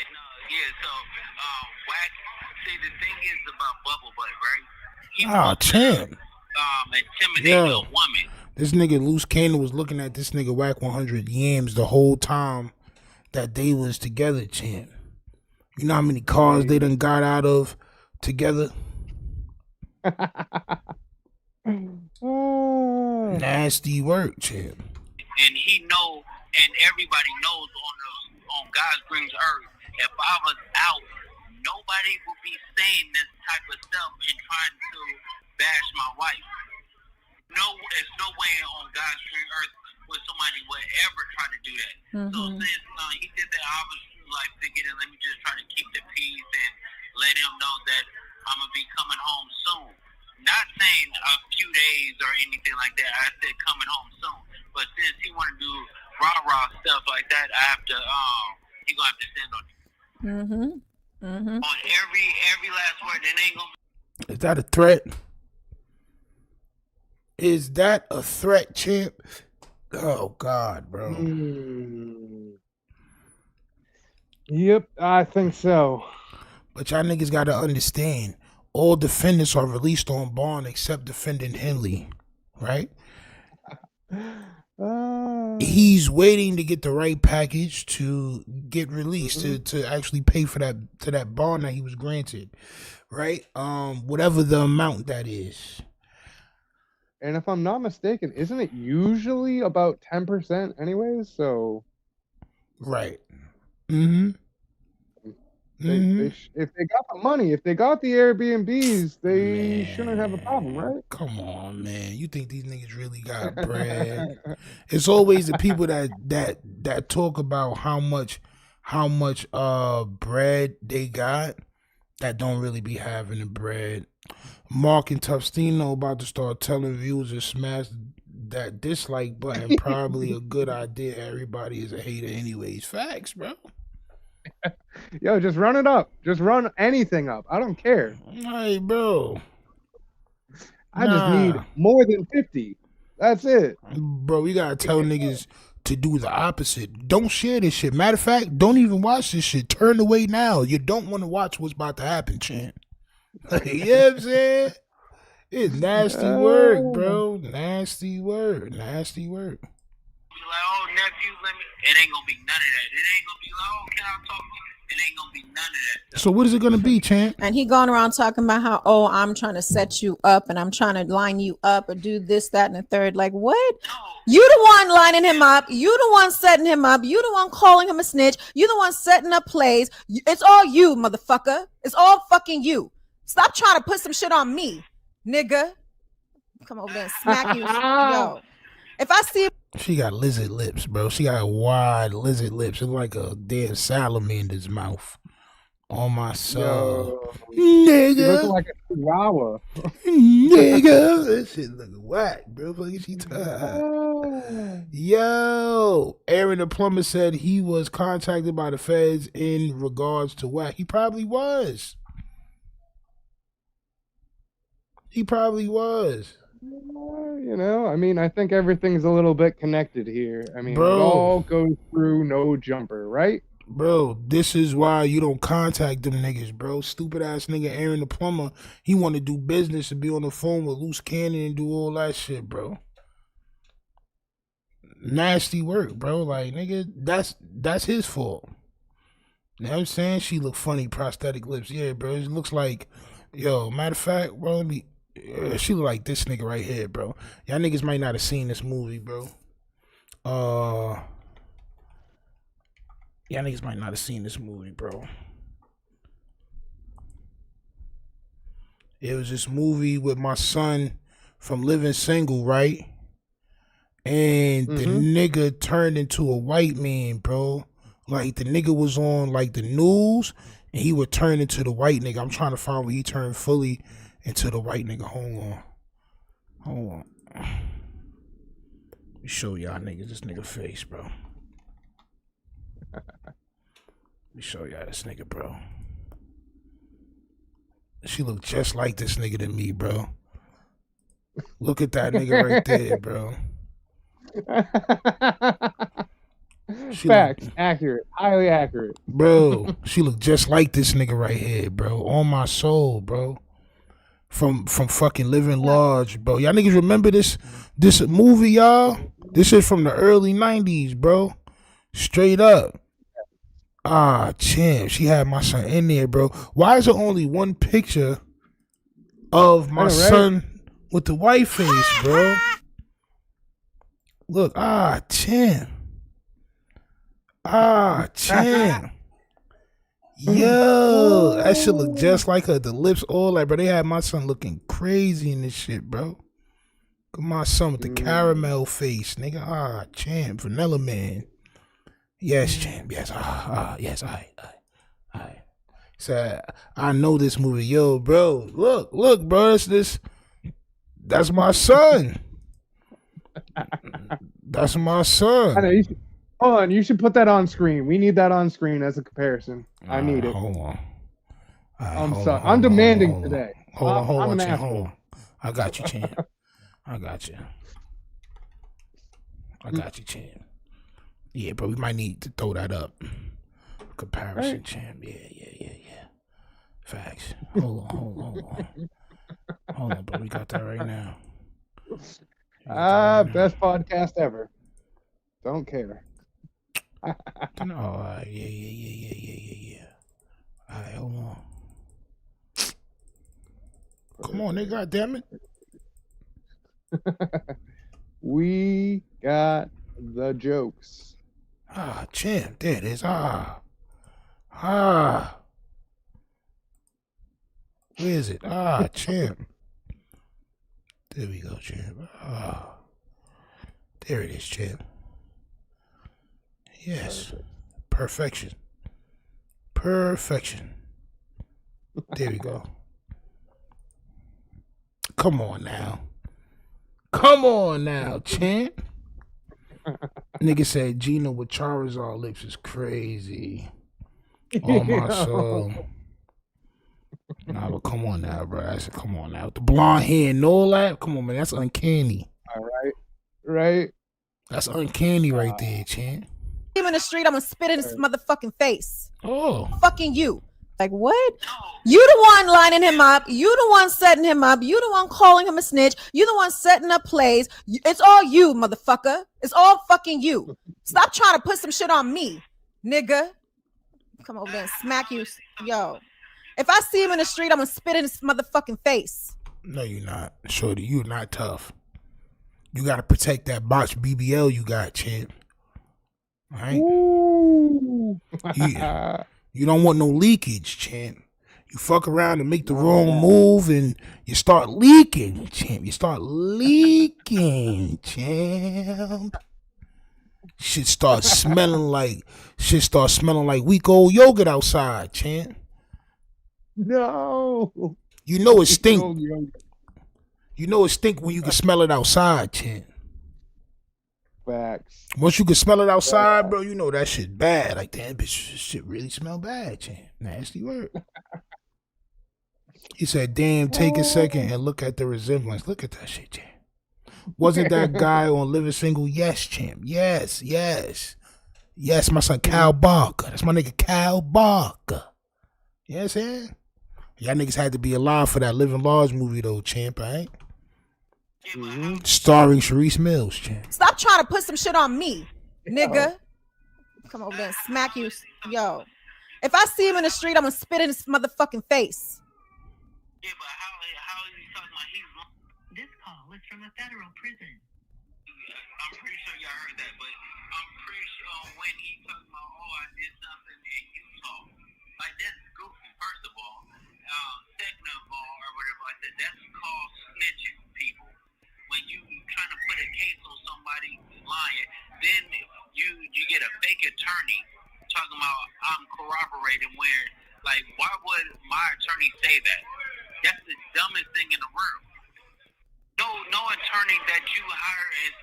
Wack, see, the thing is about Bubble Butt, right? He champ. Intimidating a woman. This nigga Luce Cannon was looking at this nigga Wack 100 Yams the whole time that they was together, champ. You know how many cars they done got out of together? Nasty work, champ. And he know, and everybody knows on God's green earth, if I was out, nobody would be saying this type of stuff and trying to bash my wife. No, there's no way on God's green earth where somebody would ever try to do that. So since he did that, I was like thinking, let me just try to keep the peace and let him know that I'm gonna be coming home soon. Not saying a few days or anything like that. I said coming home soon. But since he want to do rah-rah stuff like that, I have to he gonna have to stand on it. On every last word. It ain't gonna. Is that a threat? Is that a threat, champ? Oh God, bro. Yep, I think so. But y'all niggas gotta understand, all defendants are released on bond except defendant Henley, right? He's waiting to get the right package to get released, to actually pay for that bond that he was granted, right? Whatever the amount that is. And if I'm not mistaken, isn't it usually about 10% anyways? So, right. If they got the money, if they got the Airbnbs, they shouldn't have a problem, right? Come on, man. You think these niggas really got bread? It's always the people that talk about how much bread they got that don't really be having the bread. Mark and TUFF STEENO about to start telling viewers to smash that dislike button. Probably a good idea. Everybody is a hater anyways. Facts, bro. Yo, just run it up. Just run anything up. I don't care. Hey, bro. I just need more than 50. That's it. Bro, we gotta tell niggas to do the opposite. Don't share this shit. Matter of fact, don't even watch this shit. Turn away now. You don't want to watch what's about to happen, champ. You know what I'm saying? It's nasty work, bro. Nasty work. Nasty work. Be like, oh, nephew, it ain't gonna be none of that. It ain't gonna be like, oh, can I talk to you? It ain't gonna be none of that. So what is it gonna be, champ? And he going around talking about how, oh, I'm trying to set you up and I'm trying to line you up or do this, that, and the third. Like, what? You the one lining him up. You the one setting him up. You the one calling him a snitch. You the one setting up plays. It's all you, motherfucker. It's all fucking you. Stop trying to put some shit on me, nigga. Come over there and smack you. Yo. If I see... She got lizard lips, bro. She got wide lizard lips. It's like a damn salamander's mouth. On my soul. Nigga. You look like a chihuahua. Nigga. This shit look whack, bro. What is she talking? Yo. Aaron the plumber said he was contacted by the feds in regards to whack. He probably was. He probably was. You know, I mean, I think everything's a little bit connected here. I mean, bro, it all goes through no jumper, right? Bro, this is why you don't contact them niggas, bro. Stupid ass nigga Aaron the plumber, he want to do business and be on the phone with Luce Cannon and do all that shit, bro. Nasty work, bro. Like, nigga, that's his fault. You know what I'm saying? She look funny, prosthetic lips. Yeah, bro. It looks like, yo, matter of fact, bro, she look like this nigga right here, bro. Y'all niggas might not have seen this movie, bro. Y'all niggas might not have seen this movie, bro. It was this movie with my son from Living Single, right? And the nigga turned into a white man, bro. Like, the nigga was on, like, the news, and he would turn into the white nigga. I'm trying to find where he turned fully into the white nigga. Hold on. Let me show y'all niggas this nigga face, bro. Let me show y'all this nigga, bro. She look just like this nigga to me, bro. Look at that nigga right there, bro. Facts. Accurate. Highly accurate. Bro, she look just like this nigga right here, bro. On my soul, bro. From fucking Living Large, bro. Y'all niggas remember this movie, y'all? This is from the early 90s, bro. Straight up. Champ, she had my son in there, bro. Why is there only one picture of my son with the white face, bro? Look, champ. Champ. Yo, that shit look just like her. The lips, all that, bro. They had my son looking crazy in this shit, bro. Look at my son with the caramel face, nigga. Champ, Vanilla Man. Yes, champ. Yes. Yes. I. So I know this movie. Yo, bro. Look, bro. That's my son. That's my son. I know you should, hold on. You should put that on screen. We need that on screen as a comparison. I need it. Hold on. I'm sorry. I'm demanding today. Hold on, champ. Hold on. I got you, champ. I got you, champ. Yeah, bro, we might need to throw that up. Comparison, right. Champ. Yeah. Facts. Hold on, bro. We got that right now. Best podcast ever. Don't care. No, yeah. All right, hold on. Come on, nigga, goddammit. We got the jokes. Champ, there it is. Where is it? Champ. There we go, champ. There it is, champ. Yes. Perfection. There we go. Come on now, champ. Nigga said Gina with Charizard lips is crazy. Oh my soul. Nah, but come on now, bro. Come on now. The blonde hair and all that. Come on, man. That's uncanny. All right. Right. That's uncanny right there, champ. Him in the street, I'm gonna spit in his motherfucking face. Oh. Fucking you. Like what? You the one lining him up. You the one setting him up. You the one calling him a snitch. You the one setting up plays. It's all you, motherfucker. It's all fucking you. Stop trying to put some shit on me, nigga. Come over there and smack you. Yo. If I see him in the street, I'm gonna spit in his motherfucking face. No, you're not. Shorty, you're not tough. You gotta protect that botched BBL you got, champ. All right? You don't want no leakage, champ. You fuck around and make the wrong move and you start leaking, champ. You start leaking, champ. Shit starts smelling like week old yogurt outside, champ. No. You know it stink. You know it stink when you can smell it outside, champ. Facts. Once you can smell it outside, bro, you know that shit bad. Like, damn, bitch, this shit really smell bad, champ. Nasty word. He said, damn, take a second and look at the resemblance. Look at that shit, champ. Wasn't that guy on Living Single? Yes, champ. Yes. Yes, my son, Cal Barker. That's my nigga, Cal Barker. You know what I'm saying? Y'all niggas had to be alive for that Living Large movie, though, champ, right? Starring Sharice Mills, champ. Stop trying to put some shit on me, nigga. Come over there and smack you. Yo. If I see him in the street, I'm gonna spit in his motherfucking face. Yeah, but how are you talking about This call is from a federal prison. I'm pretty sure y'all heard that, but I'm pretty sure when he talking about, I did something in Utah. Like, that's goofy, first of all. Second of all, or whatever like that, that's called snitching, people. When you trying to put a case on somebody lying, then you get a fake attorney talking about I'm corroborating where, like, why would my attorney say that? That's the dumbest thing in the world. No attorney that you hire and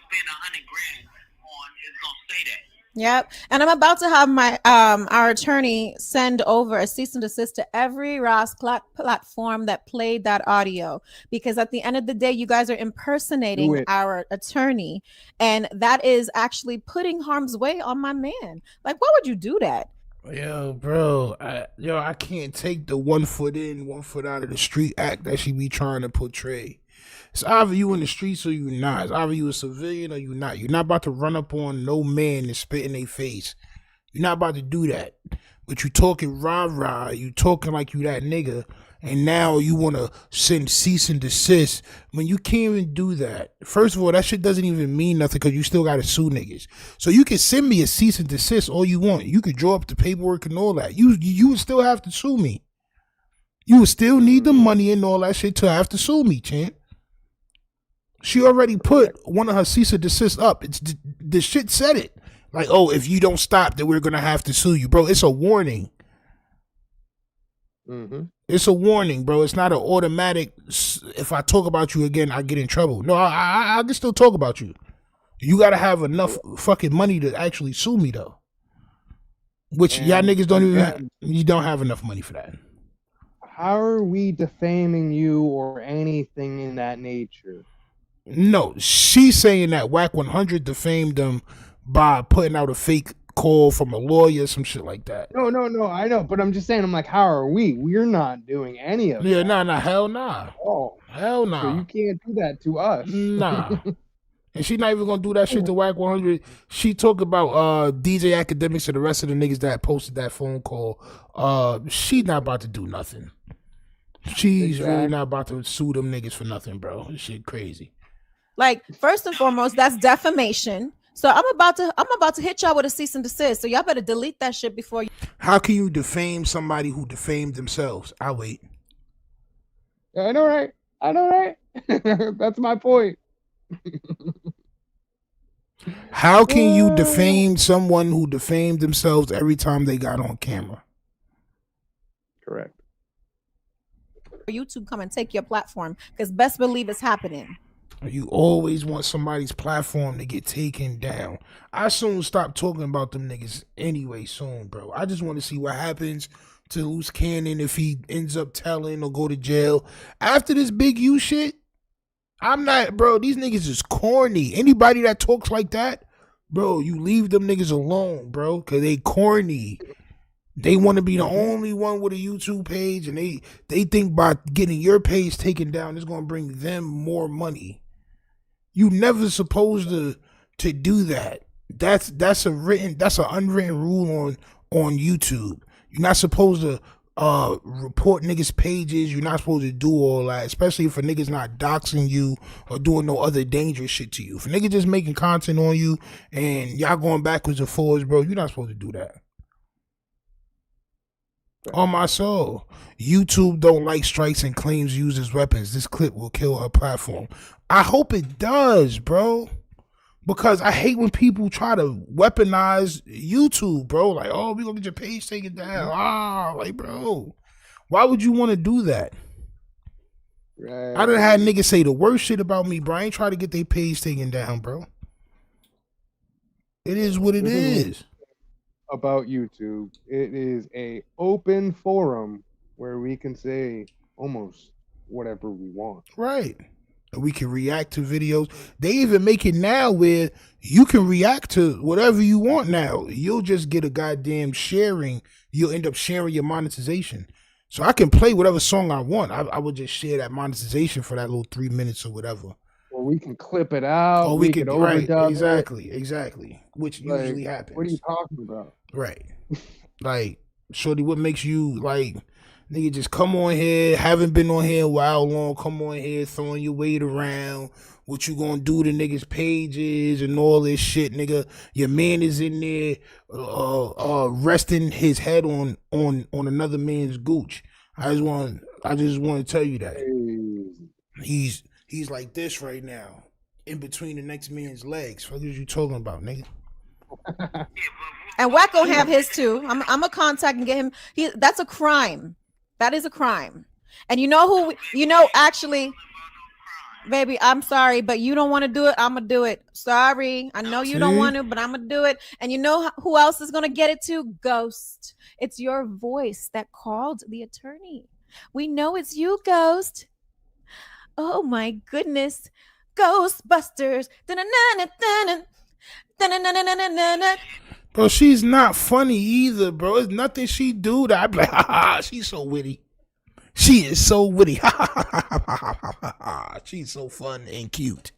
spend $100,000 on is gonna say that. Yep. And I'm about to have my our attorney send over a cease and desist to every Ross platform that played that audio, because at the end of the day, you guys are impersonating our attorney, and that is actually putting harm's way on my man. Like, why would you do that? Yo, bro, I can't take the 1 foot in, 1 foot out of the street act that she be trying to portray. It's either you in the streets or you not. It's either you a civilian or you not. You're not about to run up on no man and spit in their face. You're not about to do that. But you talking rah-rah. You talking like you that nigga. And now you want to send cease and desist when you can't even do that. First of all, that shit doesn't even mean nothing because you still got to sue niggas. So you can send me a cease and desist all you want. You could draw up the paperwork and all that. You would still have to sue me. You would still need the money and all that shit to have to sue me, champ. She already put one of her cease and desist up. The shit said it. Like, oh, if you don't stop, then we're going to have to sue you. Bro, it's a warning. Mm-hmm. It's a warning, bro. It's not an automatic, if I talk about you again, I get in trouble. No, I can still talk about you. You got to have enough fucking money to actually sue me, though. Which y'all niggas don't even have. You don't have enough money for that. How are we defaming you or anything in that nature? No, she's saying that Whack 100 defamed them by putting out a fake call from a lawyer, some shit like that. No, I know, but I'm just saying, I'm like, how are we? We're not doing any of that. Yeah, nah, hell nah. Oh, hell nah. So you can't do that to us. Nah. And she not even gonna do that shit to Whack 100. She talk about DJ Academics and the rest of the niggas that posted that phone call. She not about to do nothing. She's really not about to sue them niggas for nothing, bro. This shit crazy. Like, first and foremost, that's defamation. So I'm about to hit y'all with a cease and desist. So y'all better delete that shit before you. How can you defame somebody who defamed themselves? I'll wait. I know, right? That's my point. How can you defame someone who defamed themselves every time they got on camera? Correct. YouTube come and take your platform, because best believe it's happening. You always want somebody's platform to get taken down. I soon stop talking about them niggas anyway soon, bro. I just want to see what happens to Luce Cannon if he ends up telling or go to jail. After this Big U shit, I'm not, bro, these niggas is corny. Anybody that talks like that, bro, you leave them niggas alone, bro, because they corny. They want to be the only one with a YouTube page, and they think by getting your page taken down, it's going to bring them more money. You never supposed to do that. That's an unwritten rule on YouTube. You're not supposed to report niggas' pages. You're not supposed to do all that, especially if a nigga's not doxing you or doing no other dangerous shit to you. If a nigga just making content on you and y'all going backwards and forwards, bro, you're not supposed to do that. On my soul, YouTube don't like strikes and claims used as weapons. This clip will kill her platform. I hope it does, bro. Because I hate when people try to weaponize YouTube, bro. Like, oh, we gonna get your page taken down. Like, bro, why would you want to do that? Right. I done had niggas say the worst shit about me, bro. I ain't try to get their page taken down, bro. It is what it is. About YouTube, it is a open forum where we can say almost whatever we want. Right. We can react to videos. They even make it now where you can react to whatever you want now. You'll just get a goddamn sharing. You'll end up sharing your monetization. So I can play whatever song I want. I would just share that monetization for that little 3 minutes or whatever. Or we can clip it out. Or we can overdub it. Exactly. Which usually happens. What are you talking about? Right. Like, shorty, what makes you like, nigga, just come on here, haven't been on here a while long, come on here throwing your weight around, what you gonna do to niggas' pages and all this shit, nigga. Your man is in there resting his head on another man's gooch. I just want to tell you that. He's like this right now, in between the next man's legs. What are you talking about, nigga? And Wacko have his too. I'm a contact and get him. That's a crime. That is a crime. And you know who? Actually, baby, I'm sorry, but you don't want to do it. I'm gonna do it. Sorry, I know you don't want to, but I'm gonna do it. And you know who else is gonna get it too? Ghost. It's your voice that called the attorney. We know it's you, Ghost. Oh my goodness, Ghostbusters. Bro, she's not funny either, bro. It's nothing she do that I'd be like, ha ha, she's so witty. She is so witty. Ha ha ha ha ha ha. She's so fun and cute.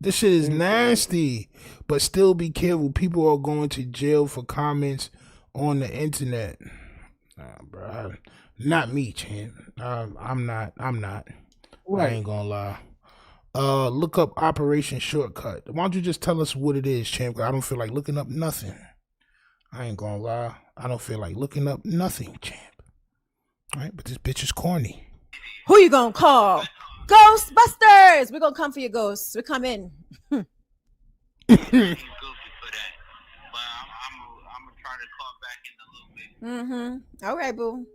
This shit is nasty, but still be careful. People are going to jail for comments on the internet. Bro, not me, champ. I'm not. Right. I ain't gonna lie. Look up Operation Shortcut. Why don't you just tell us what it is, champ? I don't feel like looking up nothing. I ain't gonna lie. I don't feel like looking up nothing, champ. All right, but this bitch is corny. Who you gonna call? Ghostbusters! We're gonna come for your ghosts. We come in. All right, boo.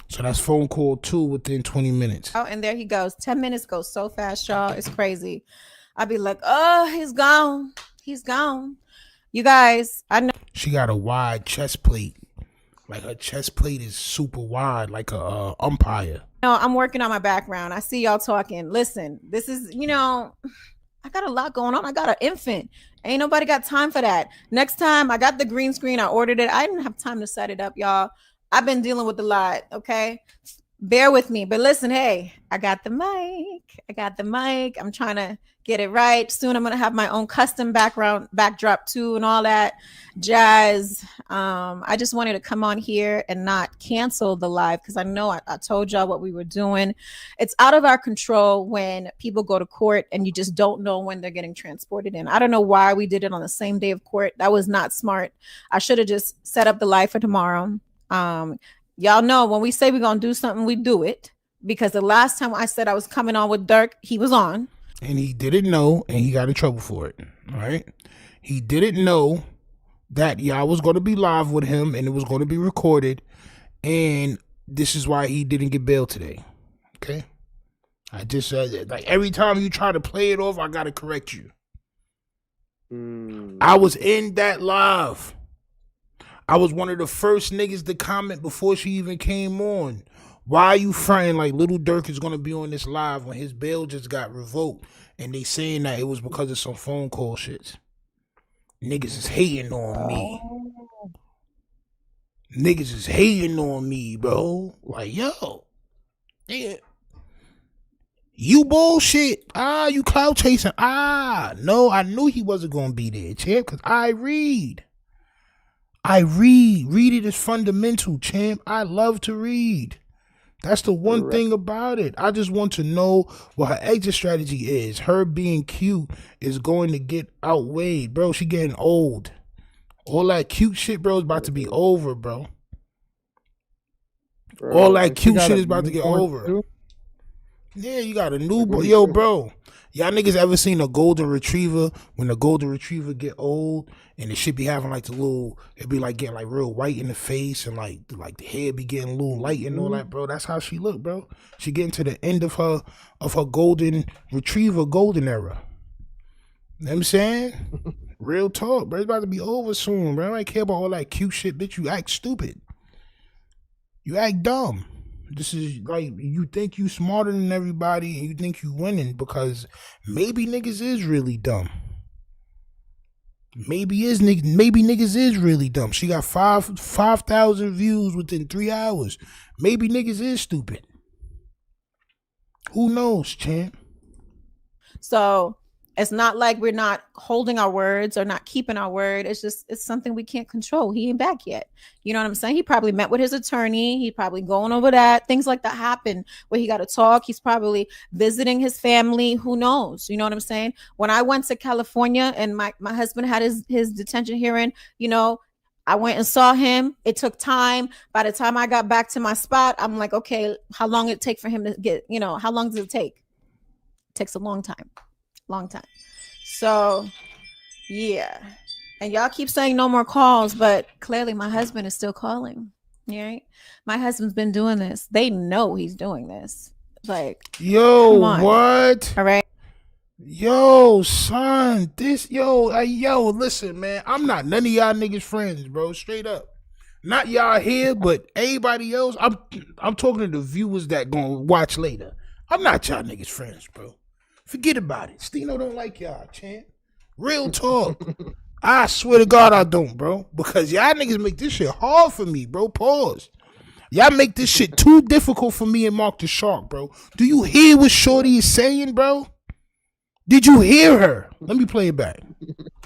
So that's phone call 2 within 20 minutes. Oh, and there he goes. 10 minutes goes so fast, y'all. It's crazy. I'd be like, oh, he's gone. He's gone. You guys, I know. She got a wide chest plate. Like her chest plate is super wide, like a umpire. No, I'm working on my background. I see y'all talking. Listen, this is, I got a lot going on. I got an infant. Ain't nobody got time for that. Next time, I got the green screen. I ordered it. I didn't have time to set it up, y'all. I've been dealing with a lot, okay? Bear with me. But listen, hey, I got the mic. I'm trying to get it right. Soon I'm going to have my own custom backdrop too and all that jazz. I just wanted to come on here and not cancel the live because I know I told y'all what we were doing. It's out of our control when people go to court and you just don't know when they're getting transported in. I don't know why we did it on the same day of court. That was not smart. I should have just set up the live for tomorrow. Y'all know when we say we're gonna do something, we do it, because the last time I said I was coming on with Durk, he was on and he didn't know, and he got in trouble for it. All right, he didn't know that y'all was going to be live with him and it was going to be recorded, and this is why he didn't get bail today. Okay? I just said it. Like, every time you try to play it off, I gotta correct you. I was in that live. I was one of the first niggas to comment before she even came on. Why are you fronting like Lil Durk is gonna be on this live when his bail just got revoked and they saying that it was because of some phone call shits? Niggas is hating on me. Niggas is hating on me, bro. Like, yo, yeah. You bullshit. You clout chasing. No, I knew he wasn't gonna be there, champ, because I read. Reading is fundamental, champ. I love to read. That's the one thing about it. I just want to know what her exit strategy is. Her being cute is going to get outweighed, bro. She getting old. All that cute shit, bro, is about to be over, bro. All that cute shit is about to get over. Too? Yeah, you got a newborn. Yo, bro. Y'all niggas ever seen a golden retriever? When the golden retriever get old and the shit be having like the little, it be like getting like real white in the face and like the hair be getting a little light and all that, bro. That's how she look, bro. She getting to the end of her golden retriever golden era. You know what I'm saying? Real talk, bro. It's about to be over soon, bro. I don't care about all that cute shit, bitch. You act stupid. You act dumb. This is like, you think you smarter than everybody and you think you winning because maybe niggas is really dumb. Maybe niggas is really dumb. She got 5,000 views within 3 hours. Maybe niggas is stupid. Who knows, champ? So it's not like we're not holding our words or not keeping our word. It's just, it's something we can't control. He ain't back yet. You know what I'm saying? He probably met with his attorney. He probably going over that. Things like that happen where he got to talk. He's probably visiting his family. Who knows? You know what I'm saying? When I went to California and my husband had his detention hearing, you know, I went and saw him. It took time. By the time I got back to my spot, I'm like, okay, how long it take for him to get, you know, how long does it take? It takes a long time. So yeah, and y'all keep saying no more calls, but clearly my husband is still calling. Right, my husband's been doing this. They know he's doing this. Like, yo, what? All right, yo, son, listen, man, I'm not none of y'all niggas friends, bro. Straight up, not y'all here, but everybody else. I'm talking to the viewers that gonna watch later. I'm not y'all niggas friends, bro. Forget about it. STEENO don't like y'all, champ. Real talk. I swear to God I don't, bro. Because y'all niggas make this shit hard for me, bro. Pause. Y'all make this shit too difficult for me and Mark the Shark, bro. Do you hear what Shorty is saying, bro? Did you hear her? Let me play it back.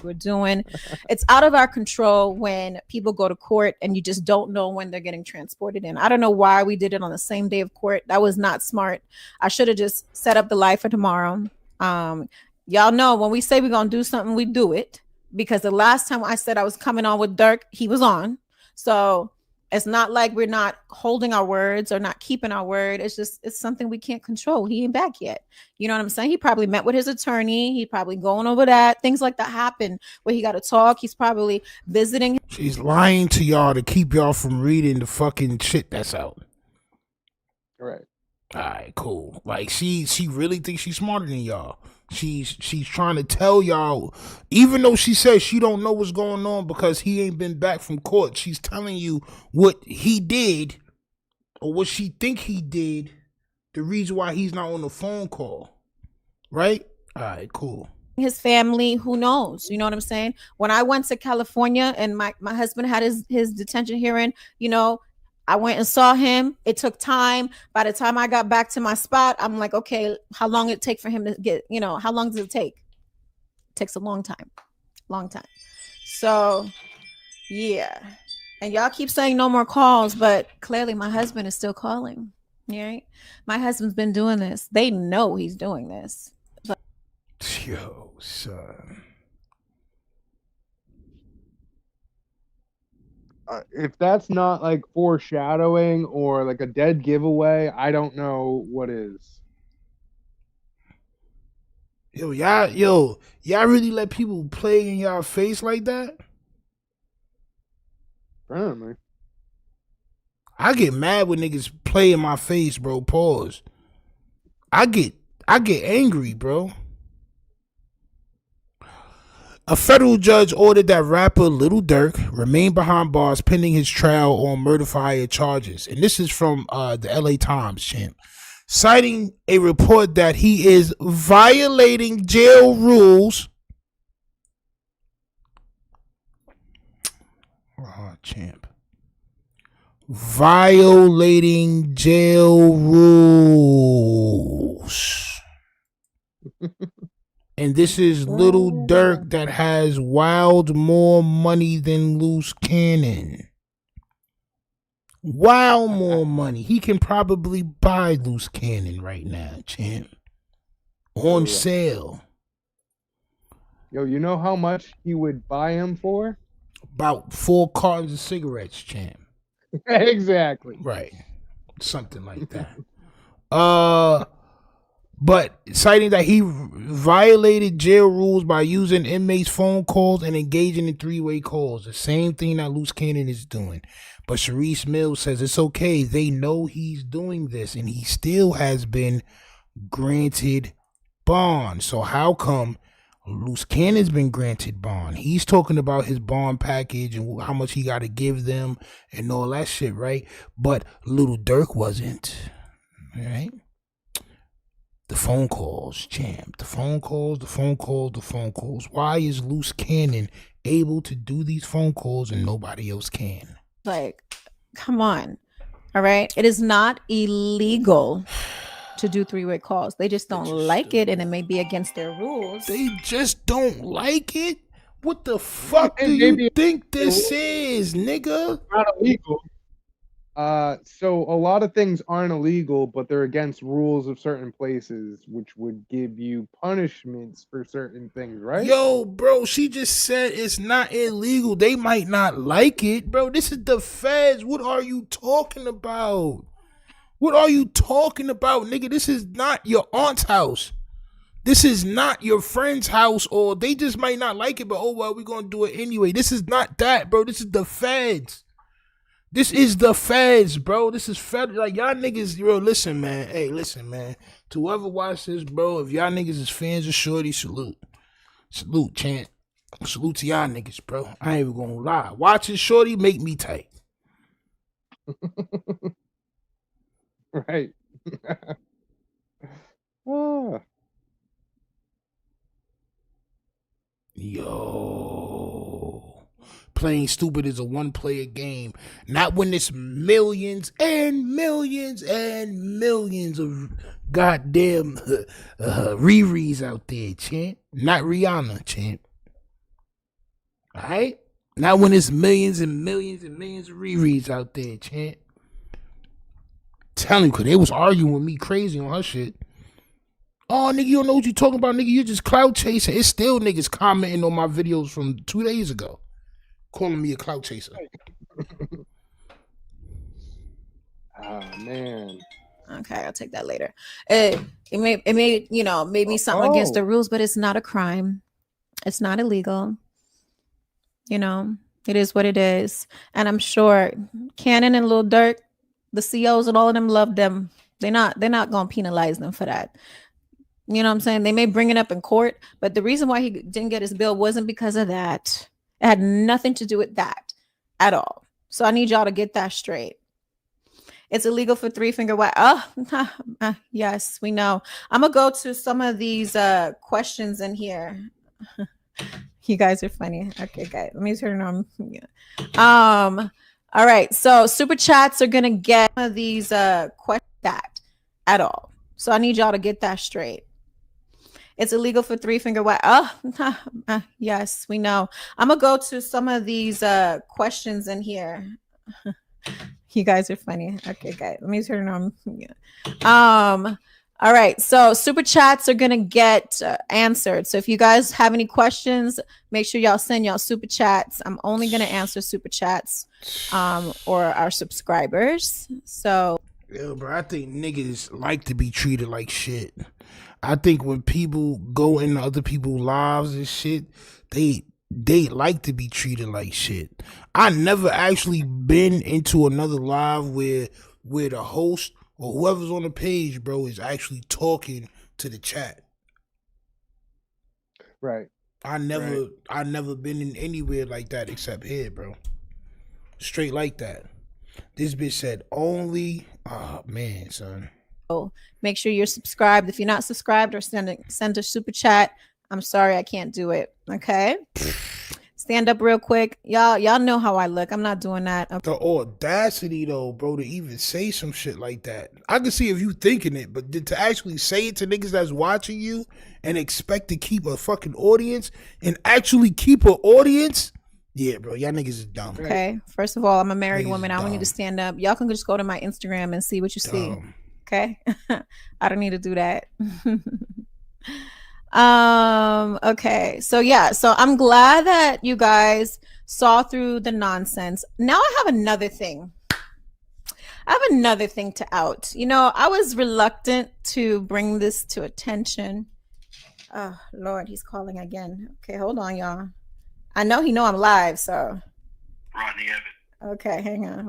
We're doing, it's out of our control when people go to court and you just don't know when they're getting transported in. I don't know why we did it on the same day of court. That was not smart. I should have just set up the live for tomorrow. Y'all know when we say we're gonna do something, we do it, because the last time I said I was coming on with Durk, he was on. So it's not like we're not holding our words or not keeping our word. It's just, it's something we can't control. He ain't back yet. You know what I'm saying? He probably met with his attorney. He probably going over that. Things like that happen where he got to talk. He's probably visiting. She's lying to y'all to keep y'all from reading the fucking shit that's out. All right. All right, cool. Like, she really thinks she's smarter than y'all. She's trying to tell y'all, even though she says she don't know what's going on because he ain't been back from court, she's telling you what he did or what she think he did, the reason why he's not on the phone call. Right? All right, cool. His family, who knows? You know what I'm saying? When I went to California and my husband had his detention hearing, you know, I went and saw him. It took time. By the time I got back to my spot, I'm like, okay, how long it take for him to get, you know, how long does it take? It takes a long time. So yeah. And y'all keep saying no more calls, but clearly my husband is still calling. Right? My husband's been doing this. They know he's doing this. But yo, son. If that's not like foreshadowing or like a dead giveaway, I don't know what is. Y'all really let people play in y'all face like that? Apparently. I get mad when niggas play in my face, bro. Pause. I get angry, bro. A federal judge ordered that rapper Lil Durk remain behind bars pending his trial on murder for hire charges. And this is from the LA Times, champ. Citing a report that he is violating jail rules. Oh, champ. Violating jail rules. And this is Lil Durk that has wild more money than Luce Cannon. Wild more money. He can probably buy Luce Cannon right now, champ. On sale. Yo, you know how much he would buy him for? About 4 cartons of cigarettes, champ. Exactly. Right. Something like that. But citing that he violated jail rules by using inmates' phone calls and engaging in 3-way calls. The same thing that Luce Cannon is doing. But Sharice Mills says it's okay. They know he's doing this and he still has been granted bond. So how come Luce Cannon's been granted bond? He's talking about his bond package and how much he got to give them and all that shit, right? But Lil Durk wasn't, right? The phone calls, champ. The phone calls. Why is Luce Cannon able to do these phone calls and nobody else can? Like, come on. All right. It is not illegal to do 3-way calls. They just don't like it, and it may be against their rules. They just don't like it? What the fuck do you think this is, nigga? Not illegal. So a lot of things aren't illegal, but they're against rules of certain places, which would give you punishments for certain things, right? Yo, bro, she just said it's not illegal. They might not like it, bro. This is the feds. What are you talking about? What are you talking about, nigga? This is not your aunt's house. This is not your friend's house, or they just might not like it, but oh well, we're gonna do it anyway. This is not that, bro. This is the feds. This is the feds, bro. This is federal. Like, y'all niggas, bro, listen, man. Hey, listen, man. To whoever watch this, bro, if y'all niggas is fans of Shorty, salute. Salute, chant. Salute to y'all niggas, bro. I ain't even gonna lie. Watching Shorty make me tight. Right. Oh. Yo. Playing stupid is a one-player game. Not when it's millions and millions and millions of goddamn Riri's out there, champ. Not Rihanna, champ. Alright? Not when it's millions and millions and millions of Riri's out there, champ. Telling you, because they was arguing with me crazy on her shit. Oh, nigga, you don't know what you talking about, nigga. You're just clout chasing. It's still niggas commenting on my videos from 2 days ago. Calling me a clout chaser. Oh man. Okay, I'll take that later. It may maybe something against the rules, but it's not a crime. It's not illegal. You know, it is what it is. And I'm sure Cannon and Lil Durk, the COs and all of them love them. They're not gonna penalize them for that. You know what I'm saying? They may bring it up in court, but the reason why he didn't get his bill wasn't because of that. It had nothing to do with that at all. So I need y'all to get that straight. It's illegal for 3-finger whack. Yes, we know. I'm gonna go to some of these questions in here. You guys are funny. Okay, guys, let me turn on. All right. So super chats are gonna get some of these questions that at all. So I need y'all to get that straight. It's illegal for 3-finger whack. Yes, we know. I'm gonna go to some of these questions in here. You guys are funny. Okay, guys, let me turn on. All right, so super chats are gonna get answered. So if you guys have any questions, make sure y'all send y'all super chats. I'm only gonna answer super chats or our subscribers. So yeah, bro, I think niggas like to be treated like shit. I think when people go into other people's lives and shit, they like to be treated like shit. I never actually been into another live where the host or whoever's on the page, bro, is actually talking to the chat. Right. I never been in anywhere like that except here, bro. Straight like that. This bitch said only. Oh man, son. Make sure you're subscribed. If you're not subscribed, or send a super chat. I'm sorry, I can't do it. Okay. Stand up real quick. Y'all know how I look. I'm not doing that. Okay. The audacity though, bro, to even say some shit like that. I can see if you thinking it, but to actually say it to niggas that's watching you and expect to keep a fucking audience and actually keep an audience, yeah, bro, y'all niggas is dumb. Okay. First of all, I'm a married Niggas woman. I don't need to stand up. Y'all can just go to my Instagram and see what you see. Okay. I don't need to do that. Okay. So yeah, so I'm glad that you guys saw through the nonsense. Now I have another thing. To out. You know, I was reluctant to bring this to attention. Oh Lord, he's calling again. Okay, hold on, y'all. I know he know I'm live, so. Rodney Evans. Okay, hang on.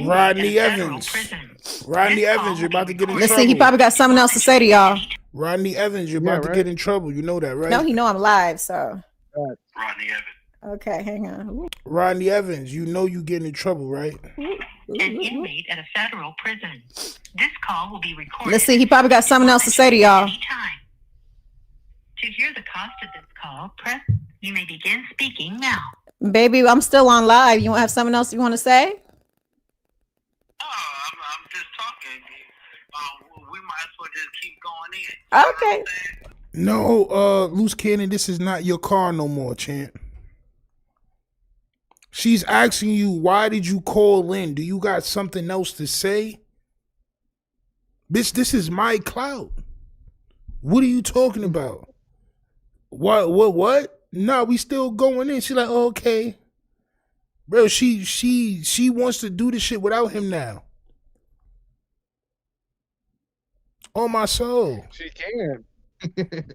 Rodney Evans. Rodney Evans, you're about to get in trouble. Let's see, he probably got something else to say to y'all. Rodney Evans, you're about to get in trouble. You know that, right? No, he know I'm live, so. Rodney Evans. Okay, hang on. Rodney Evans, you know you getting in trouble, right? An inmate at a federal prison. This call will be recorded. Let's see, he probably got something else to say to y'all. To hear the cost of this call, press. You may begin speaking now. Baby, I'm still on live. You want to have something else you want to say? Oh, I'm just talking. We might as well just keep going in. Okay. No, Luce Cannon, this is not your car no more, champ. She's asking you, why did you call in? Do you got something else to say? Bitch, this is my clout. What are you talking about? What? No, we still going in. She like, oh, okay. Bro, she wants to do this shit without him now. On my soul. She can.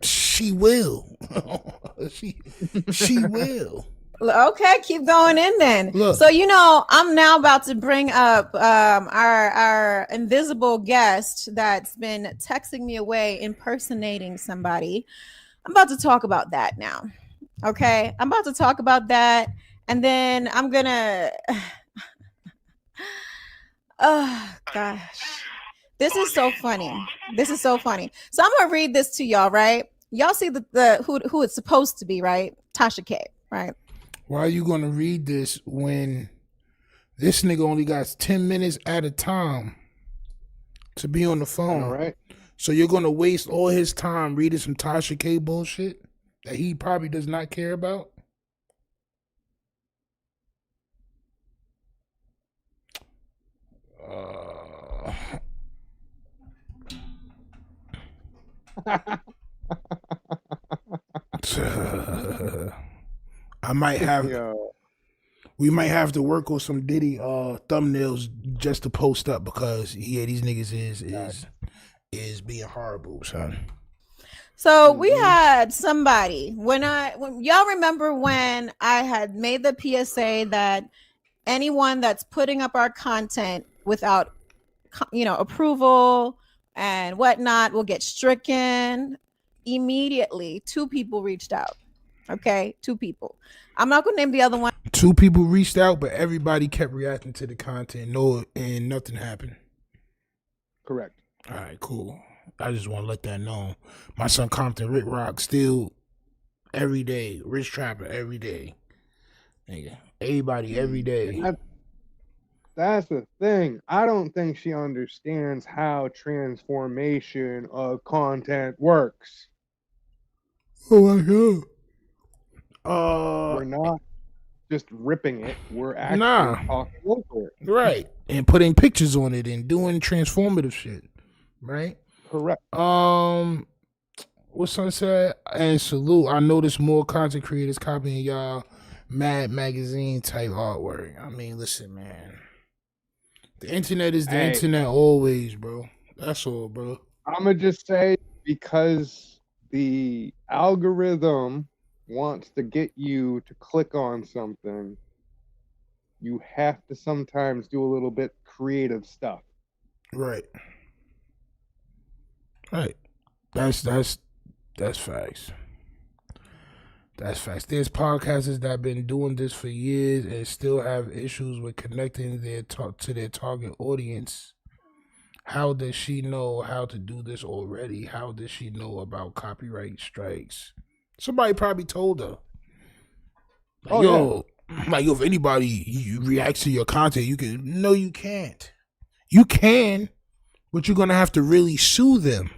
She will. she will. Okay, keep going in then. Look. So, you know, I'm now about to bring up our invisible guest that's been texting me away, impersonating somebody. I'm about to talk about that now. Okay, I'm about to talk about that, and then I'm gonna. Oh gosh, this is so funny. So I'm gonna read this to y'all, right? Y'all see the who it's supposed to be, right? Tasha K, right? Why are you gonna read this when this nigga only got 10 minutes at a time to be on the phone? All right. So you're gonna waste all his time reading some Tasha K bullshit that he probably does not care about? I might have. We might have to work on some Diddy thumbnails just to post up because these niggas is being horrible, son. So we had somebody when y'all remember when I had made the PSA that anyone that's putting up our content without, approval and whatnot will get stricken immediately. 2 people reached out. Okay, 2 people. I'm not gonna name the other one. 2 people reached out, but everybody kept reacting to the content. And nothing happened. Correct. All right, cool. I just want to let that know. My son Compton Rick Rock still every day. Rich Trapper every day. Nigga, everybody every day. That's the thing. I don't think she understands how transformation of content works. Oh my God. We're not just ripping it. We're actually talking over it. Right. And putting pictures on it and doing transformative shit. Right? Correct. What son said? And salute. I noticed more content creators copying y'all Mad Magazine type artwork. I mean, listen, man. The internet is the internet always, bro. That's all, bro. I'ma just say, because the algorithm wants to get you to click on something, you have to sometimes do a little bit creative stuff. Right. Right. That's facts. That's facts. There's podcasters that have been doing this for years and still have issues with connecting their to their target audience. How does she know how to do this already? How does she know about copyright strikes? Somebody probably told her. Like, yo, if anybody you reacts to your content, you can. No, you can't. You can, but you're gonna have to really sue them.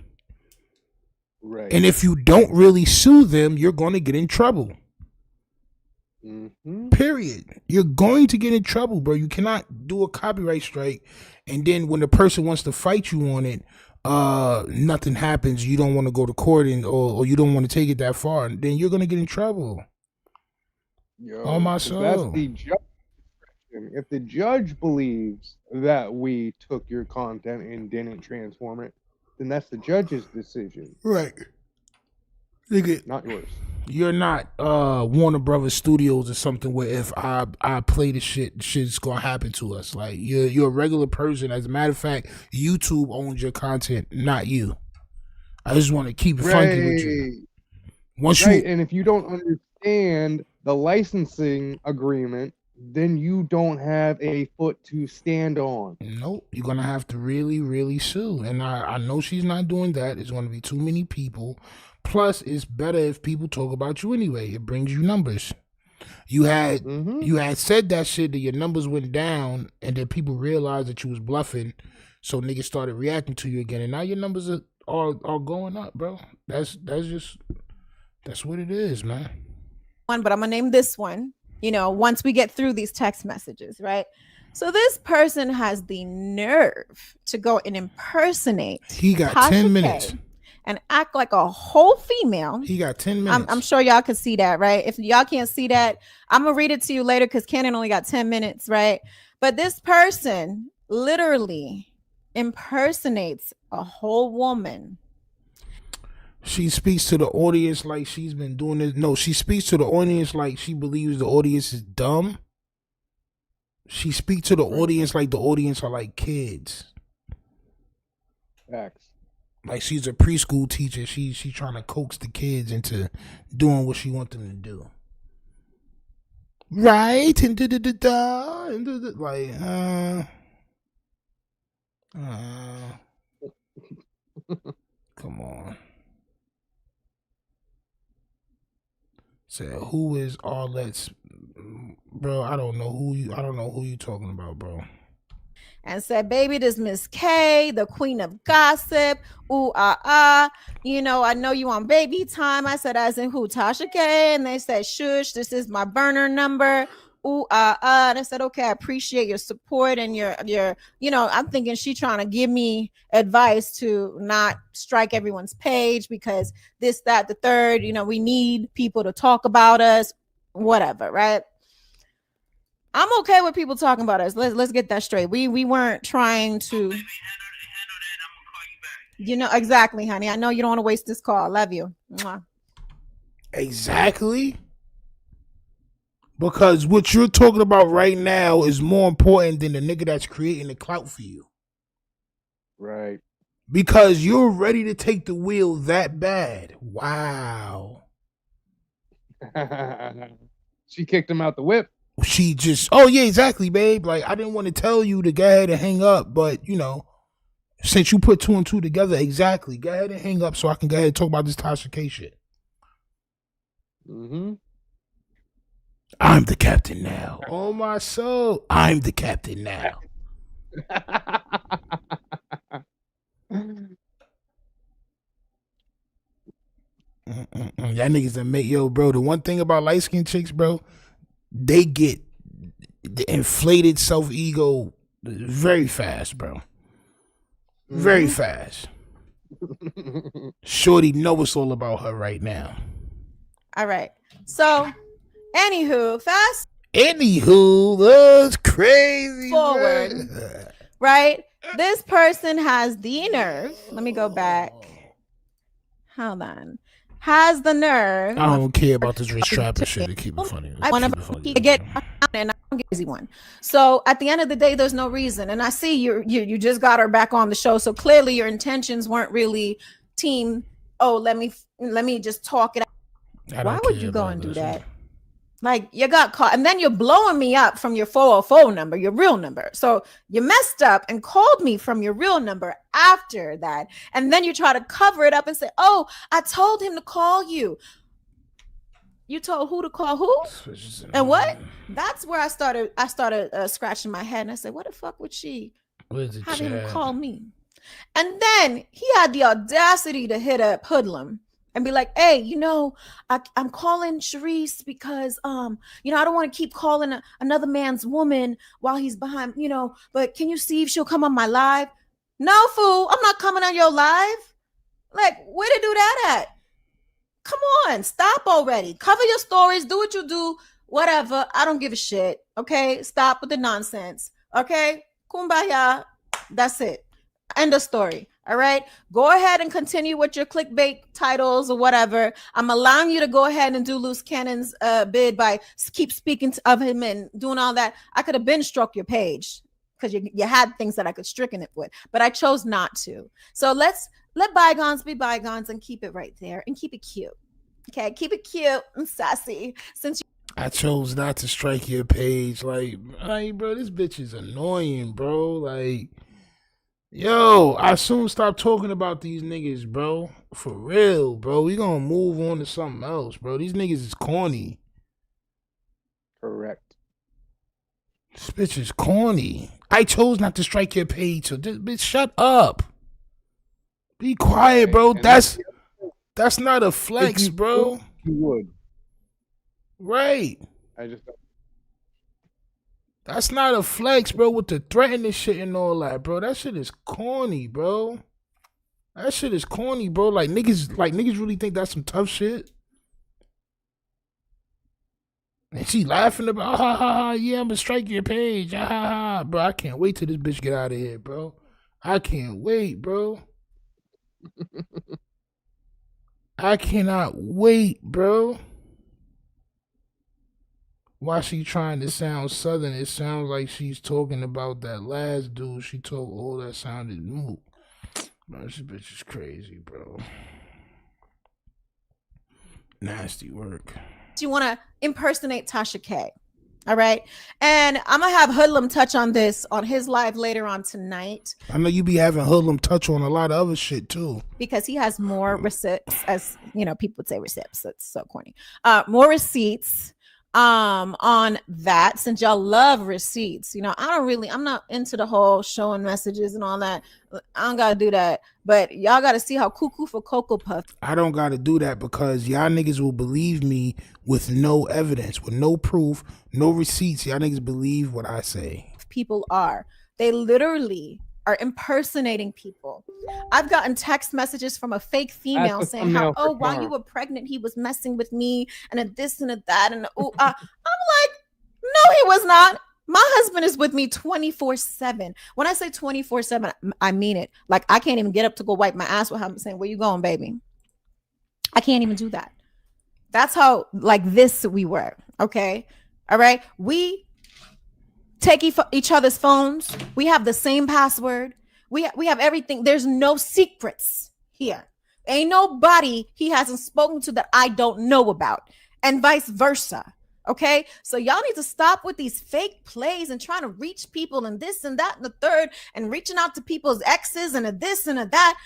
Right. And if you don't really sue them, you're going to get in trouble. Mm-hmm. Period. You're going to get in trouble, bro. You cannot do a copyright strike, and then when the person wants to fight you on it, nothing happens. You don't want to go to court, or you don't want to take it that far. Then you're going to get in trouble. Yo, On my soul. That's the judge. If the judge believes that we took your content and didn't transform it, then that's the judge's decision. Right. Nigga, not yours. You're not Warner Brothers Studios or something where if I play the shit's gonna happen to us. Like you're a regular person. As a matter of fact, YouTube owns your content, not you. I just want to keep it funky with you. And if you don't understand the licensing agreement, then you don't have a foot to stand on. Nope. You're going to have to really, really sue. And I know she's not doing that. It's going to be too many people. Plus, it's better if people talk about you anyway. It brings you numbers. You had said that shit that your numbers went down and then people realized that you was bluffing. So niggas started reacting to you again. And now your numbers are going up, bro. That's what it is, man. But I'm going to name this one. You know, once we get through these text messages, right? So this person has the nerve to go and impersonate. He got Tasha 10 minutes. K and act like a whole female. He got 10 minutes. I'm sure y'all can see that, right? If y'all can't see that, I'm going to read it to you later because Cannon only got 10 minutes, right? But this person literally impersonates a whole woman. She speaks to the audience like she's been doing this. No, she speaks to the audience like she believes the audience is dumb. She speaks to the audience like the audience are like kids. Facts. Like she's a preschool teacher. She's trying to coax the kids into doing what she wants them to do. Right? And like, come on. Said, who is Arlette's, bro? I don't know who you talking about, bro. And said, baby, this Miss K, the queen of gossip. Ooh, you know, I know you on baby time. I said, as in who? Tasha K. And they said, shush, this is my burner number. Ooh, and I said, okay, I appreciate your support and your, you know, I'm thinking she trying to give me advice to not strike everyone's page because this, that, the third, you know, we need people to talk about us, whatever, right? I'm okay with people talking about us. Let's get that straight. We weren't trying to, you know, exactly, honey. I know you don't want to waste this call. Love you. Mwah. Exactly. Because what you're talking about right now is more important than the nigga that's creating the clout for you. Right. Because you're ready to take the wheel that bad. Wow. She kicked him out the whip. She just, oh yeah, exactly, babe. Like, I didn't want to tell you to go ahead and hang up, but you know, since you put two and two together, exactly. Go ahead and hang up so I can go ahead and talk about this Tasha K shit. Mm-hmm. I'm the captain now. Oh my soul. I'm the captain now. Y'all niggas that make, yo, bro, the one thing about light-skinned chicks, bro, they get the inflated self-ego very fast, bro. Very fast. Shorty know it's all about her right now. All right. So, anywho, that's crazy. Forward. Man. Right? This person has the nerve. Let me go back. Hold on. Has the nerve. I don't care about this rich trapper shit to keep it funny. I want to get and easy one. So at the end of the day, there's no reason. And I see you just got her back on the show. So clearly your intentions weren't really team. Oh, let me just talk it out. Why would you go and do that? Like, you got caught, and then you're blowing me up from your 404 number, your real number. So you messed up and called me from your real number after that. And then you try to cover it up and say, oh, I told him to call you. You told who to call who? And what? That's where I started scratching my head. And I said, what the fuck would she have him call me? And then he had the audacity to hit up Hoodlum and be like, hey, you know, I'm calling Sharice because, you know, I don't want to keep calling another man's woman while he's behind, you know, but can you see if she'll come on my live? No, fool, I'm not coming on your live. Like, where to do that at? Come on, stop already. Cover your stories, do what you do, whatever. I don't give a shit, okay? Stop with the nonsense, okay? Kumbaya, that's it. End of story. All right, go ahead and continue with your clickbait titles or whatever. I'm allowing you to go ahead and do Loose Cannon's bid by keep speaking of him and doing all that. I could have been struck your page because you had things that I could stricken it with, but I chose not to. So let bygones be bygones and keep it right there and keep it cute. Okay, keep it cute and sassy. I chose not to strike your page. Like, bro, this bitch is annoying, bro. Like, yo, I soon stop talking about these niggas, bro. For real, bro. We gonna move on to something else, bro. These niggas is corny. Correct. This bitch is corny. I chose not to strike your page, so this bitch, shut up. Be quiet, bro. That's not a flex, bro. You would. Right. That's not a flex, bro, with the threatening shit and all that, bro. That shit is corny, bro. That shit is corny, bro. Like niggas really think that's some tough shit. And she laughing about, ha ha ha, yeah, I'm gonna strike your page, ha ha ha. Bro, I can't wait till this bitch get out of here, bro. I can't wait, bro. I cannot wait, bro. Why she trying to sound southern? It sounds like she's talking about that last dude she told all that sounded moot. Bro, this bitch is crazy, bro. Nasty work. You want to impersonate Tasha K. All right. And I'm going to have Hoodlum touch on this on his live later on tonight. I know you be having Hoodlum touch on a lot of other shit too. Because he has more receipts, as you know, people would say receipts. That's so corny. More receipts on that, since y'all love receipts. You know, I'm not into the whole showing messages and all that. I don't gotta do that, but y'all gotta see how cuckoo for Cocoa Puff. I don't gotta do that because y'all niggas will believe me with no evidence, with no proof, no receipts. Y'all niggas believe what I say. People they literally are impersonating people. I've gotten text messages from a fake female saying how, oh, while you were pregnant, he was messing with me and a this and a that. And I'm like, no, he was not. My husband is with me 24/7. When I say 24/7, I mean it. Like, I can't even get up to go wipe my ass with him saying, where you going, baby? I can't even do that. That's how like this we were. Okay. All right. We take each other's phones. We have the same password. We have everything. There's no secrets here. Ain't nobody he hasn't spoken to that I don't know about, and vice versa. Okay, so y'all need to stop with these fake plays and trying to reach people and this and that and the third, and reaching out to people's exes and a this and a that.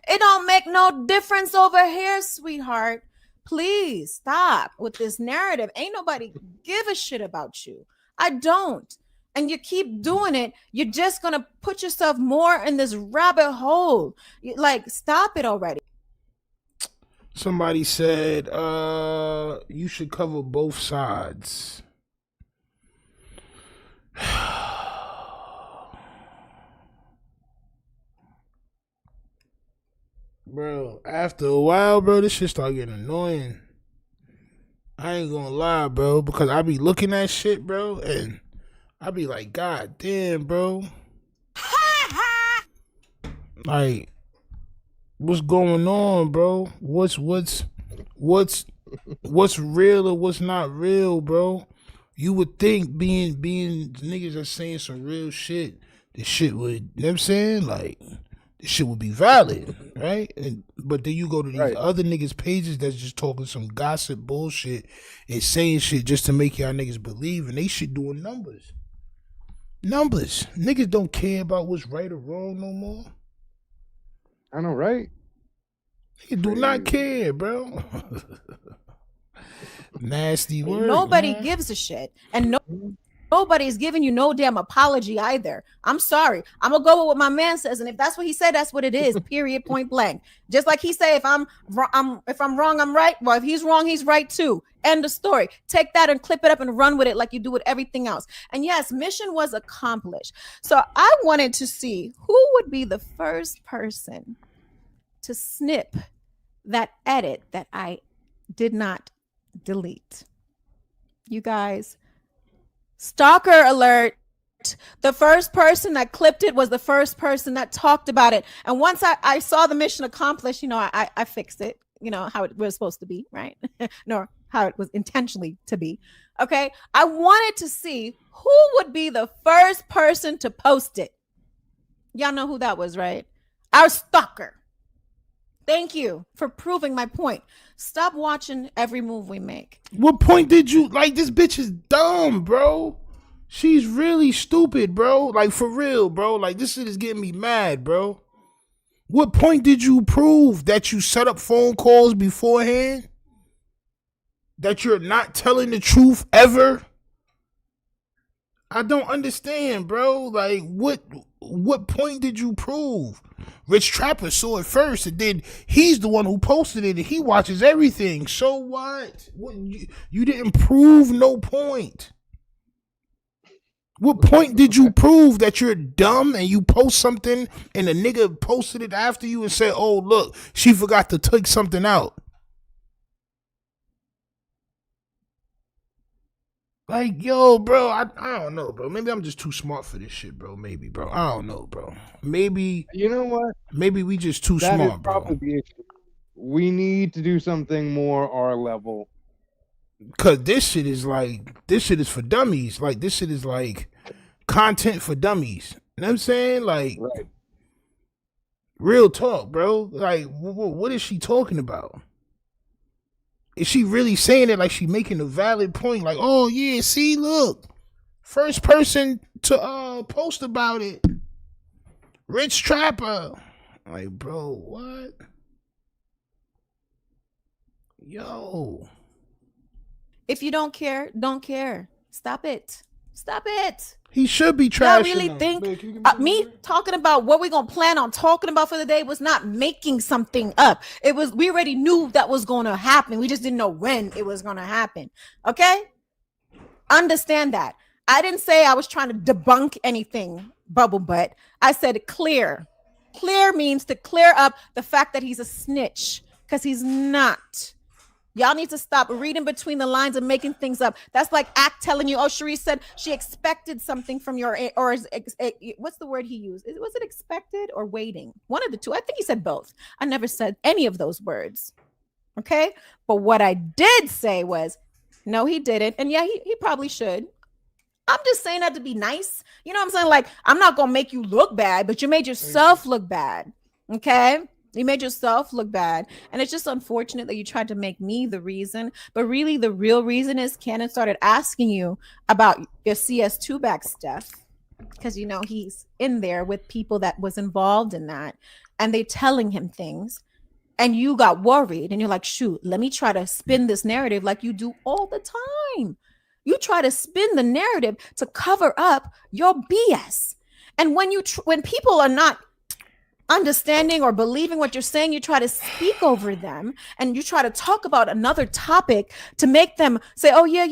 It don't make no difference over here, sweetheart. Please stop with this narrative. Ain't nobody give a shit about you. I don't. And you keep doing it, you're just going to put yourself more in this rabbit hole. Like, stop it already. Somebody said, you should cover both sides. Bro, after a while, bro, this shit start getting annoying. I ain't gonna lie, bro, because I be looking at shit, bro, and I be like, God damn, bro. Like, what's going on, bro? What's real or what's not real, bro? you would think being niggas are saying some real shit, this shit would, you know what I'm saying? Like, this shit would be valid, right? But then you go to these other niggas' pages that's just talking some gossip bullshit and saying shit just to make y'all niggas believe, and they shit doing numbers. Numbers. Niggas don't care about what's right or wrong no more. I know, right? Niggas do not care, bro. Nasty word. Nobody gives a shit. And nobody's giving you no damn apology either. I'm sorry. I'm gonna go with what my man says, and if that's what he said, that's what it is. Period. Point blank. Just like he say, if I'm wrong, I'm right. Well, if he's wrong, he's right too. End of story. Take that and clip it up and run with it like you do with everything else. And yes, mission was accomplished. So I wanted to see who would be the first person to snip that edit that I did not delete. You guys. Stalker alert. The first person that clipped it was the first person that talked about it. And once I saw the mission accomplished, I fixed it, how it was supposed to be, right? No, how it was intentionally to be. Okay. I wanted to see who would be the first person to post it. Y'all know who that was, right? Our stalker. Thank you for proving my point. Stop watching every move we make. What point did you like? This bitch is dumb, bro. She's really stupid, bro. Like, for real, bro. Like, this shit is getting me mad, bro. What point did you prove that you set up phone calls beforehand? That you're not telling the truth ever? I don't understand, bro. Like, what point did you prove? Rich Trapper saw it first, and then he's the one who posted it, and he watches everything. So what? You didn't prove no point. What point did you prove that you're dumb and you post something and the nigga posted it after you and said, oh, look, she forgot to take something out? Like, yo, bro, I don't know, bro. Maybe I'm just too smart for this shit, bro. Maybe, bro. I don't know, bro. Maybe. You know what? Maybe we just too smart, bro. That is probably the issue. We need to do something more our level. Because this shit is for dummies. Like, this shit is like content for dummies. You know what I'm saying? Like, real talk, bro. Like, what is she talking about? Is she really saying it like she making a valid point? Like, oh yeah, see, look, first person to post about it, Rich Trapper. Like, bro, what? Yo. If you don't care, don't care. Stop it. Stop it. He should be trashing. I really think me talking about what we're going to plan on talking about for the day was not making something up. It was, we already knew that was going to happen. We just didn't know when it was going to happen. Okay? Understand that. I didn't say I was trying to debunk anything, Bubble Butt. I said clear. Clear means to clear up the fact that he's a snitch, because he's not. Y'all need to stop reading between the lines and making things up. That's like Act telling you, oh, Sharice said she expected something from your, or what's the word he used? Was it expected or waiting? One of the two. I think he said both. I never said any of those words. Okay. But what I did say was, no, he didn't. And yeah, he probably should. I'm just saying that to be nice. You know what I'm saying? Like, I'm not going to make you look bad, but you made yourself look bad. Okay. You made yourself look bad. And it's just unfortunate that you tried to make me the reason. But really, the real reason is Cannon started asking you about your CS2 back stuff. Because, you know, he's in there with people that was involved in that. And they telling him things. And you got worried. And you're like, shoot, let me try to spin this narrative like you do all the time. You try to spin the narrative to cover up your BS. And when people are not understanding or believing what you're saying, you try to speak over them and you try to talk about another topic to make them say, oh yeah,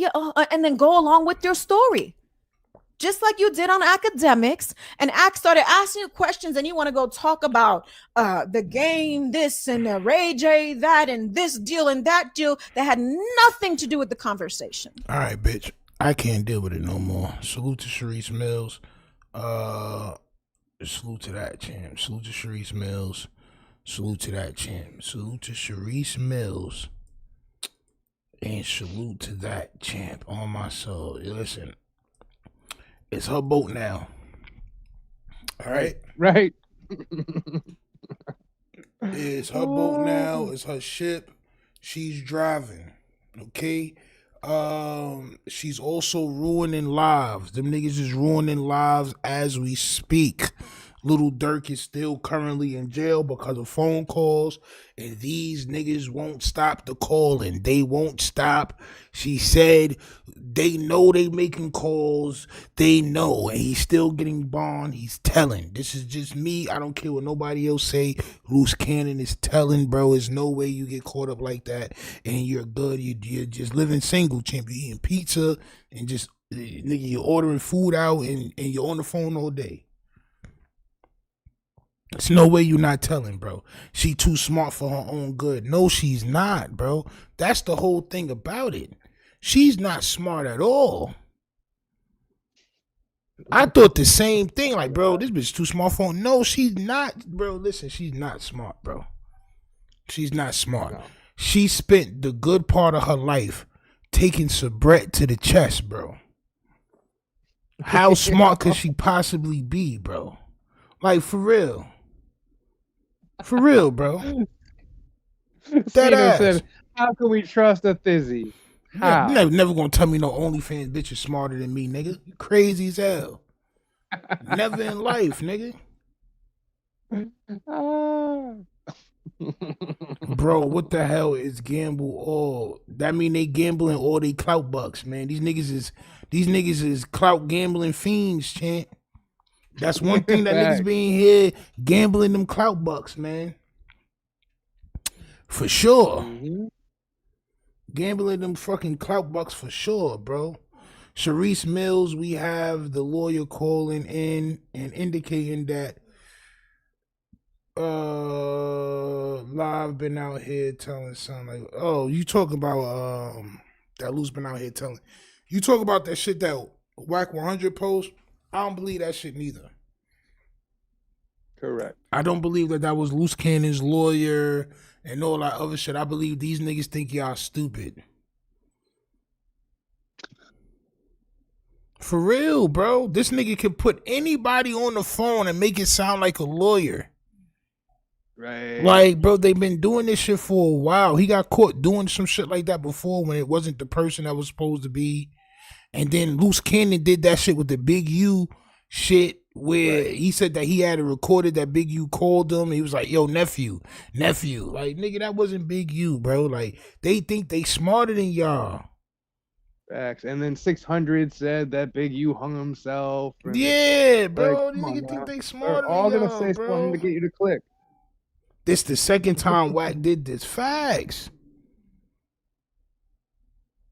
and then go along with your story. Just like you did on academics, and Act started asking you questions and you want to go talk about the game, this and Ray J, that, and this deal and that deal that had nothing to do with the conversation. All right, bitch. I can't deal with it no more. Salute to Sharice Mills. Salute to that champ. Salute to Sharice Mills. Salute to that champ. Salute to Sharice Mills. And salute to that, champ, on my soul. Listen, it's her boat now. All right? Right. It's her boat now. It's her ship. She's driving. Okay? She's also ruining lives. Them niggas is ruining lives as we speak. Lil Durk is still currently in jail because of phone calls, and these niggas won't stop the calling. They won't stop. She said they know they making calls. They know, and he's still getting bond. He's telling. This is just me. I don't care what nobody else say. Loose cannon is telling, bro. There's no way you get caught up like that, and you're good. You're just living single, champ. You're eating pizza and just, nigga, you're ordering food out, and you're on the phone all day. There's no way you're not telling, bro. She too smart for her own good. No, she's not, bro. That's the whole thing about it. She's not smart at all. I thought the same thing. Like, bro, this bitch too smart for her. No, she's not, bro. Listen, she's not smart, bro. She's not smart. No. She spent the good part of her life taking Sabret to the chest, bro. How smart could she possibly be, bro? Like, for real. For real, bro. STEENO said, how can we trust a thizzy? How? You're never gonna tell me no OnlyFans bitch is smarter than me, nigga. You crazy as hell. Never in life, nigga. Bro, what the hell is gamble all? That mean they gambling all they clout bucks, man. These niggas is clout gambling fiends, champ. That's one thing that niggas being here gambling them clout bucks, man. For sure. Mm-hmm. Gambling them fucking clout bucks for sure, bro. Sharice Mills, we have the lawyer calling in and indicating that Live been out here telling something like, oh, you talk about that Luce been out here telling. You talk about that shit that Whack 100 post. I don't believe that shit neither. Correct. I don't believe that was Loose Cannon's lawyer and all that other shit. I believe these niggas think y'all stupid. For real, bro. This nigga can put anybody on the phone and make it sound like a lawyer. Right. Like, bro, they've been doing this shit for a while. He got caught doing some shit like that before when it wasn't the person that was supposed to be. And then Loose Cannon did that shit with the Big U shit where he said that he had it recorded that Big U called him. He was like, yo, nephew. Like, nigga, that wasn't Big U, bro. Like, they think they smarter than y'all. Facts. And then 600 said that Big U hung himself. Yeah, bro. Like, nigga think they smarter than y'all, gonna say something to get you to click. This the second time Wack did this. Facts.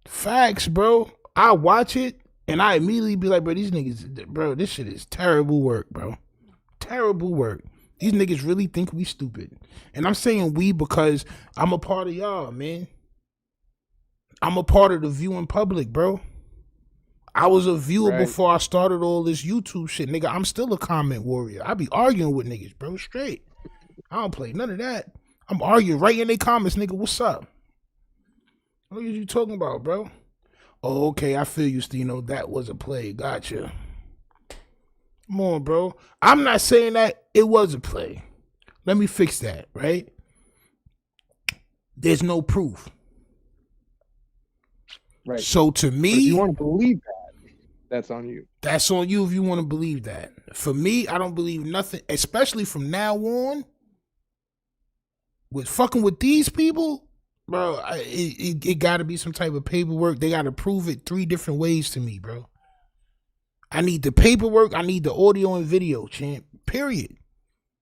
Facts, bro. I watch it and I immediately be like, bro, these niggas, bro, this shit is terrible work, bro. Terrible work. These niggas really think we stupid. And I'm saying we because I'm a part of y'all, man. I'm a part of the viewing public, bro. I was a viewer before I started all this YouTube shit, nigga. I'm still a comment warrior. I be arguing with niggas, bro, straight. I don't play none of that. I'm arguing right in their comments, nigga. What's up? What are you talking about, bro? Oh, okay, I feel you, STEENO. That was a play. Gotcha. Come on, bro. I'm not saying that it was a play. Let me fix that, right? There's no proof. Right. So to me, but if you want to believe that, that's on you. That's on you if you want to believe that. For me, I don't believe nothing, especially from now on. With fucking with these people, bro, it got to be some type of paperwork. They got to prove it 3 different ways to me, bro. I need the paperwork. I need the audio and video, champ. Period.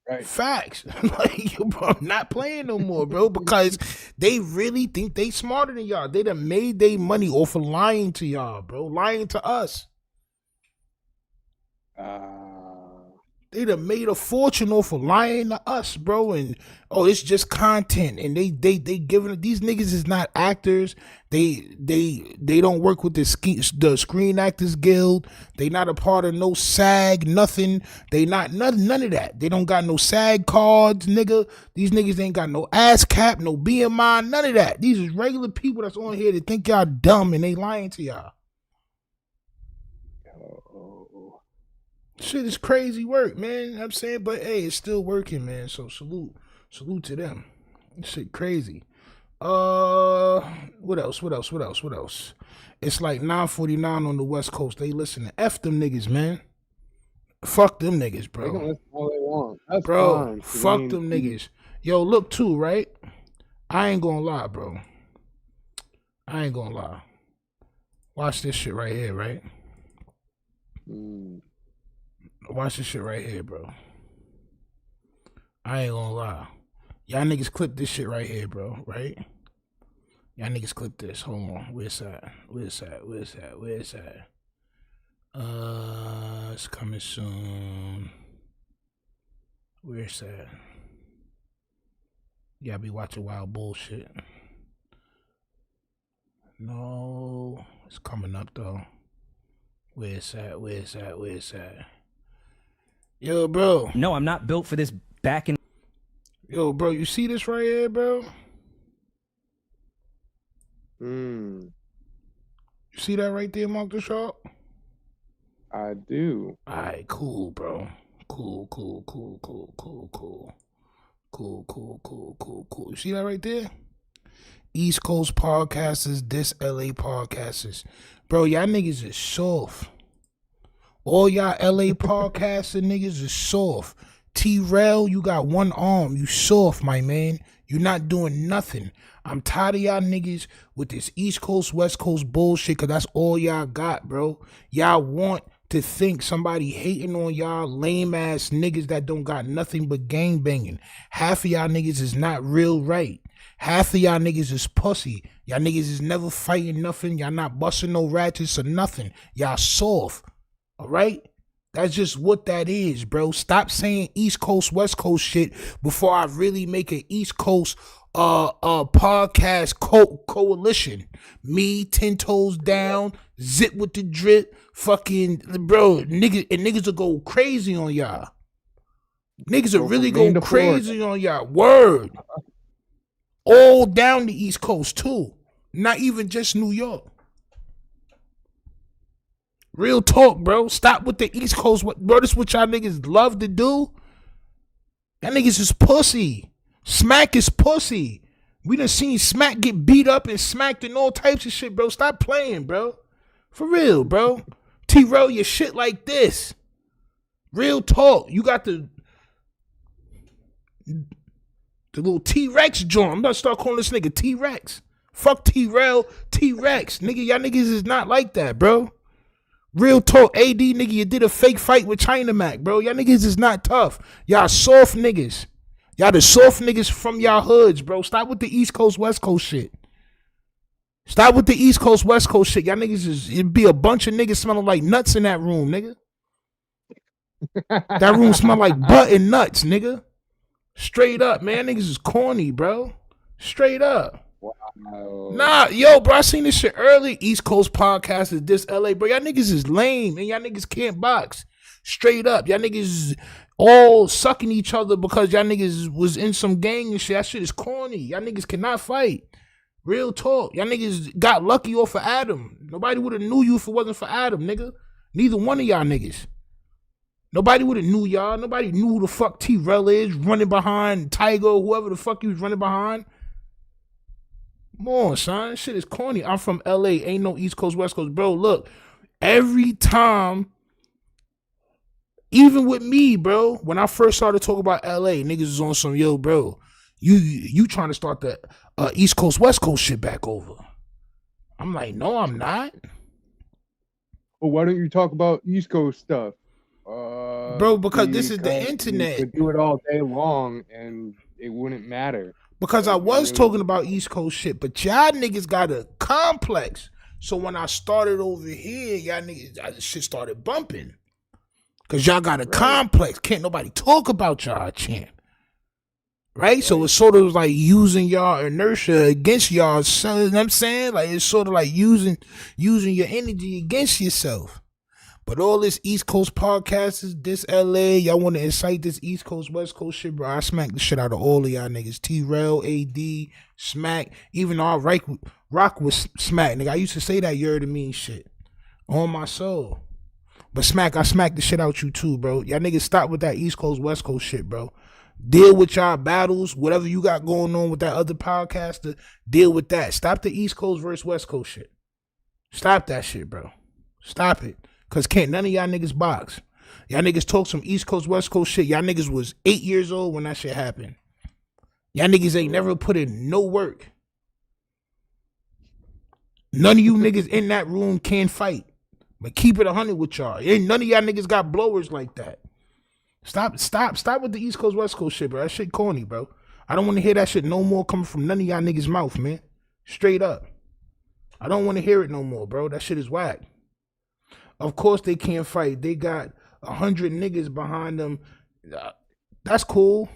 Right. Facts. Like, bro, I'm not playing no more, bro, because they really think they smarter than y'all. They done made their money off of lying to y'all, bro. Lying to us. They done made a fortune off of lying to us, bro. And it's just content. And they giving these niggas is not actors. They don't work with the Screen Actors Guild. They not a part of no SAG, nothing. They not none of that. They don't got no SAG cards, nigga. These niggas ain't got no ASCAP, no BMI, none of that. These is regular people that's on here that think y'all dumb and they lying to y'all. Shit is crazy work, man. You know what I'm saying? But hey, it's still working, man. So salute to them. This shit crazy. What else? It's like 9:49 on the West Coast. They listen to F them niggas, man. Fuck them niggas, bro. They can listen all they want. That's bro, fine. fuck them niggas. Yo, look too, right? I ain't gonna lie, bro. I ain't gonna lie. Watch this shit right here, right? Watch this shit right here, bro. I ain't gonna lie. Y'all niggas clip this shit right here, bro, right? Y'all niggas clip this. Hold on. Where's that? It's coming soon. Where's that? Y'all be watching wild bullshit. No. It's coming up, though. Where's that? Yo, bro. No, I'm not built for this back and... Yo, bro, you see this right here, bro? Mm, You see that right there, Mark the Sharp? I do. Alright, cool, bro. Cool. You see that right there? East Coast podcasters, this LA podcasters. Bro, y'all niggas is soft. All y'all LA podcaster niggas is soft. T-Rail, you got one arm. You soft, my man. You not doing nothing. I'm tired of y'all niggas with this East Coast, West Coast bullshit, because that's all y'all got, bro. Y'all want to think somebody hating on y'all lame-ass niggas that don't got nothing but gang banging. Half of y'all niggas is not real right. Half of y'all niggas is pussy. Y'all niggas is never fighting nothing. Y'all not busting no ratchets or nothing. Y'all soft. All right? That's just what that is, bro. Stop saying East Coast, West Coast shit before I really make an East Coast podcast coalition. Me, 10 toes down, zip with the drip, fucking, bro, niggas will go crazy on y'all. Niggas will really go crazy on y'all. Word. All down the East Coast, too. Not even just New York. Real talk, bro. Stop with the East Coast. Bro, this what y'all niggas love to do. Y'all niggas is pussy. Smack is pussy. We done seen Smack get beat up and smacked and all types of shit, bro. Stop playing, bro. For real, bro. T-Rail your shit like this. Real talk. You got the little T-Rex joint. I'm gonna start calling this nigga T-Rex. Fuck T-Rail, T-Rex. Nigga, y'all niggas is not like that, bro. Real talk, AD, nigga, you did a fake fight with China Mac, bro. Y'all niggas is not tough. Y'all soft niggas. Y'all the soft niggas from y'all hoods, bro. Stop with the East Coast, West Coast shit. Stop with the East Coast, West Coast shit. Y'all niggas it'd be a bunch of niggas smelling like nuts in that room, nigga. That room smell like butt and nuts, nigga. Straight up, man. Niggas is corny, bro. Straight up. Wow. Nah, yo, bro, I seen this shit early. East Coast podcast is this LA, bro. Y'all niggas is lame and y'all niggas can't box. Straight up. Y'all niggas all sucking each other because y'all niggas was in some gang and shit. That shit is corny. Y'all niggas cannot fight. Real talk. Y'all niggas got lucky off of Adam. Nobody would have knew you if it wasn't for Adam, nigga. Neither one of y'all niggas. Nobody would have knew y'all. Nobody knew who the fuck T-Rail is running behind Tiger or whoever the fuck he was running behind. Come on, son. Shit is corny. I'm from LA. Ain't no East Coast, West Coast. Bro, look. Every time, even with me, bro, when I first started talking about LA, niggas was on some, yo, bro, you trying to start the East Coast, West Coast shit back over. I'm like, no, I'm not. Well, why don't you talk about East Coast stuff? Bro, because this is the internet. You could do it all day long and it wouldn't matter. Because I was talking about East Coast shit, but y'all niggas got a complex. So when I started over here, y'all niggas, shit started bumping. Cause y'all got a complex. Can't nobody talk about y'all, champ. Right? So it's sort of like using y'all inertia against y'all. So, you know what I'm saying? Like it's sort of like using your energy against yourself. But all this East Coast podcasters, this LA, y'all want to incite this East Coast, West Coast shit, bro. I smack the shit out of all of y'all niggas. T-Rel, AD, Smack. Even though I rock with Smack, nigga. I used to say that you're the mean shit. On my soul. But Smack, I smack the shit out you too, bro. Y'all niggas stop with that East Coast, West Coast shit, bro. Deal with y'all battles, whatever you got going on with that other podcaster, deal with that. Stop the East Coast versus West Coast shit. Stop that shit, bro. Stop it. Cause can't none of y'all niggas box. Y'all niggas talk some East Coast, West Coast shit. Y'all niggas was 8 years old when that shit happened. Y'all niggas ain't never put in no work. None of you niggas in that room can fight. But keep it 100 with y'all. Ain't none of y'all niggas got blowers like that. Stop with the East Coast, West Coast shit, bro. That shit corny, bro. I don't want to hear that shit no more coming from none of y'all niggas' mouth, man. Straight up. I don't want to hear it no more, bro. That shit is whack. Of course they can't fight. They got 100 niggas behind them. That's cool.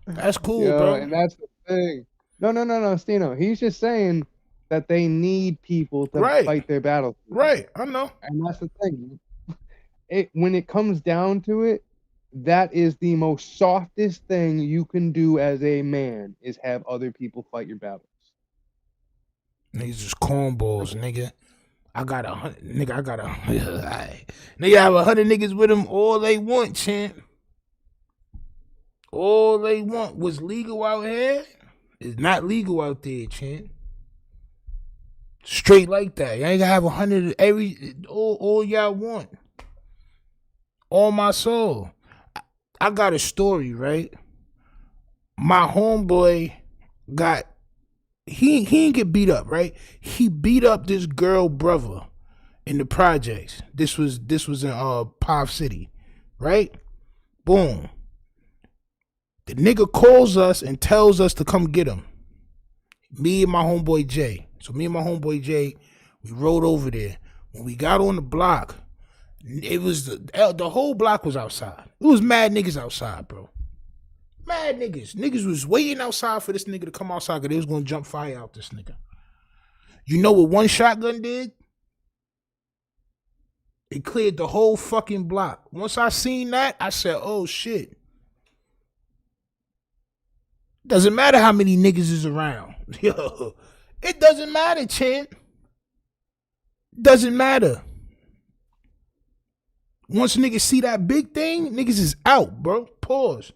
That's cool, bro. And that's the thing. No, STEENO. He's just saying that they need people to fight their battles. Right, I know. And that's the thing. When it comes down to it, that is the most softest thing you can do as a man is have other people fight your battles. Niggas just cornballs, nigga. I got 100, nigga. Nigga have 100 niggas with them. All they want, champ. All they want was legal out here. It's not legal out there, champ. Straight like that. You ain't gonna have 100 all y'all want. All my soul. I got a story, right? My homeboy got he didn't get beat up, right? He beat up this girl brother in the projects. This was in Pop City, right? Boom. The nigga calls us and tells us to come get him. Me and my homeboy Jay. So me and my homeboy Jay, we rode over there. When we got on the block, it was the whole block was outside. It was mad niggas outside, bro. Mad niggas. Niggas was waiting outside for this nigga to come outside because they was going to jump fire out this nigga. You know what one shotgun did? It cleared the whole fucking block. Once I seen that, I said, oh shit. Doesn't matter how many niggas is around. Yo, it doesn't matter, champ. Doesn't matter. Once niggas see that big thing, niggas is out, bro. Pause.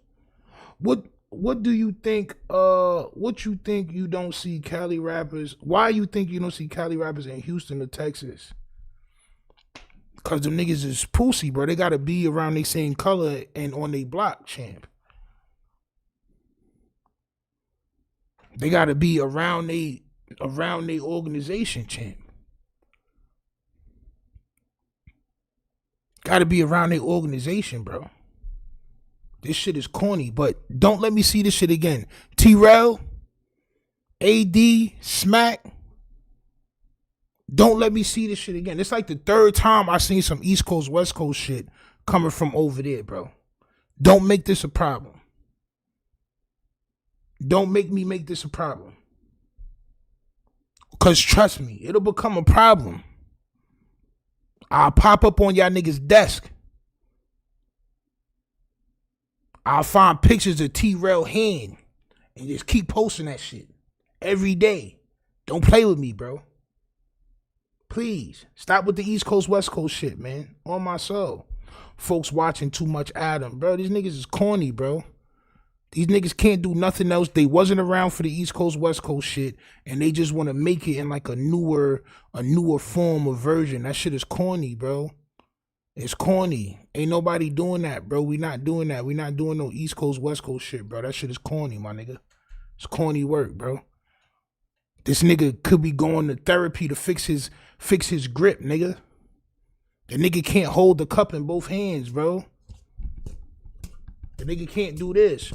What do you think? What you think you don't see Cali rappers? Why you think you don't see Cali rappers in Houston or Texas? Cause them niggas is pussy, bro. They gotta be around the same color and on their block, champ. They gotta be around they organization, champ. Gotta be around their organization, bro. This shit is corny, but don't let me see this shit again. T-Rel, AD, Smack. Don't let me see this shit again. It's like the third time I seen some East Coast, West Coast shit coming from over there, bro. Don't make this a problem. Don't make me make this a problem. Because trust me, it'll become a problem. I'll pop up on y'all niggas' desk. I'll find pictures of T-Rel hand and just keep posting that shit every day. Don't play with me, bro. Please, stop with the East Coast, West Coast shit, man. On my soul. Folks watching too much Adam, bro. These niggas is corny, bro. These niggas can't do nothing else. They wasn't around for the East Coast, West Coast shit, and they just want to make it in like a newer form or version. That shit is corny, bro. It's corny. Ain't nobody doing that, bro. We not doing that. We not doing no East Coast, West Coast shit, bro. That shit is corny, my nigga. It's corny work, bro. This nigga could be going to therapy to fix his grip, nigga. The nigga can't hold the cup in both hands, bro. The nigga can't do this.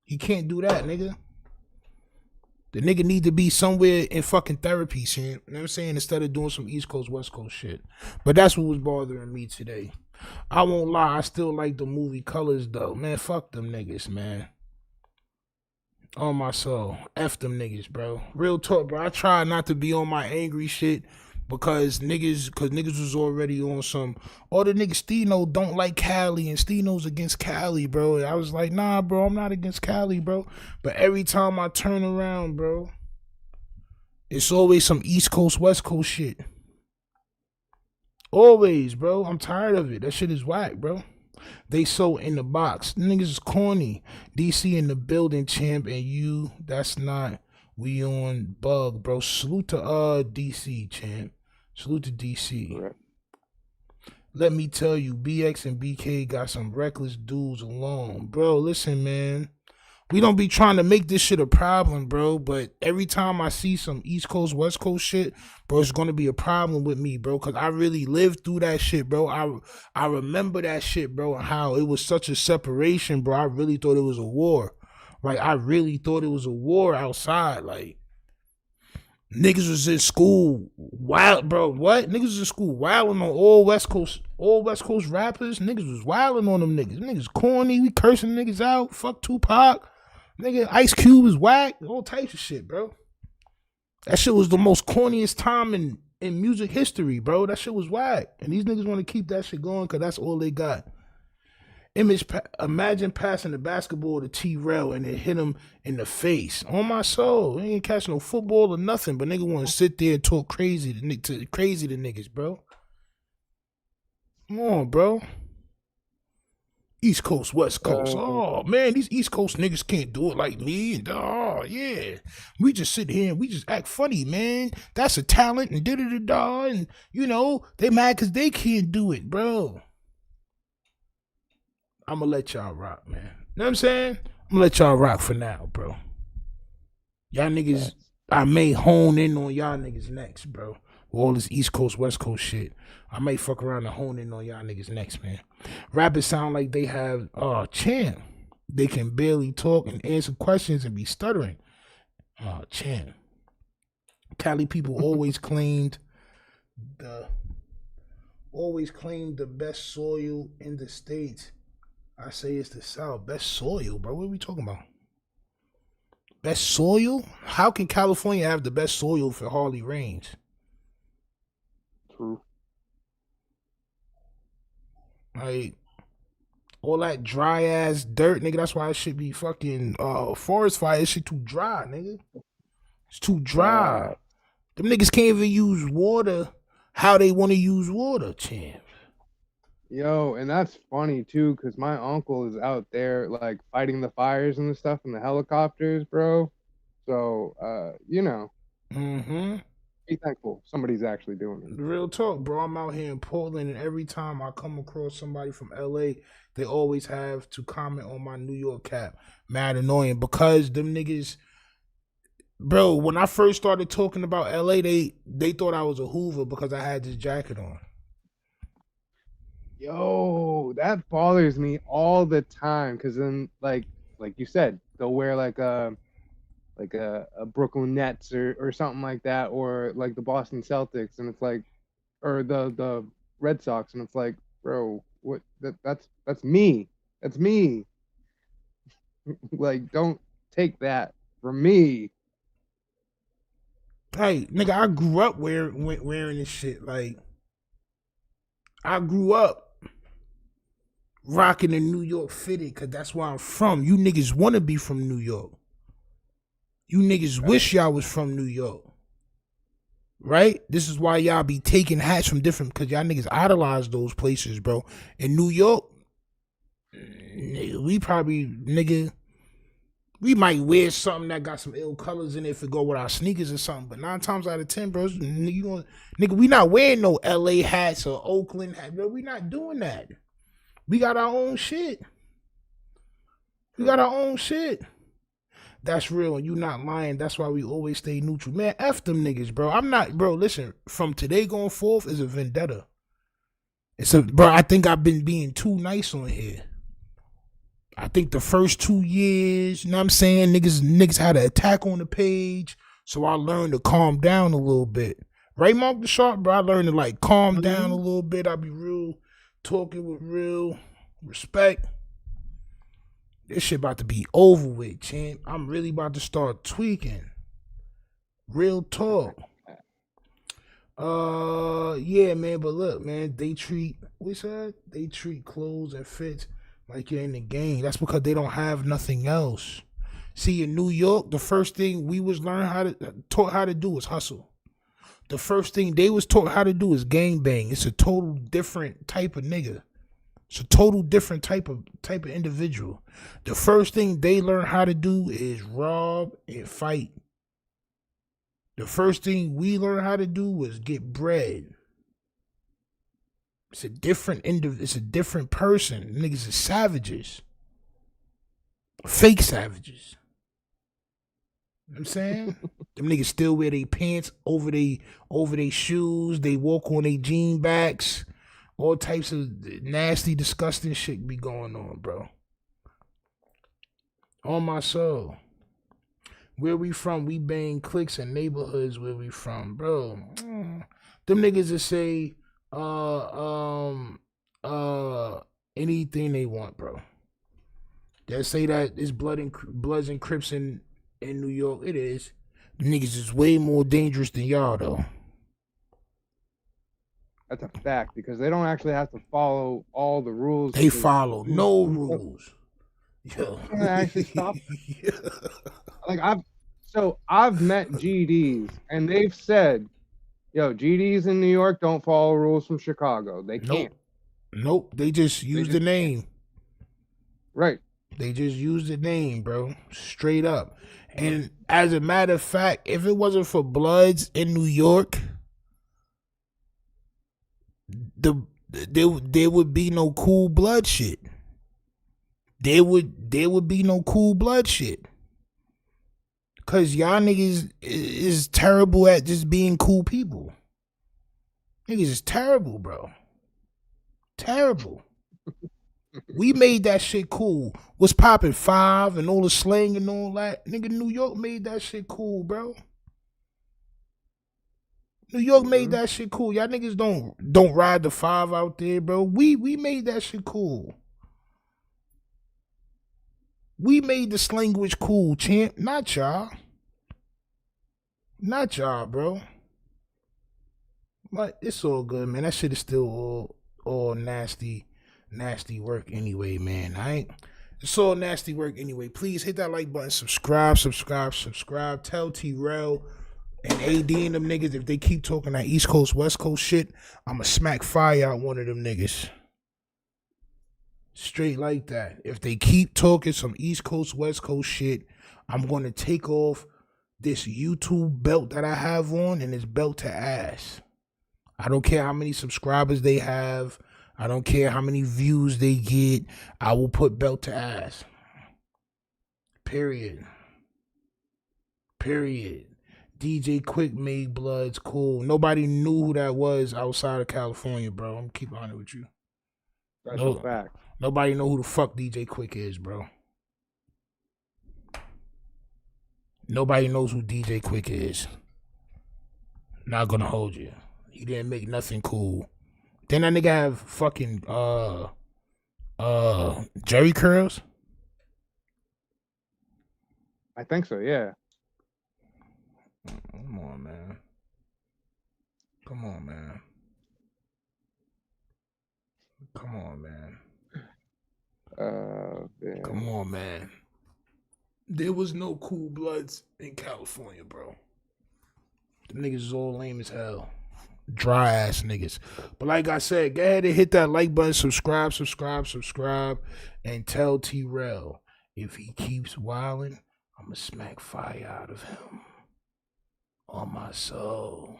He can't do that, nigga. The nigga need to be somewhere in fucking therapy, son. You know what I'm saying? Instead of doing some East Coast, West Coast shit. But that's what was bothering me today. I won't lie, I still like the movie Colors though. Man, fuck them niggas, man. On my soul. F them niggas, bro. Real talk, bro. I try not to be on my angry shit because niggas was already on some, all the niggas STEENO don't like Cali and STEENO's against Cali, bro. I was like, nah, bro, I'm not against Cali, bro. But every time I turn around, bro, it's always some East Coast, West Coast shit. Always, bro. I'm tired of it. That shit is whack, bro. They so in the box. Niggas is corny. DC in the building, champ, and you, that's not, we on bug, bro. Salute to DC, champ. Salute to DC. Right. Let me tell you, BX and BK got some reckless dudes along. Bro, listen, man. We don't be trying to make this shit a problem, bro, but every time I see some East Coast, West Coast shit, bro, it's going to be a problem with me, bro, because I really lived through that shit, bro. I remember that shit, bro, and how it was such a separation, bro. I really thought it was a war. Like, I really thought it was a war outside. Like, niggas was in school wild, bro. What? Niggas was in school wilding on all West Coast rappers. Niggas was wilding on them niggas. Niggas corny. We cursing niggas out. Fuck Tupac. Nigga, Ice Cube was whack. All types of shit, bro. That shit was the most corniest time in music history, bro. That shit was whack. And these niggas want to keep that shit going because that's all they got. Imagine passing the basketball to T-Rail and it hit him in the face. On my soul. He ain't catching no football or nothing, but nigga want to sit there and talk crazy to niggas, bro. Come on, bro. East Coast, West Coast. Oh, man, these East Coast niggas can't do it like me. And, oh, yeah. We just sit here and we just act funny, man. That's a talent and da-da-da-da. And, you know, they mad because they can't do it, bro. I'm going to let y'all rock, man. You know what I'm saying? I'm going to let y'all rock for now, bro. Y'all niggas, I may hone in on y'all niggas next, bro. With all this East Coast, West Coast shit. I may fuck around and hone in on y'all niggas next, man. Rappers sound like they have, champ. They can barely talk and answer questions and be stuttering. Champ. Cali people always claimed the best soil in the States. I say it's the South. Best soil, bro. What are we talking about? Best soil? How can California have the best soil if it hardly rains? True. Like, all that dry ass dirt, nigga. That's why it should be fucking forest fire. It shit too dry, nigga. It's too dry. Them niggas can't even use water how they want to use water, champ. Yo, and that's funny too, because my uncle is out there like fighting the fires and the stuff in the helicopters, bro. So, you know. Mm-hmm. Be thankful somebody's actually doing it. Real talk, bro. I'm out here in Portland, and every time I come across somebody from LA, they always have to comment on my New York cap. Mad annoying because them niggas, bro, when I first started talking about LA, they thought I was a Hoover because I had this jacket on. Yo, that bothers me all the time because then, like you said, they'll wear like a Brooklyn Nets or something like that, or like the Boston Celtics, and it's like, or the Red Sox, and it's like, bro, what? That's me. That's me. Like, don't take that from me. Hey, nigga, I grew up wearing this shit. Like, I grew up rocking the New York fitted because that's where I'm from. You niggas want to be from New York. You niggas wish y'all was from New York. Right? This is why y'all be taking hats from different, because y'all niggas idolize those places, bro. In New York, we probably, nigga, we might wear something that got some ill colors in it if it go with our sneakers or something. But 9 times out of 10, bro, nigga, we not wearing no LA hats or Oakland hats, bro. We not doing that. We got our own shit. We got our own shit. That's real, and you not lying. That's why we always stay neutral. Man, F them niggas, bro. I'm not, bro, listen, from today going forth is a vendetta. Bro, I think I've been being too nice on here. I think the first 2 years, you know what I'm saying, niggas had an attack on the page, so I learned to calm down a little bit. Right, Mark the Sharp, bro? I learned to like calm down a little bit. I be real, talking with real respect. This shit about to be over with, champ. I'm really about to start tweaking. Real talk. Yeah, man, but look, man, they treat clothes and fits like you're in the game. That's because they don't have nothing else. See, in New York, the first thing we was taught how to do was hustle. The first thing they was taught how to do is gang bang. It's a total different type of nigga. It's a total different type of individual. The first thing they learn how to do is rob and fight. The first thing we learn how to do was get bread. It's a different person. Niggas is savages. Fake savages. You know what I'm saying? Them niggas still wear their pants over they shoes. They walk on their jean backs. All types of nasty, disgusting shit be going on, bro. On my soul. Where we from, we bang cliques and neighborhoods where we from, bro. Them niggas that say anything they want, bro. They say that it's Bloods and Crips in New York. It is. The niggas is way more dangerous than y'all, though. That's a fact, because they don't actually have to follow all the rules. They follow no rules. Yo. Actually stop. Yeah. Like I've met GDs and they've said, yo, GDs in New York don't follow rules from Chicago. They can't. Nope. They just use the name. Right. They just use the name, bro. Straight up. And as a matter of fact, if it wasn't for Bloods in New York, there would be no cool blood shit. There would be no cool blood shit. Cause y'all niggas is terrible at just being cool people. Niggas is terrible, bro. Terrible. We made that shit cool. What's poppin', 5 and all the slang and all that? Nigga, New York made that shit cool, bro. New York made that shit cool. Y'all niggas don't ride the 5 out there, bro. We made that shit cool. We made the slanguage cool, champ. Not y'all. Not y'all, bro. But it's all good, man. That shit is still all nasty work anyway, man. Alright? It's all nasty work anyway. Please hit that like button, subscribe. Tell T-Rel and AD and them niggas, if they keep talking that East Coast, West Coast shit, I'ma smack fire out one of them niggas. Straight like that. If they keep talking some East Coast, West Coast shit, I'm gonna take off this YouTube belt that I have on and it's belt to ass. I don't care how many subscribers they have. I don't care how many views they get. I will put belt to ass. Period. DJ Quick made Bloods cool. Nobody knew who that was outside of California, bro. I'm keep honest with you. That's a fact. Nobody know who the fuck DJ Quick is, bro. Nobody knows who DJ Quick is. Not gonna hold you. He didn't make nothing cool. Then that nigga have fucking Jerry curls? I think so, yeah. Come on, man. Come on, man. Come on, man. There was no cool Bloods in California, bro. The niggas is all lame as hell. Dry ass niggas. But like I said, go ahead and hit that like button, subscribe, and tell T-Rel if he keeps wilding, I'ma smack fire out of him. On my soul.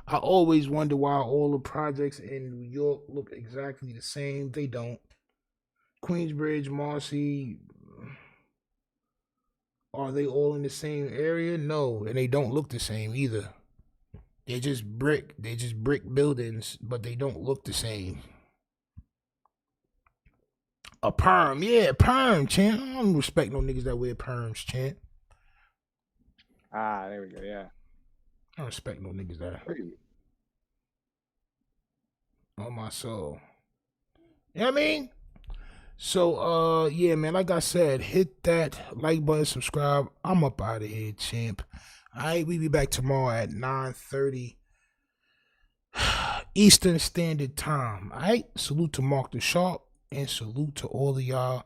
I always wonder why all the projects in New York look exactly the same. They don't. Queensbridge, Marcy, are they all in the same area? No, and they don't look the same either. They're just brick buildings, but they don't look the same. A perm, yeah, perm, champ. I don't respect no niggas that wear perms, champ. Ah, there we go. Yeah. I don't respect no niggas that. On my soul. You know what I mean? So, yeah, man, like I said, hit that like button, subscribe. I'm up out of here, champ. All right, we be back tomorrow at 9:30 Eastern Standard Time. All right, salute to Mark the Sharp and salute to all of y'all